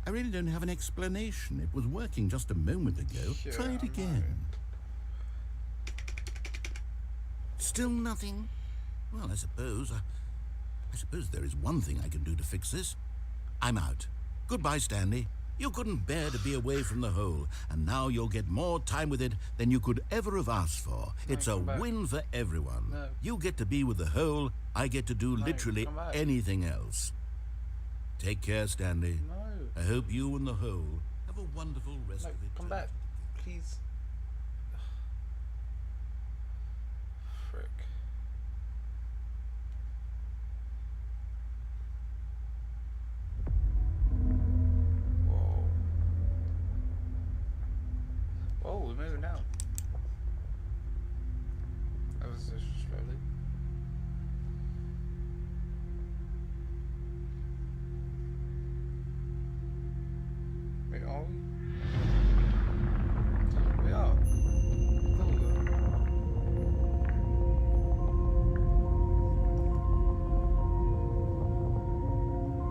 I really don't have an explanation. It was working just a moment ago. Yeah, Try it I again. Still nothing? Well, I suppose there is one thing I can do to fix this. I'm out. Goodbye, Stanley. You couldn't bear to be away from the hole, and now you'll get more time with it than you could ever have asked for. It's a come back. win for everyone. No. You get to be with the hole, I get to do literally come back. anything else. Take care, Stanley. No. I hope you and the hole have a wonderful rest No, of it. come back. Please. Frick. Whoa. Whoa, we're moving now. That was so slowly. Wait, are we? We are.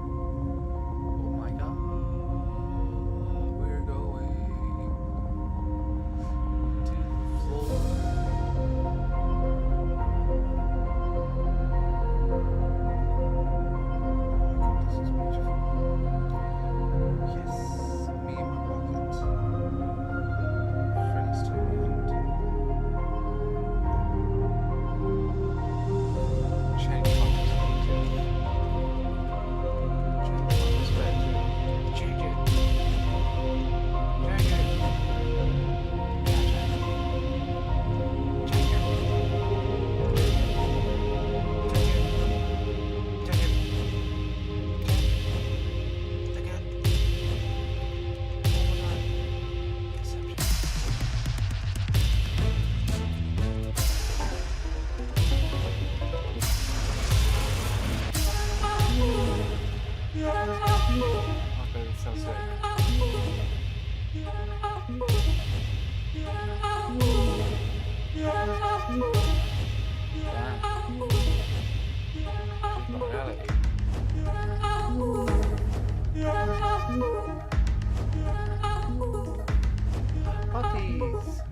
Oh my god. We're going to the floor. This is beautiful. Yes, me and my bucket. Friends to hand. Change my perspective. Change my perspective. Change it. Change it. Change it. Change it. Again. One more time. Deception. Okay, that sounds sick. Damn. She's not reality. Puppies.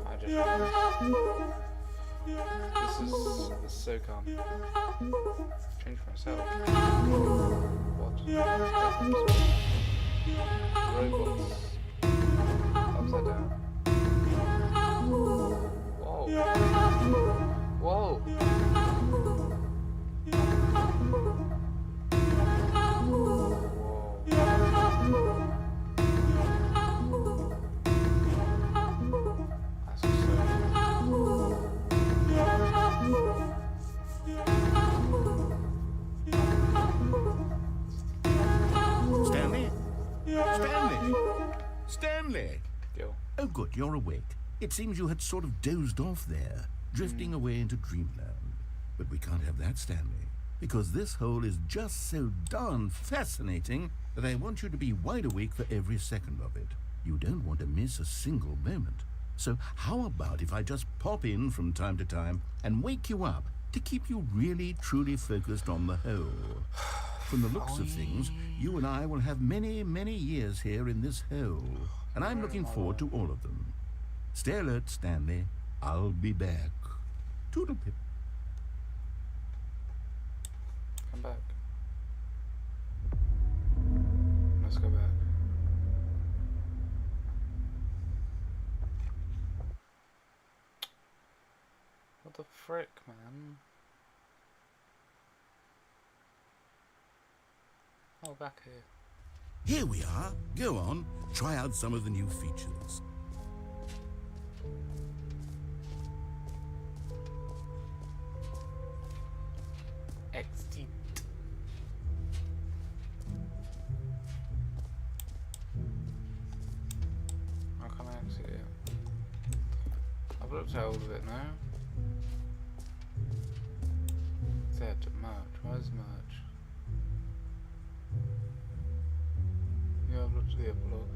I just this is so calm. Change for myself. What? Robots. Upside down. Whoa. Whoa. That's so Stanley? Stanley? Stanley! Yo. Oh, good, you're awake. It seems you had sort of dozed off there, drifting away into dreamland. But we can't have that, Stanley, because this hole is just so darn fascinating that I want you to be wide awake for every second of it. You don't want to miss a single moment. So how about if I just pop in from time to time and wake you up to keep you really, truly focused on the hole? From the looks of things, you and I will have many, many years here in this hole, and I'm looking forward to all of them. Stay alert, Stanley. I'll be back. Toodle-pip. Come back. What the frick, man? Oh, back here. Here we are. Go on, try out some of the new features. Extinct. How can I exit it? I've looked at all of it now. Said merch. Where's merch? Yeah, I've looked at the epilogue.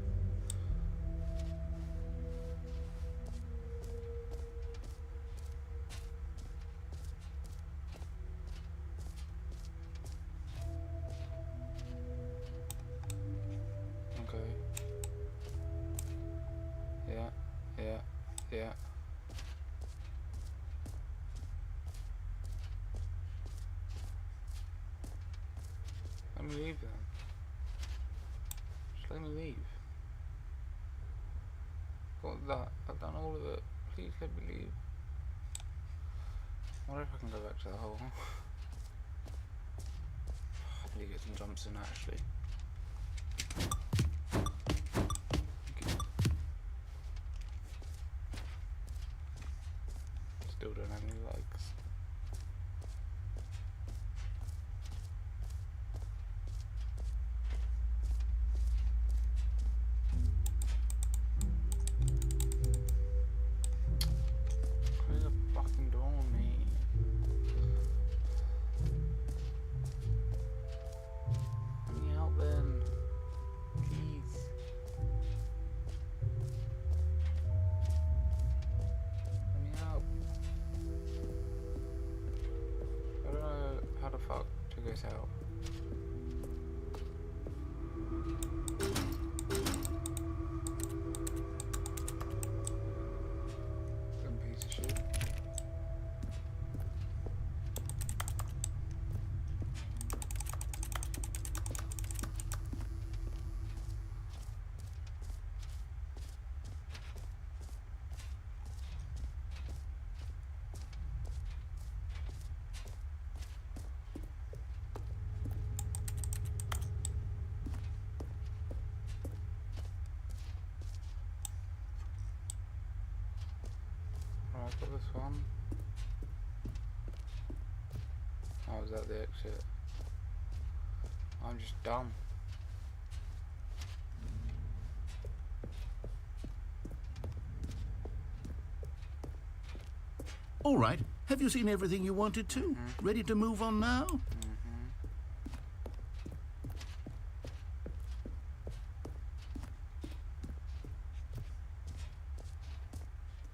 Okay. Yeah. Let me leave then. Just let me leave. Got that. I've done all of it. Please let me leave. I wonder if I can go back to the hole. I need to get some jumps in actually. Still don't have any likes. Close the fucking door on me. Let me out then. Please. Let me out. I don't know how the fuck to get out. Dumb piece of shit. Right, I've got this one. Oh, is that the exit? I'm just dumb. All right, have you seen everything you wanted to? Ready to move on now?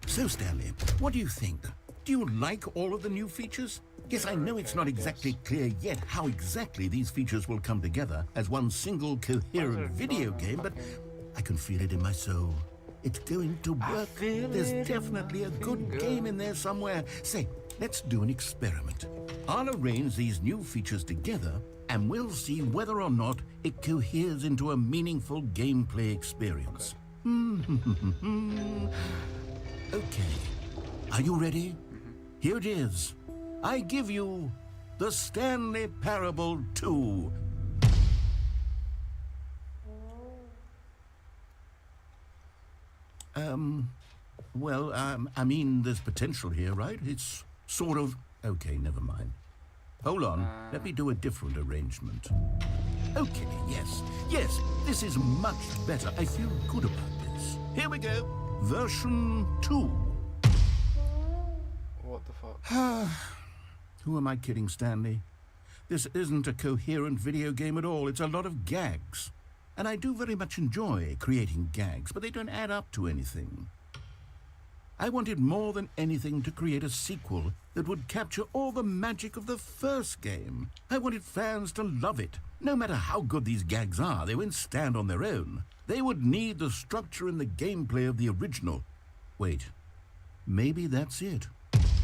So, Stanley, what do you think? Do you like all of the new features? Yes, I know it's not exactly clear yet how exactly these features will come together as one single coherent video game, but I can feel it in my soul. It's going to work. There's definitely a good game in there somewhere. Say, let's do an experiment. I'll arrange these new features together and we'll see whether or not it coheres into a meaningful gameplay experience. Okay, are you ready? Here it is. I give you the Stanley Parable 2. I mean, there's potential here, right? It's sort of... Okay, never mind. Hold on, let me do a different arrangement. Okay, yes, this is much better. I feel good about this. Here we go. Version 2. What the fuck? Who am I kidding, Stanley? This isn't a coherent video game at all. It's a lot of gags. And I do very much enjoy creating gags, but they don't add up to anything. I wanted more than anything to create a sequel that would capture all the magic of the first game. I wanted fans to love it. No matter how good these gags are, they won't stand on their own. They would need the structure and the gameplay of the original. Wait, maybe that's it.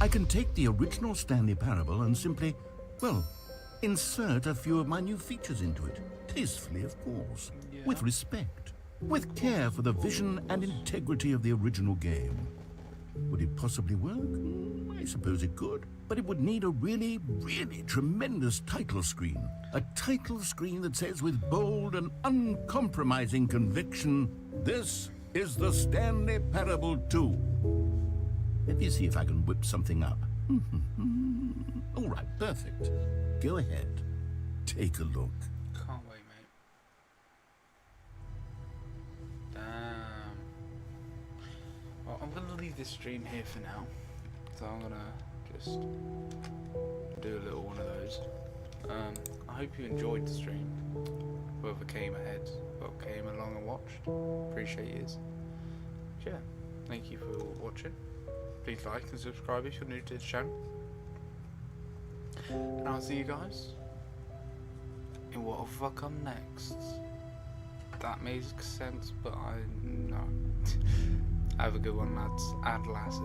I can take the original Stanley Parable and simply, well, insert a few of my new features into it. Tastefully, of course. Yeah. With respect. With care for the vision and integrity of the original game. Would it possibly work? I suppose it could. But it would need a really, really tremendous title screen. A title screen that says with bold and uncompromising conviction, "This is the Stanley Parable 2. Let me see if I can whip something up. All right, perfect. Go ahead. Take a look. Can't wait, mate. Damn. Well, I'm gonna leave this stream here for now. So I'm gonna just do a little one of those. I hope you enjoyed the stream. Whoever came ahead, or came along and watched. Appreciate yours. Yeah, thank you for watching. Please like and subscribe if you're new to this channel. And I'll see you guys in whatever come next. That makes sense, but I know. Have a good one, lads and lasses.